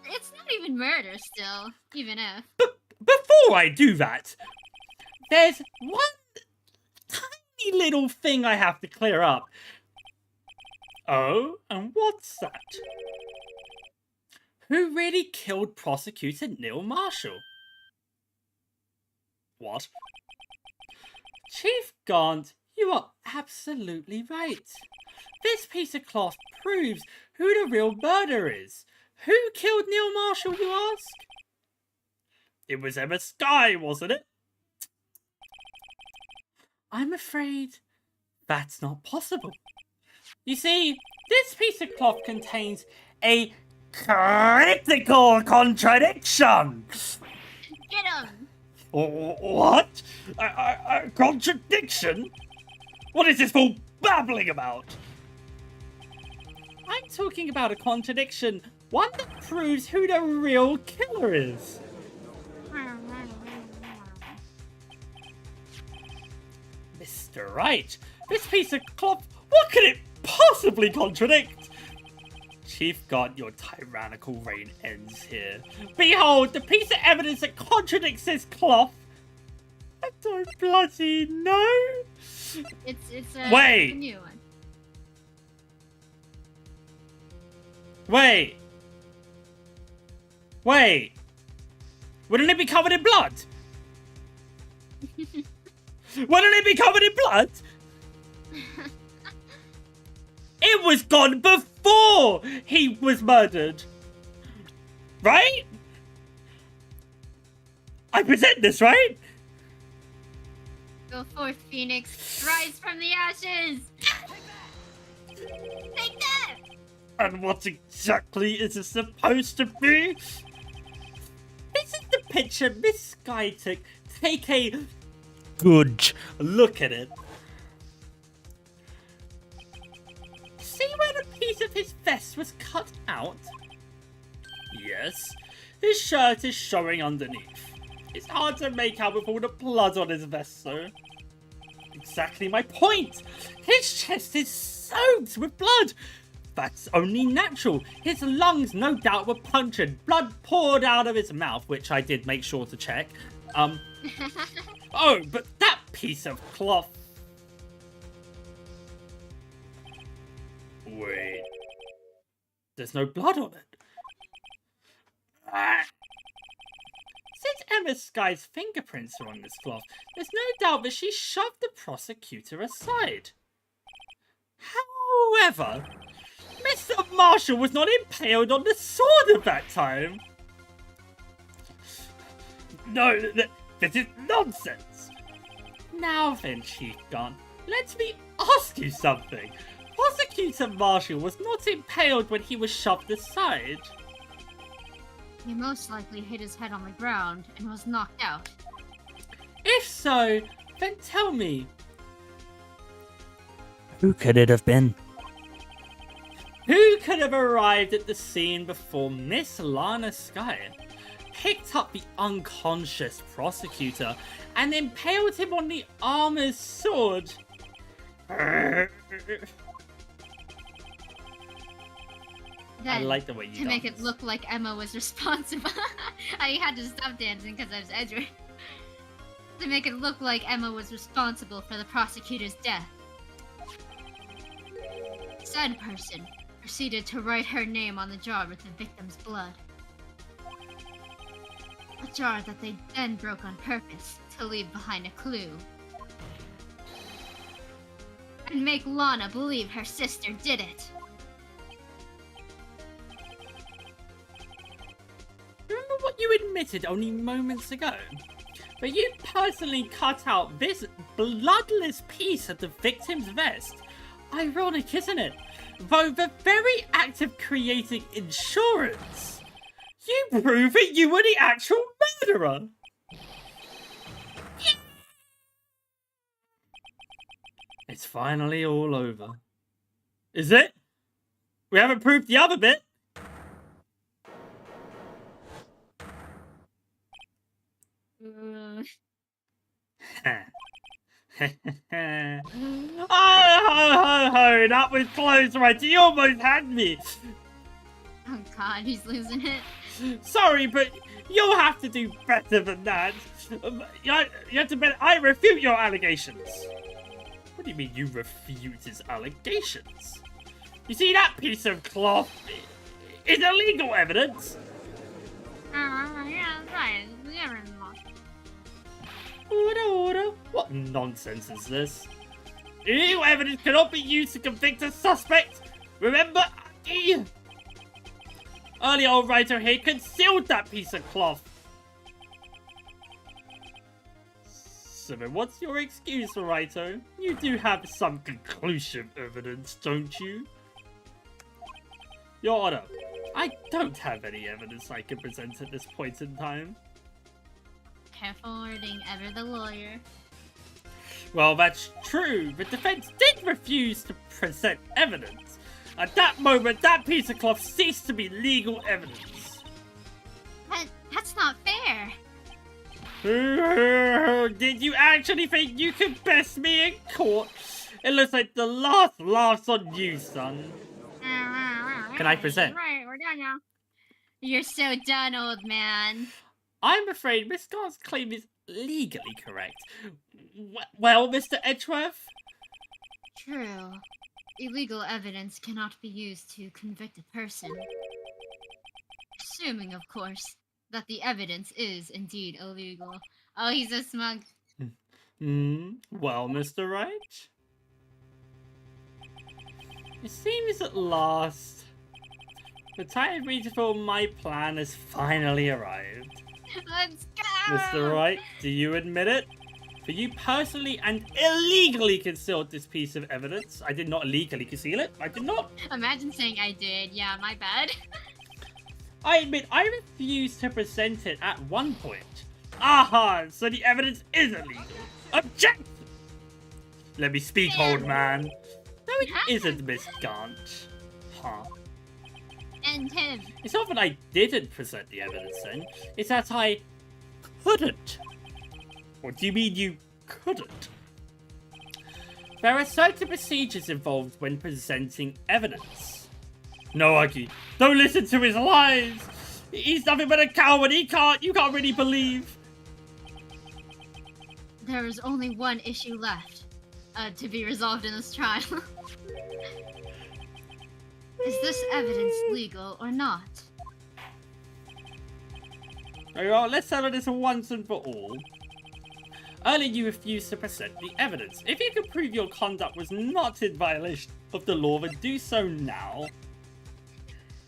It's not even murder still, even if. But before I do that, there's one tiny little thing I have to clear up. Oh, and what's that? Who really killed Prosecutor Neil Marshall? What? Chief Gaunt, you are absolutely right. This piece of cloth proves who the real murderer is. Who killed Neil Marshall, you ask? It was Emma Skye, wasn't it? I'm afraid that's not possible. You see, this piece of cloth contains a critical contradiction. Get him! What? A contradiction? What is this fool babbling about? I'm talking about a contradiction. One that proves who the real killer is. Mr. Wright, this piece of cloth, what could it possibly contradict? Chief Gaunt, your tyrannical reign ends here. Behold, the piece of evidence that contradicts this cloth. I don't bloody know. It's a new one. Wait. Wouldn't it be covered in blood? Wouldn't it be covered in blood? It was gone before he was murdered. Right? I present this, right? Go forth, Phoenix. Rise from the ashes. Take that! And what exactly is it supposed to be? This is the picture Miss Skye took. Take a good look at it. See where the piece of his vest was cut out? Yes, his shirt is showing underneath. It's hard to make out with all the blood on his vest, though. Exactly my point! His chest is soaked with blood! That's only natural. His lungs no doubt were punctured. Blood poured out of his mouth, which I did make sure to check. Oh, but that piece of cloth... Wait. There's no blood on it. Since Emma Skye's fingerprints are on this cloth, there's no doubt that she shoved the prosecutor aside. However, Mr. Marshall was not impaled on the sword at that time. No, this is nonsense. Now then, Chief Gunn, let me ask you something. Prosecutor Marshall was not impaled when he was shoved aside. He most likely hit his head on the ground and was knocked out. If so, then tell me, who could it have been? Who could have arrived at the scene before Miss Lana Skye, picked up the unconscious prosecutor, and impaled him on the armor's sword? Then, I like the way you to make it look like Emma was responsible. I had to stop dancing because I was Edward. To make it look like Emma was responsible for the prosecutor's death. Said person proceeded to write her name on the jar with the victim's blood. A jar that they then broke on purpose to leave behind a clue. And make Lana believe her sister did it. Remember what you admitted only moments ago? But you personally cut out this bloodless piece of the victim's vest. Ironic, isn't it? Though the very act of creating insurance, you prove that you were the actual murderer. Yeah. It's finally all over. Is it? We haven't proved the other bit. Oh, that was close, right? You almost had me. Oh god, he's losing it. Sorry, but you'll have to do better than that. You have to bet I refute your allegations. What do you mean you refute his allegations? You see, that piece of cloth is illegal evidence. Yeah, right. Order. What nonsense is this? Illegal evidence cannot be used to convict a suspect. Remember, earlier old writer here concealed that piece of cloth. So then what's your excuse, Writer? You do have some conclusive evidence, don't you? Your Honor, I don't have any evidence I can present at this point in time. Careful wording, ever the lawyer. Well, that's true. The defense did refuse to present evidence. At that moment, that piece of cloth ceased to be legal evidence. That's not fair. Did you actually think you could best me in court? It looks like the last laugh's on you, son. Can I present? Right, we're done now. You're so done, old man. I'm afraid Miss Gar's claim is legally correct. Well, Mr. Edgeworth? True. Illegal evidence cannot be used to convict a person. Assuming, of course, that the evidence is indeed illegal. Oh, he's a smug. Well, Mr. Wright? It seems at last the time for me to fulfill my plan has finally arrived. Let's go! Mr. Wright, do you admit it? For you personally and illegally concealed this piece of evidence. I did not illegally conceal it. I did not. Imagine saying I did. Yeah, my bad. I admit I refused to present it at one point. Aha, so the evidence is illegal. Objection! Let me speak, old man. No, it isn't, Miss Gant. Huh. And him. It's not that I didn't present the evidence then. It's that I couldn't. What do you mean you couldn't? There are certain procedures involved when presenting evidence. No, Aki, don't listen to his lies. He's nothing but a coward. You can't really believe. There is only one issue left to be resolved in this trial. Is this evidence legal or not? Very well, let's settle this once and for all. Earlier you refused to present the evidence. If you can prove your conduct was not in violation of the law, then do so now.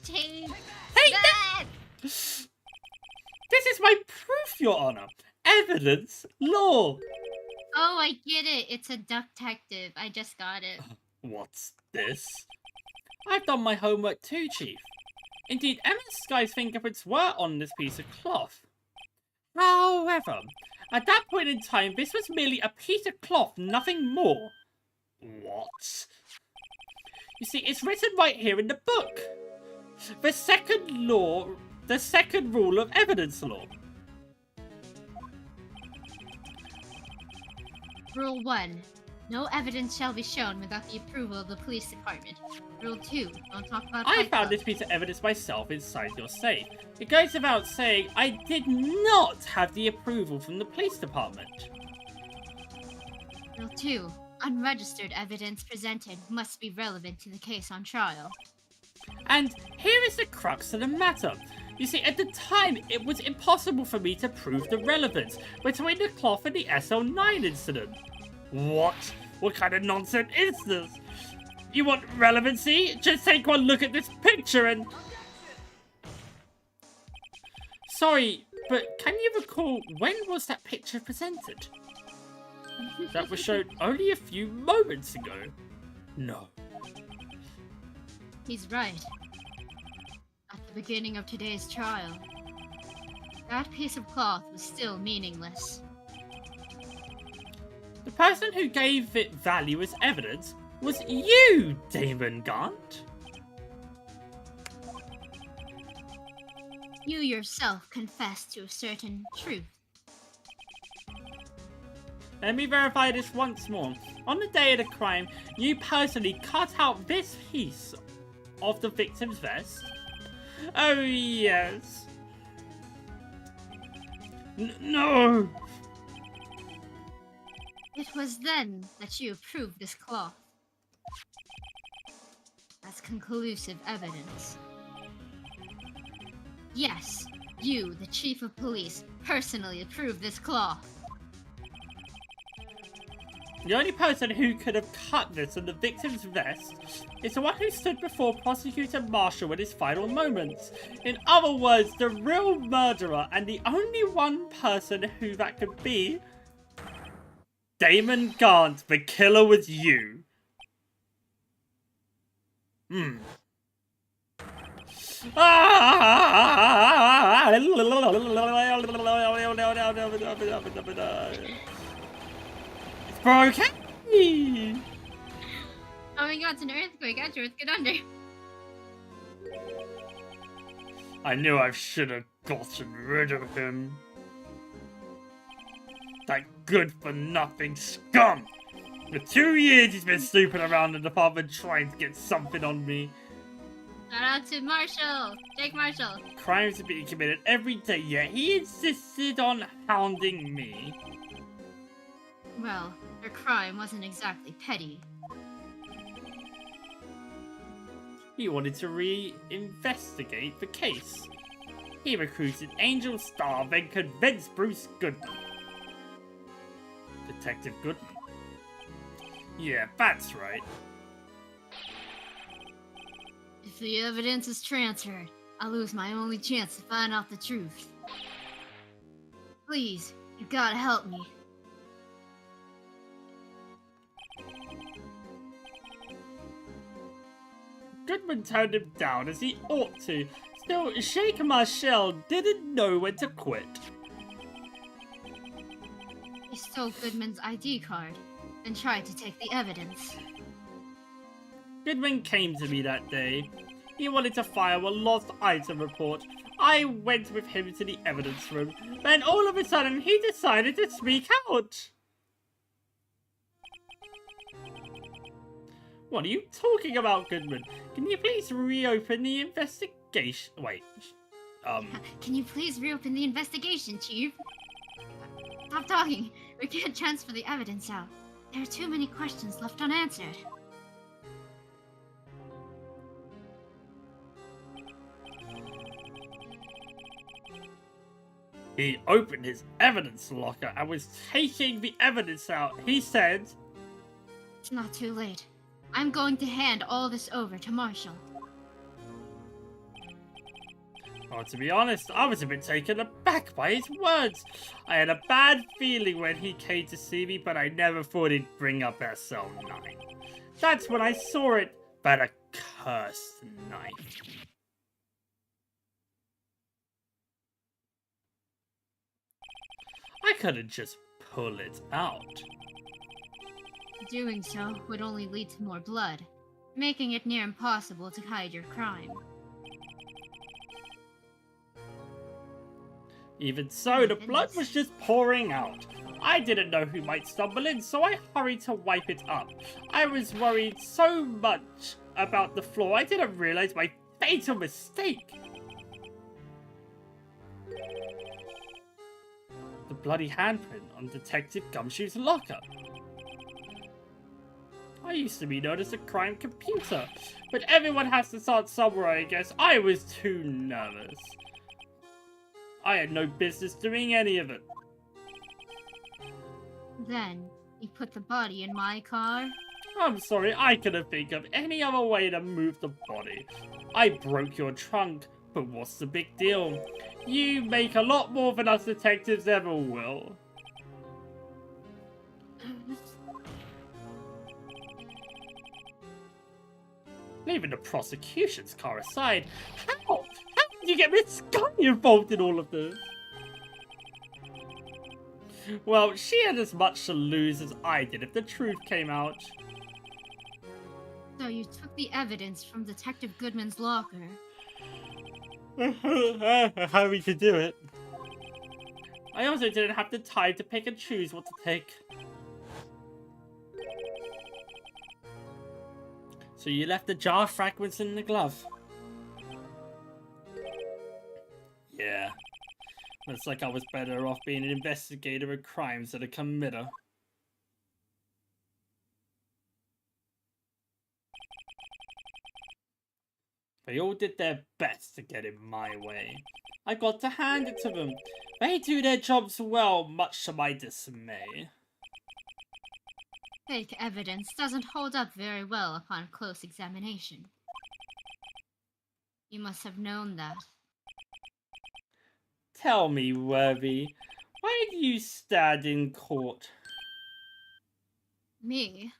Take that! This is my proof, Your Honor. Evidence, law. Oh, I get it. It's a detective. I just got it. What's this? I've done my homework too, Chief. Indeed, Emma Sky's fingerprints were on this piece of cloth. However, at that point in time, this was merely a piece of cloth, nothing more. What? You see, it's written right here in the book. The second rule of evidence law. Rule 1. No evidence shall be shown without the approval of the police department. Rule 2. Don't talk about I found this piece of evidence myself inside your safe. It goes without saying I did not have the approval from the police department. Rule 2. Unregistered evidence presented must be relevant to the case on trial. And here is the crux of the matter. You see, at the time, it was impossible for me to prove the relevance between the cloth and the SL9 incident. What? What kind of nonsense is this? You want relevancy? Just take one look at this picture and... Sorry, but can you recall when was that picture presented? That was shown only a few moments ago. No. He's right. At the beginning of today's trial, that piece of cloth was still meaningless. The person who gave it value as evidence was you, Damon Gant. You yourself confessed to a certain truth. Let me verify this once more. On the day of the crime, you personally cut out this piece of the victim's vest? Oh, yes. No! It was then that you approved this cloth. As conclusive evidence. Yes, you, the chief of police, personally approved this cloth. The only person who could have cut this on the victim's vest is the one who stood before Prosecutor Marshall in his final moments. In other words, the real murderer, and the only one person who that could be. Damon Gant, the killer was you. It's broken. Oh my god, it's an earthquake. Edgeworth, get under. I knew I should have gotten rid of him. That good-for-nothing scum! For 2 years he's been snooping around the department trying to get something on me. Shout out to Marshall! Jake Marshall! Crimes are being committed every day, yet he insisted on hounding me. Well, her crime wasn't exactly petty. He wanted to re-investigate the case. He recruited Angel Star, then convinced Bruce Goodman. Detective Goodman? Yeah, that's right. If the evidence is transferred, I'll lose my only chance to find out the truth. Please, you gotta help me. Goodman turned him down as he ought to. Still, Sheikh Marshall didn't know when to quit. He stole Goodman's ID card, and tried to take the evidence. Goodman came to me that day. He wanted to file a lost item report. I went with him to the evidence room. Then all of a sudden, he decided to speak out. What are you talking about, Goodman? Can you please reopen the investigation? Wait. Can you please reopen the investigation, Chief? Stop talking. We can't transfer the evidence out. There are too many questions left unanswered. He opened his evidence locker and was taking the evidence out. He said, It's not too late. I'm going to hand all this over to Marshall. Oh, to be honest, I was a bit taken aback by his words. I had a bad feeling when he came to see me, but I never thought he'd bring up SL9. That's when I saw it, but a cursed knife. I couldn't just pull it out. Doing so would only lead to more blood, making it near impossible to hide your crime. Even so, the blood was just pouring out. I didn't know who might stumble in, so I hurried to wipe it up. I was worried so much about the floor, I didn't realize my fatal mistake. The bloody handprint on Detective Gumshoe's locker. I used to be known as a crime computer, but everyone has to start somewhere, I guess. I was too nervous. I had no business doing any of it. Then, you put the body in my car? I'm sorry, I couldn't think of any other way to move the body. I broke your trunk, but what's the big deal? You make a lot more than us detectives ever will. Leaving the prosecution's car aside, how did you get Miss Scully involved in all of this? Well, she had as much to lose as I did if the truth came out. So you took the evidence from Detective Goodman's locker. How we could do it. I also didn't have the time to pick and choose what to take. So you left the jar of fragments in the glove? Yeah. Looks like I was better off being an investigator of crimes than a committer. They all did their best to get in my way. I got to hand it to them. They do their jobs well, much to my dismay. Fake evidence doesn't hold up very well upon close examination. You must have known that. Tell me, Worthy, why do you stand in court? Me?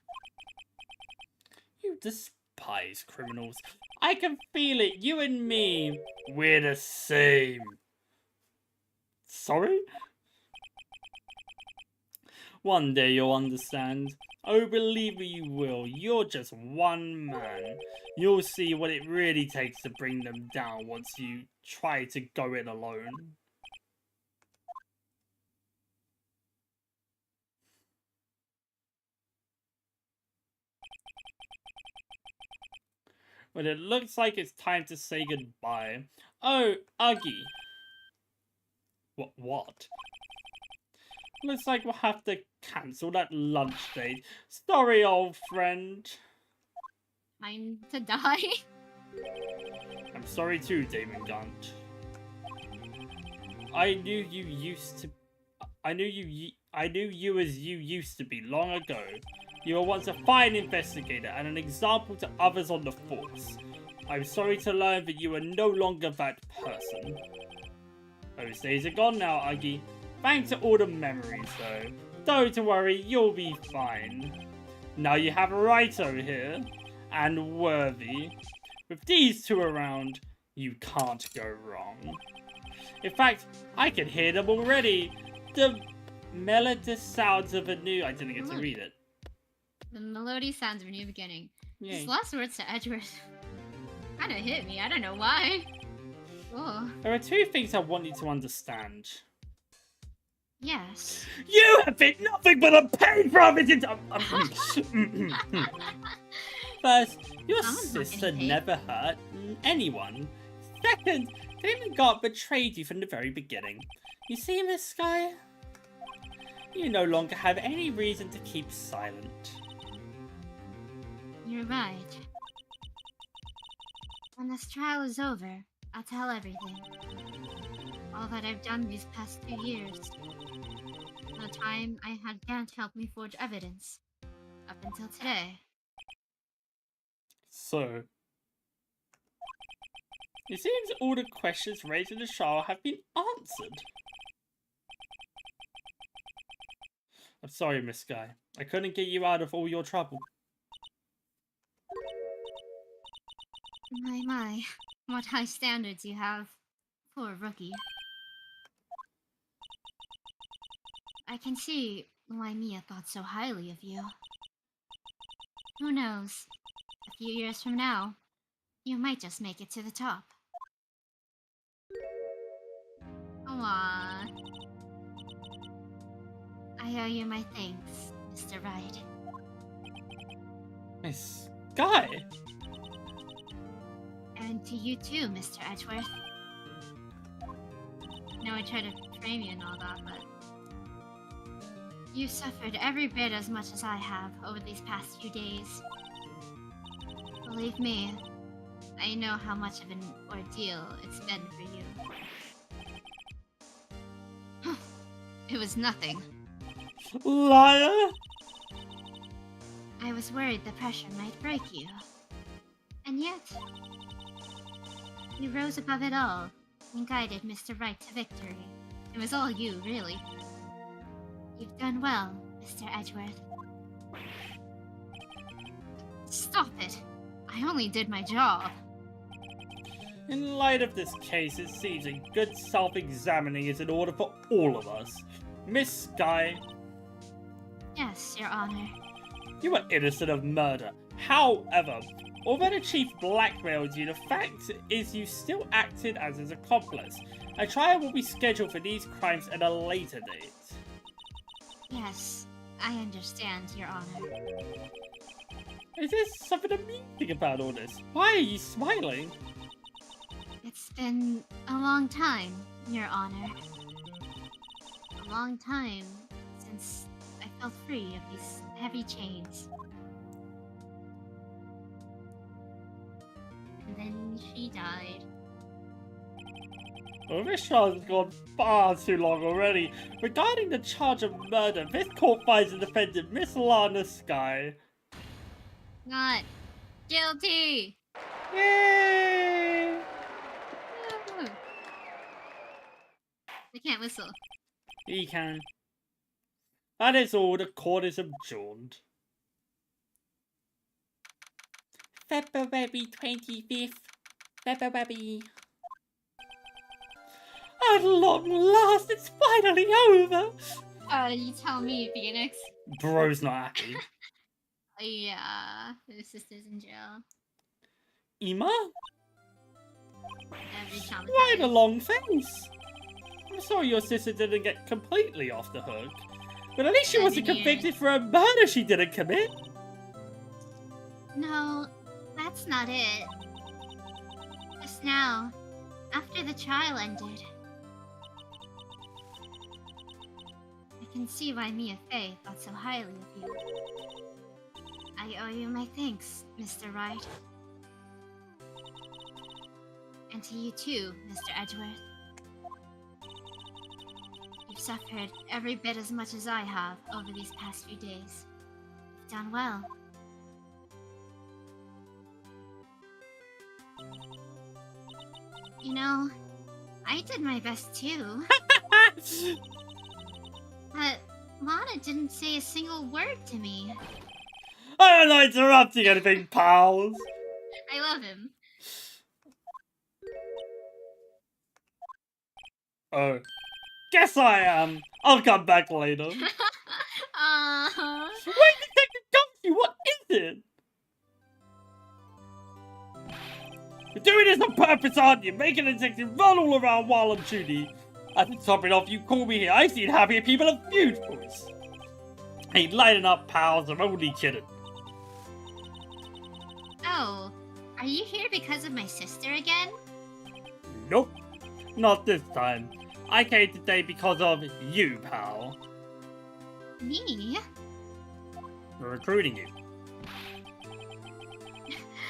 You despise criminals. I can feel it, you and me. We're the same. Sorry? One day you'll understand. Oh, believe me, you will. You're just one man. You'll see what it really takes to bring them down once you try to go it alone. But it looks like it's time to say goodbye. Oh, Uggy. What? Looks like we'll have to cancel that lunch date. Sorry, old friend. Time to die? I'm sorry too, Damon Gunt. I knew you as you used to be long ago. You were once a fine investigator and an example to others on the force. I'm sorry to learn that you are no longer that person. Those days are gone now, Uggy. Thanks to all the memories, though. Don't worry, you'll be fine. Now you have Wright over here, and Worthy. With these two around, you can't go wrong. In fact, I can hear them already. The melody sounds of a new... I didn't get to read it. The melody sounds of a new beginning. Yay. His last words to Edgeworth kind of hit me. I don't know why. Oh. There are two things I want you to understand. Yes. You have been nothing but a pain from it. First, your sister never hurt anyone. Second, Damon God betrayed you from the very beginning. You see, Miss Sky? You no longer have any reason to keep silent. You're right. When this trial is over, I'll tell everything. All that I've done these past 2 years. The time I had Gant help me forge evidence. Up until today. So, it seems all the questions raised in the trial have been answered. I'm sorry, Miss Sky. I couldn't get you out of all your trouble. My. What high standards you have. Poor rookie. I can see why Mia thought so highly of you. Who knows? A few years from now, you might just make it to the top. Aww. I owe you my thanks, Mr. Wright. Miss Sky? And to you too, Mr. Edgeworth. I know I tried to frame you and all that, but... you've suffered every bit as much as I have over these past few days. Believe me, I know how much of an ordeal it's been for you. It was nothing. Liar! I was worried the pressure might break you. And yet, you rose above it all and guided Mr. Wright to victory. It was all you, really. You've done well, Mr. Edgeworth. Stop it! I only did my job. In light of this case, it seems a good self-examining is in order for all of us. Miss Sky, Yes, Your Honor. you are innocent of murder. However, although the chief blackmailed you, the fact is you still acted as his accomplice. A trial will be scheduled for these crimes at a later date. Yes, I understand, Your Honor. Is there something amusing about all this? Why are you smiling? It's been a long time, Your Honor. A long time since I felt free of these heavy chains. And then she died. Well, this trial has gone far too long already. Regarding the charge of murder, this court finds the defendant Miss Lana Sky. Not guilty! Yay! Woo! I can't whistle. He can. That is all. The court is adjourned. February 25th. February. At long last, it's finally over! You tell me, Phoenix. Bro's not happy. Yeah, his sister's in jail. Ima? Every traumatized. Why the long face? I'm sorry your sister didn't get completely off the hook. But at least she wasn't 7 years. convicted for a murder she didn't commit. No, that's not it. Just now, after the trial ended, I can see why Mia Fey thought so highly of you. I owe you my thanks, Mr. Wright. And to you too, Mr. Edgeworth. You've suffered every bit as much as I have over these past few days. You've done well. You know, I did my best too. But Lana didn't say a single word to me. I'm not interrupting anything, pals. I love him. Oh. Guess I am. I'll come back later. Wait, Detective Gumshoe, what is it? You're doing this on purpose, aren't you? Making a detective run all around while on duty. And to top it off, you call me here. I've seen happier people have funerals. Hey, lighten up, pals. I'm only kidding. Oh, are you here because of my sister again? Nope. Not this time. I came today because of you, pal. Me? We're recruiting you.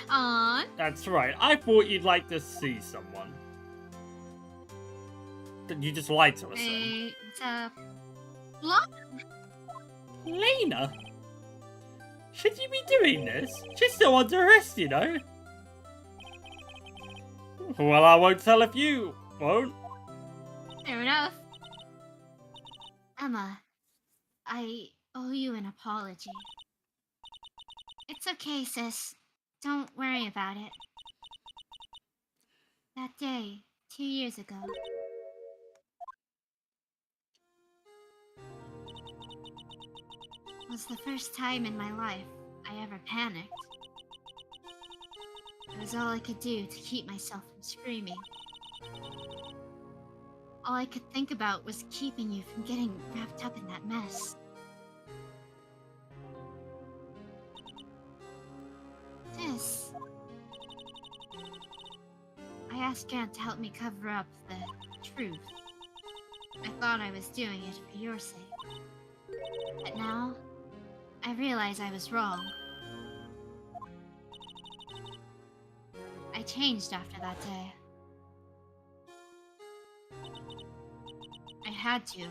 Aww. That's right. I thought you'd like to see someone. You just lied to us, then. Hey, what's up? Look! Lena? Should you be doing this? She's still under arrest, you know. Well, I won't tell if you won't. Fair enough. Emma, I owe you an apology. It's okay, sis. Don't worry about it. That day, 2 years ago, was the first time in my life I ever panicked. It was all I could do to keep myself from screaming. All I could think about was keeping you from getting wrapped up in that mess. Sis, I asked Grant to help me cover up the truth. I thought I was doing it for your sake. But now, I realize I was wrong. I changed after that day. I had to.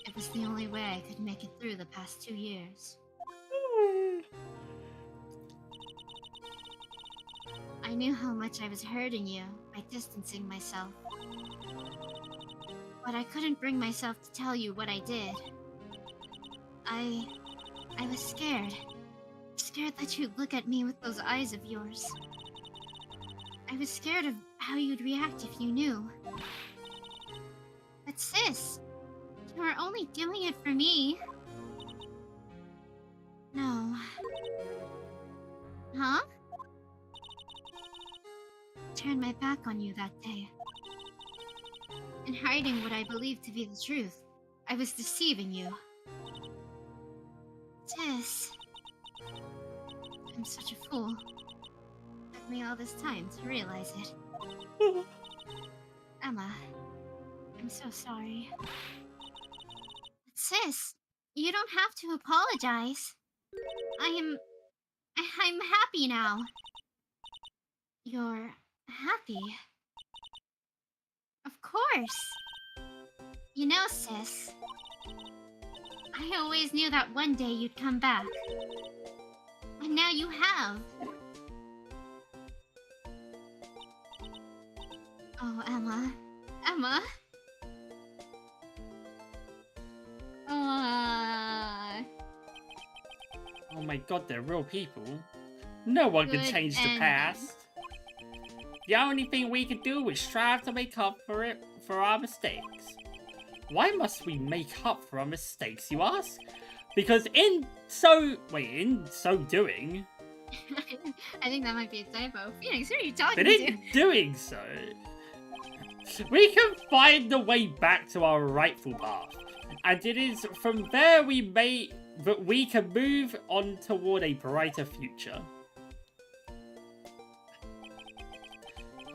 It was the only way I could make it through the past 2 years. I knew how much I was hurting you by distancing myself. But I couldn't bring myself to tell you what I did. I was scared. Scared that you'd look at me with those eyes of yours. I was scared of how you'd react if you knew. But sis, you were only doing it for me. No. Huh? Turned my back on you that day. In hiding what I believed to be the truth, I was deceiving you. Sis, I'm such a fool. It took me all this time to realize it. Emma, I'm so sorry. But sis, you don't have to apologize. I'm happy now. You're happy? Of course. You know, sis, I always knew that one day you'd come back. And now you have. Oh, Emma. Emma? Oh my god, they're real people. No one can Good change the ending. past. The only thing we can do is strive to make up for our mistakes. Why must we make up for our mistakes, you ask? Because in so doing... I think that might be a typo. Phoenix, who are you talking But to? in doing so, we can find the way back to our rightful path. And it is from there that we can move on toward a brighter future.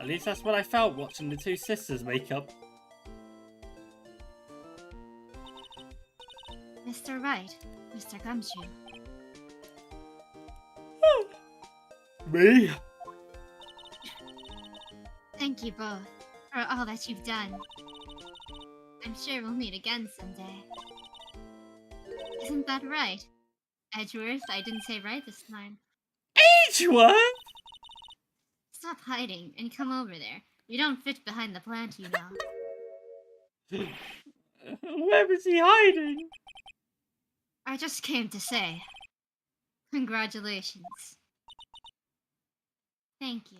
At least that's what I felt watching the two sisters make up. Mr. Wright, Mr. Gumshoe. Me? Thank you both for all that you've done. I'm sure we'll meet again someday. Isn't that right? Edgeworth, I didn't say right this time. Edgeworth? Stop hiding and come over there. You don't fit behind the plant, you know. Where was he hiding? I just came to say, congratulations. Thank you.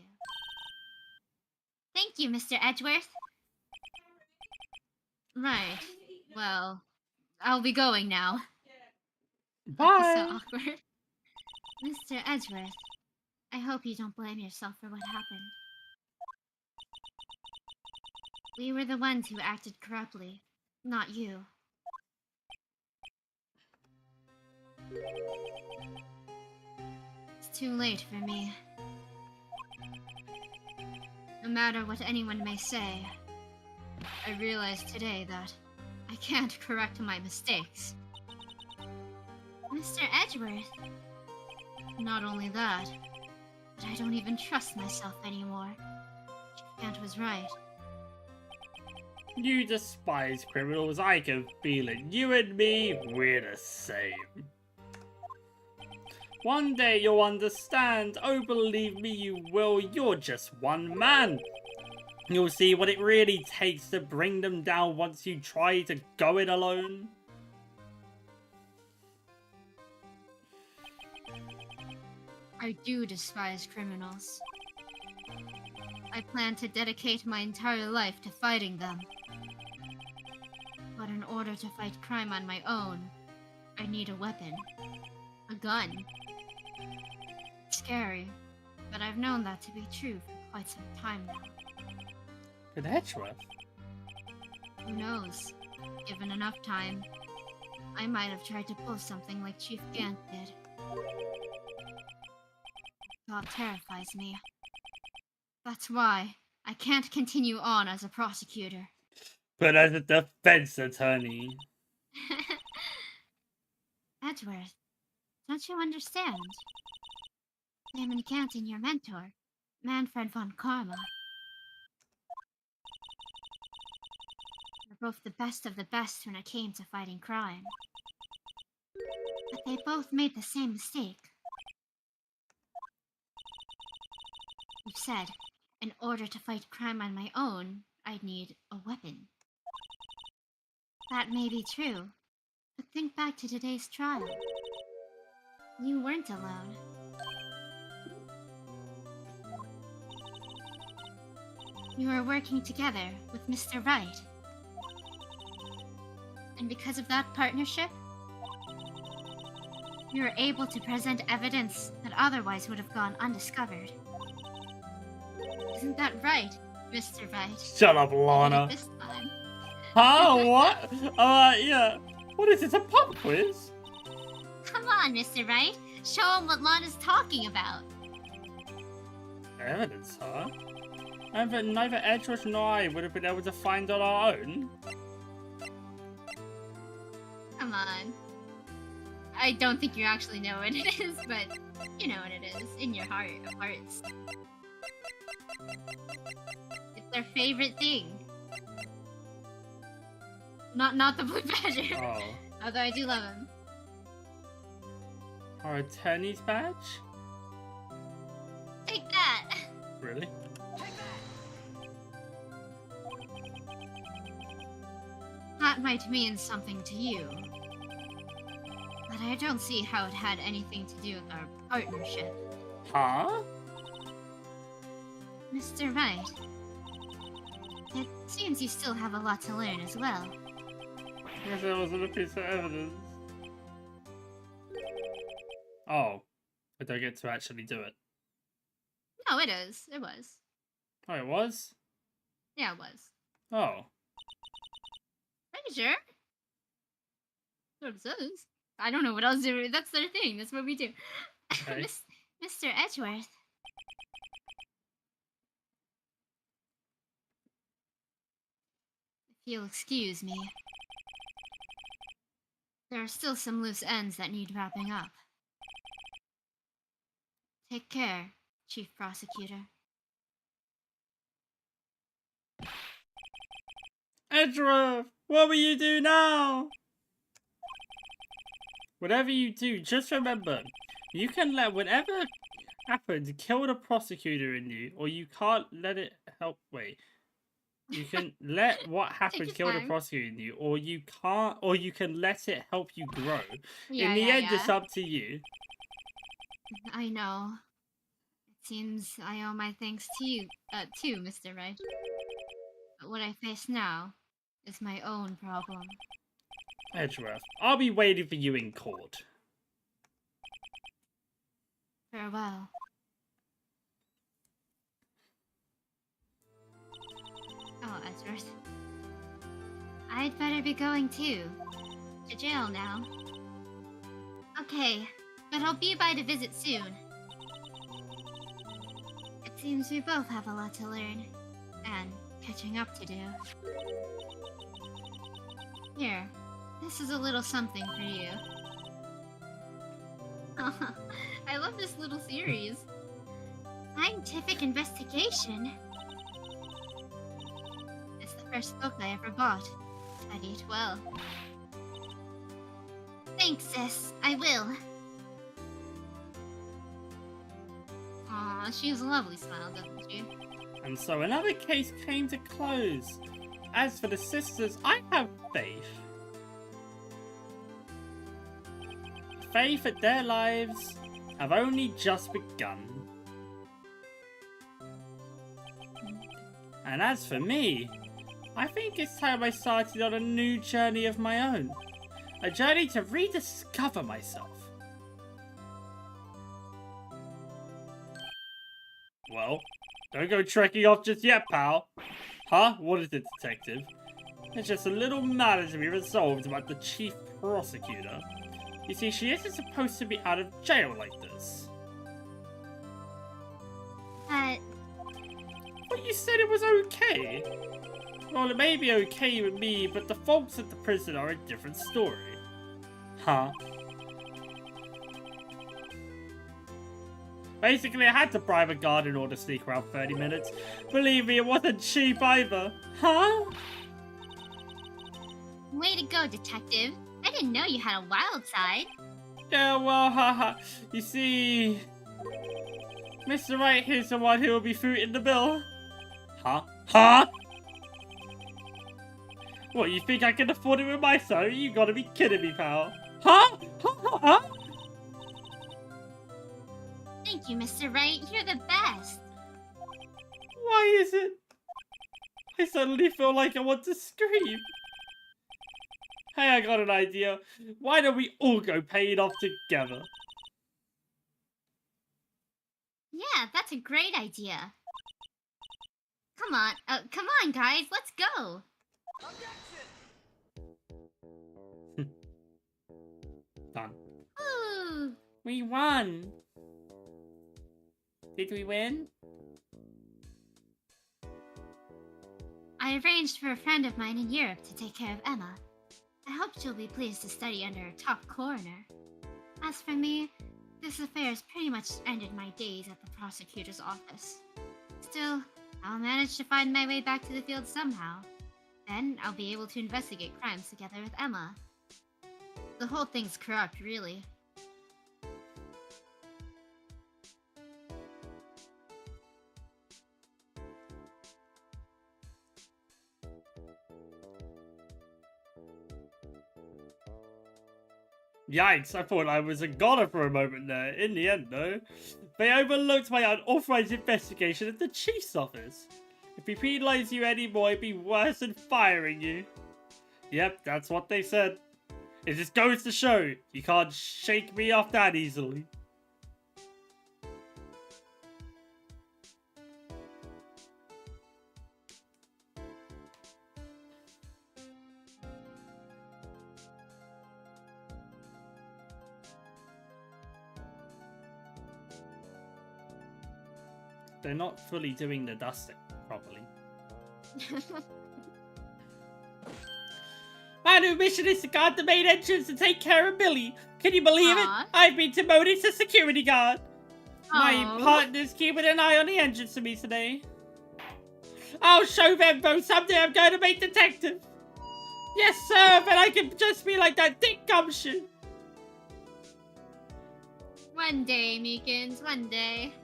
Thank you, Mr. Edgeworth. Right. Well, I'll be going now. Bye. That's so awkward. Mr. Edgeworth, I hope you don't blame yourself for what happened. We were the ones who acted corruptly, not you. It's too late for me. No matter what anyone may say, I realized today that I can't correct my mistakes. Mr. Edgeworth. Not only that, but I don't even trust myself anymore. Aunt was right. You despise criminals, I can feel it. You and me, we're the same. One day you'll understand. Oh, believe me, you will. You're just one man. You'll see what it really takes to bring them down once you try to go it alone. I do despise criminals. I plan to dedicate my entire life to fighting them. But in order to fight crime on my own, I need a weapon. A gun. It's scary, but I've known that to be true for quite some time now. But Edgeworth? Who knows? Given enough time, I might have tried to pull something like Chief Gant did. Thought terrifies me. That's why I can't continue on as a prosecutor. But as a defense attorney. Edgeworth, don't you understand? Damon Canton, your mentor, Manfred von Karma. We're both the best of the best when it came to fighting crime. But they both made the same mistake. You've said, in order to fight crime on my own, I'd need a weapon. That may be true, but think back to today's trial. You weren't alone. You were working together with Mr. Wright. And because of that partnership, you were able to present evidence that otherwise would have gone undiscovered. Isn't that right, Mr. Wright? Shut up, Lana. This time. Huh? What? Yeah. What is it, a pop quiz? Come on, Mr. Wright. Show him what Lana's talking about. Evidence, huh? And that neither Edgeworth nor I would have been able to find on our own? Come on. I don't think you actually know what it is, but you know what it is. In your heart of hearts. It's their favorite thing. Not the blue badger. Oh. Although I do love him. Our attorney's badge? Take that! Really? That might mean something to you. But I don't see how it had anything to do with our partnership. Huh? Mr. Wright, it seems you still have a lot to learn as well. I guess there wasn't a piece of evidence. Oh. I don't get to actually do it. No, it is. It was. Oh, it was? Yeah, it was. Oh. Pretty sure. That's what it says. I don't know what else do. That's their thing. That's what we do. Okay. Mr. Edgeworth. If you'll excuse me. There are still some loose ends that need wrapping up. Take care, Chief Prosecutor. Edgeworth! What will you do now? Whatever you do, just remember, you can let whatever happened kill the prosecutor in you, or you can't let it help. Wait. You can let what happened kill the prosecutor in you, or you can't, or you can let it help you grow. In the end, it's up to you. I know. It seems I owe my thanks to you, too, Mr. Wright. But what I face now is my own problem. Edgeworth, I'll be waiting for you in court. Farewell. Oh, Edgeworth. I'd better be going too. To jail now. Okay, but I'll be by to visit soon. It seems we both have a lot to learn. And catching up to do. Here, this is a little something for you. I love this little series. Scientific investigation. It's the first book I ever bought. Study it well. Thanks, sis. I will. Aw, she has a lovely smile, doesn't she? And so another case came to close. As for the sisters, I have faith. Faith that their lives have only just begun. And as for me, I think it's time I started on a new journey of my own. A journey to rediscover myself. Well, don't go trekking off just yet, pal. Huh? What is it, detective? There's just a little matter to be resolved about the chief prosecutor. You see, she isn't supposed to be out of jail like this. But you said it was okay. Well, it may be okay with me, but the folks at the prison are a different story. Huh? Basically, I had to bribe a guard in order to sneak around 30 minutes. Believe me, it wasn't cheap either. Huh? Way to go, detective. I didn't know you had a wild side. Yeah, well, haha. You see... Mr. Wright here's the one who will be footing the bill. Huh? Huh? What, you think I can afford it with my salary? You gotta be kidding me, pal. Huh? Huh? Thank you, Mr. Wright. You're the best. Why is it? I suddenly feel like I want to scream. Hey, I got an idea. Why don't we all go pay it off together? Yeah, that's a great idea. Come on, guys, let's go. Done. Ooh. We won. Did we win? I arranged for a friend of mine in Europe to take care of Emma. I hope she'll be pleased to study under a top coroner. As for me, this affair has pretty much ended my days at the prosecutor's office. Still, I'll manage to find my way back to the field somehow. Then I'll be able to investigate crimes together with Emma. The whole thing's corrupt, really. Yikes, I thought I was a goner for a moment there. In the end, though, they overlooked my unauthorized investigation at the chief's office. If we penalize you anymore, it'd be worse than firing you. Yep, that's what they said. It just goes to show, you can't shake me off that easily. They're not fully doing the dusting properly. My new mission is to guard the main entrance and take care of Billy. Can you believe it? I've been demoted to security guard. My partner's keeping an eye on the entrance for me today. I'll show them both someday I'm going to make detective. Yes, sir, but I can just be like that Dick Gumption. One day, Meekins, one day.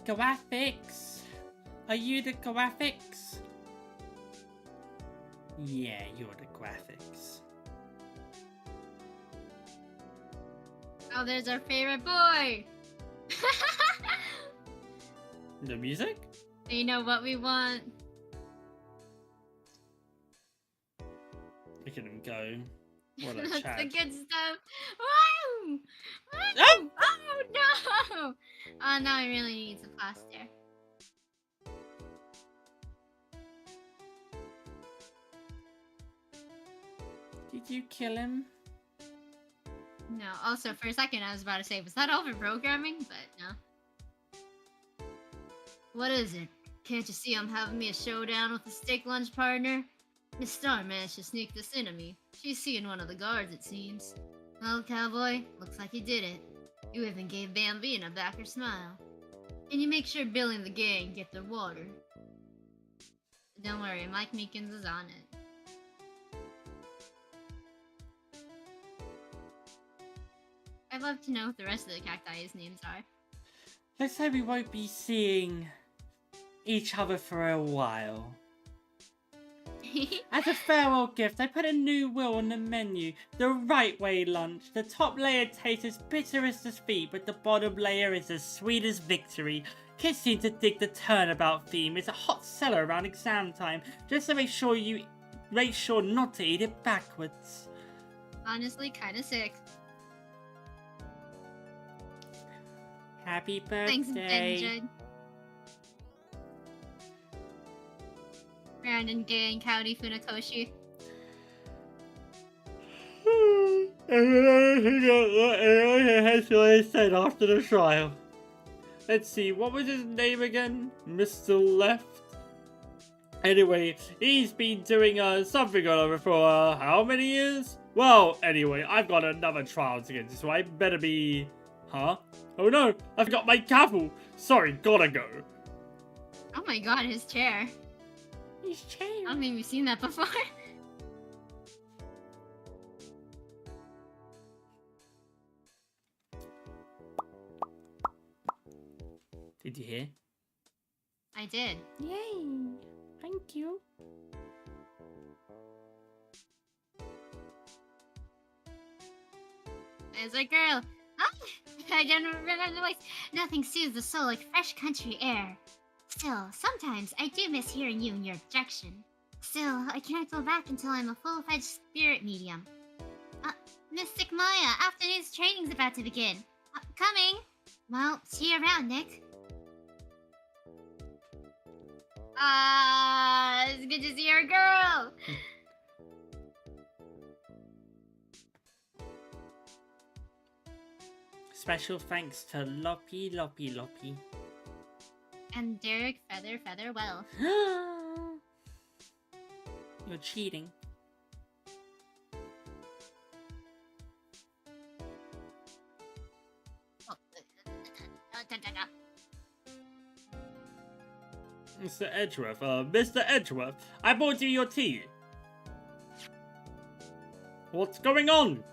Graphics? Are you the graphics? Yeah, you're the graphics. Oh, there's our favorite boy! The music? You know what we want. Look at him go. What a That's chat. the good stuff. Woo! Oh! Oh no! Oh, now I really need some plaster. Did you kill him? No, also for a second I was about to say, was that over-programming? But no. What is it? Can't you see I'm having me a showdown with a steak lunch partner? Miss Star managed to sneak this into me. She's seeing one of the guards, it seems. Well, cowboy, looks like you did it. You even gave Bambina back her smile. Can you make sure Billy and the gang get their water? Don't worry, Mike Meekins is on it. I'd love to know what the rest of the cacti's names are. Let's say we won't be seeing each other for a while. As a farewell gift, I put a new will on the menu. The right way lunch. The top layer tastes as bitter as defeat, but the bottom layer is as sweet as victory. Kids seem to dig the turnabout theme. It's a hot seller around exam time. Just to make sure not to eat it backwards. Honestly, kinda sick. Happy birthday. Thanks, Benjamin. Brandon Gay and County Funakoshi. That's what I said after the trial. Let's see, what was his name again? Mr. Left? Anyway, he's been doing something or other for how many years? Well, anyway, I've got another trial to get to, so I better be... Huh? Oh no, I've got my gavel. Sorry, gotta go. Oh my god, his chair. His chair. I don't think we've seen that before. Did you hear? I did. Yay! Thank you. There's a girl. Oh, I don't remember the voice. Nothing soothes the soul like fresh country air. Still, sometimes I do miss hearing you and your objection. Still, I can't go back until I'm a full-fledged spirit medium. Mystic Maya, afternoon's training's about to begin. Coming. Well, see you around, Nick. It's good to see your girl. Special thanks to Loppy. And Derek Feather well. You're cheating. Mr. Edgeworth, I bought you your tea. What's going on?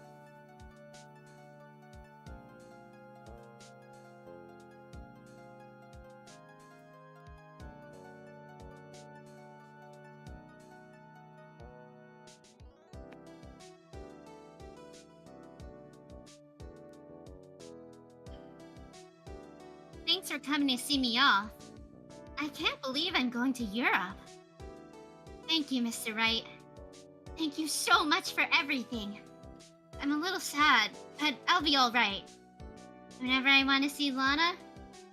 Thanks for coming to see me off. I can't believe I'm going to Europe. Thank you, Mr. Wright. Thank you so much for everything. I'm a little sad, but I'll be alright. Whenever I want to see Lana,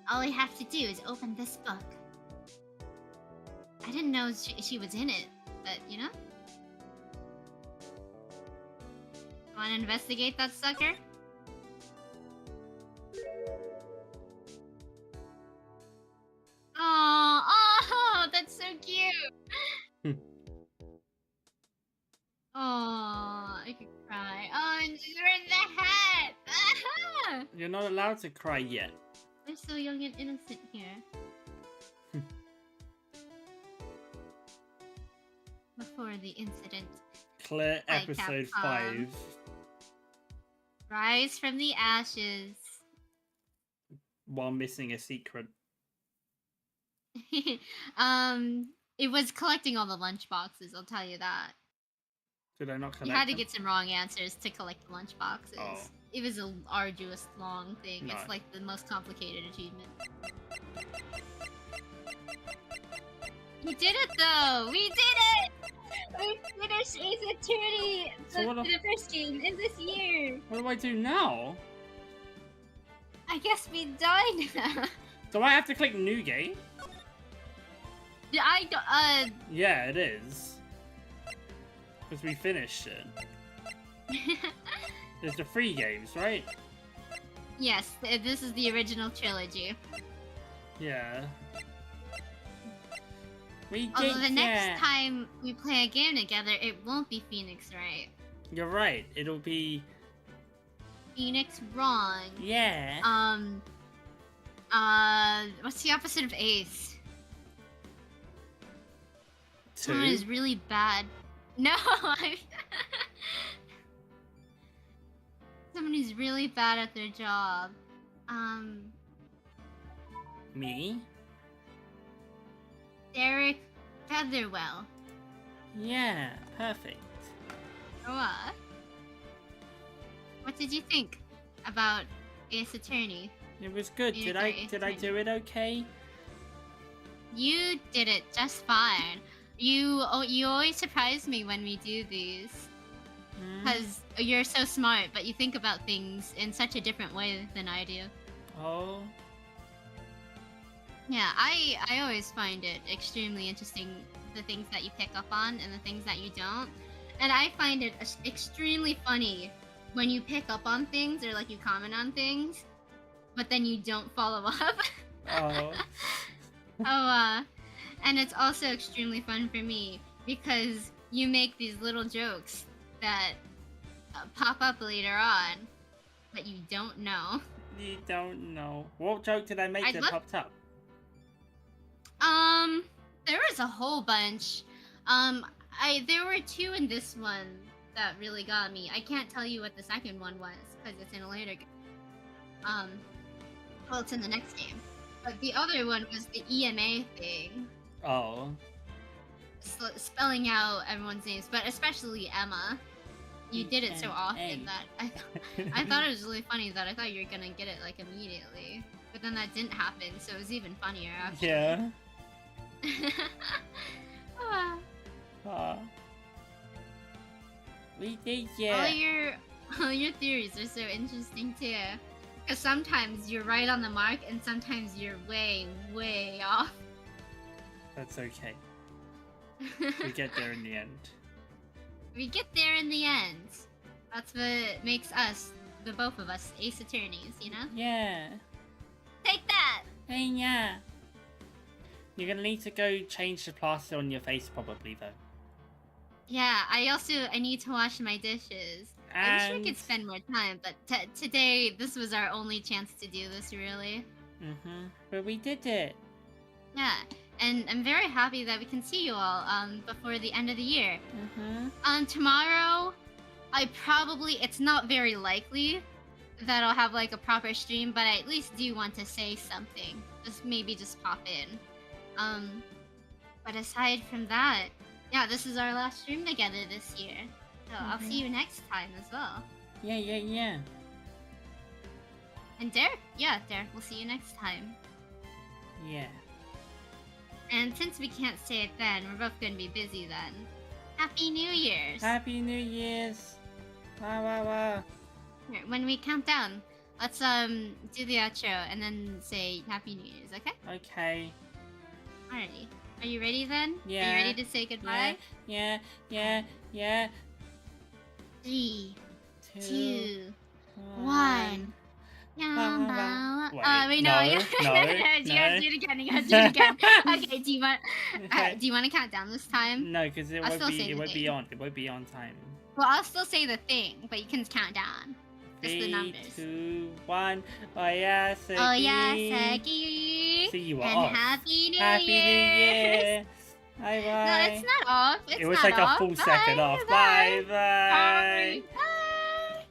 all I have to do is open this book. I didn't know she was in it, but you know? Want to investigate that sucker? Oh, that's so cute. Oh, I could cry. Oh, and you're in the hat. You're not allowed to cry yet. We're so young and innocent here. Before the incident. Clear episode 5. Rise from the ashes. While missing a secret. It was collecting all the lunch boxes, I'll tell you that. Did I not collect You had to them? get some wrong answers to collect the lunch boxes. Oh. It was an arduous, long thing. No. It's like the most complicated achievement. We did it though! We did it! We finished Ace Attorney! So The first game in this year! What do I do now? I guess we died now. Do I have to click new game? Yeah, it is. Because we finished it. There's the 3 games, right? Yes, this is the original trilogy. Yeah. We did. Although the next time we play a game together, it won't be Phoenix Wright. You're right. It'll be Phoenix Wrong. Yeah. What's the opposite of Ace? 2. Someone is really bad. No, someone who's really bad at their job. Me? Derek Featherwell. Yeah, perfect. What did you think about Ace Attorney? It was good. Did I do it okay? You did it just fine. You always surprise me when we do these. Because you're so smart, but you think about things in such a different way than I do. Oh. Yeah, I always find it extremely interesting, the things that you pick up on and the things that you don't. And I find it extremely funny when you pick up on things or like you comment on things, but then you don't follow up. Oh. And it's also extremely fun for me because you make these little jokes that pop up later on, but you don't know. You don't know. What joke did I make that popped up? There was a whole bunch. There were 2 in this one that really got me. I can't tell you what the second one was because it's in a later game. Well, it's in the next game. But the other one was the EMA thing. Oh. Spelling out everyone's names, but especially Emma. You did it so often that I thought it was really funny that I thought you were gonna get it like immediately. But then that didn't happen, so it was even funnier actually. Yeah. We did, yeah. All your theories are so interesting too. Because sometimes you're right on the mark and sometimes you're way, way off. That's okay. We get there in the end. We get there in the end. That's what makes us the both of us ace attorneys, you know? Yeah. Take that! Hey, yeah. You're gonna need to go change the plaster on your face probably, though. Yeah, I need to wash my dishes. I wish we could spend more time, but today, this was our only chance to do this, really. But we did it. Yeah, and I'm very happy that we can see you all before the end of the year. Tomorrow, it's not very likely that I'll have like a proper stream, but I at least do want to say something. Maybe just pop in. But aside from that, yeah, this is our last stream together this year. So I'll see you next time as well. Yeah. And Derek, we'll see you next time. Yeah. And since we can't say it then, we're both gonna be busy then. Happy New Year's! Happy New Year's! Wow. Here, when we count down, let's do the outro and then say Happy New Year's, okay? Okay. Alrighty. Are you ready then? Yeah. Are you ready to say goodbye? Yeah. 3, 2, 2, 1. 1. Wait, no. Do you have to do it again? You have to do it again. Okay, do you want to count down this time? No, because it won't be on. It won't be on time. Well, I'll still say the thing, but you can count down. Just the numbers. 3, 2, 1. Oyaseki. Oyaseki. See, you are and off. Happy New Happy New Year. Bye. No, it's not off. It was like a full second off. Bye. Bye.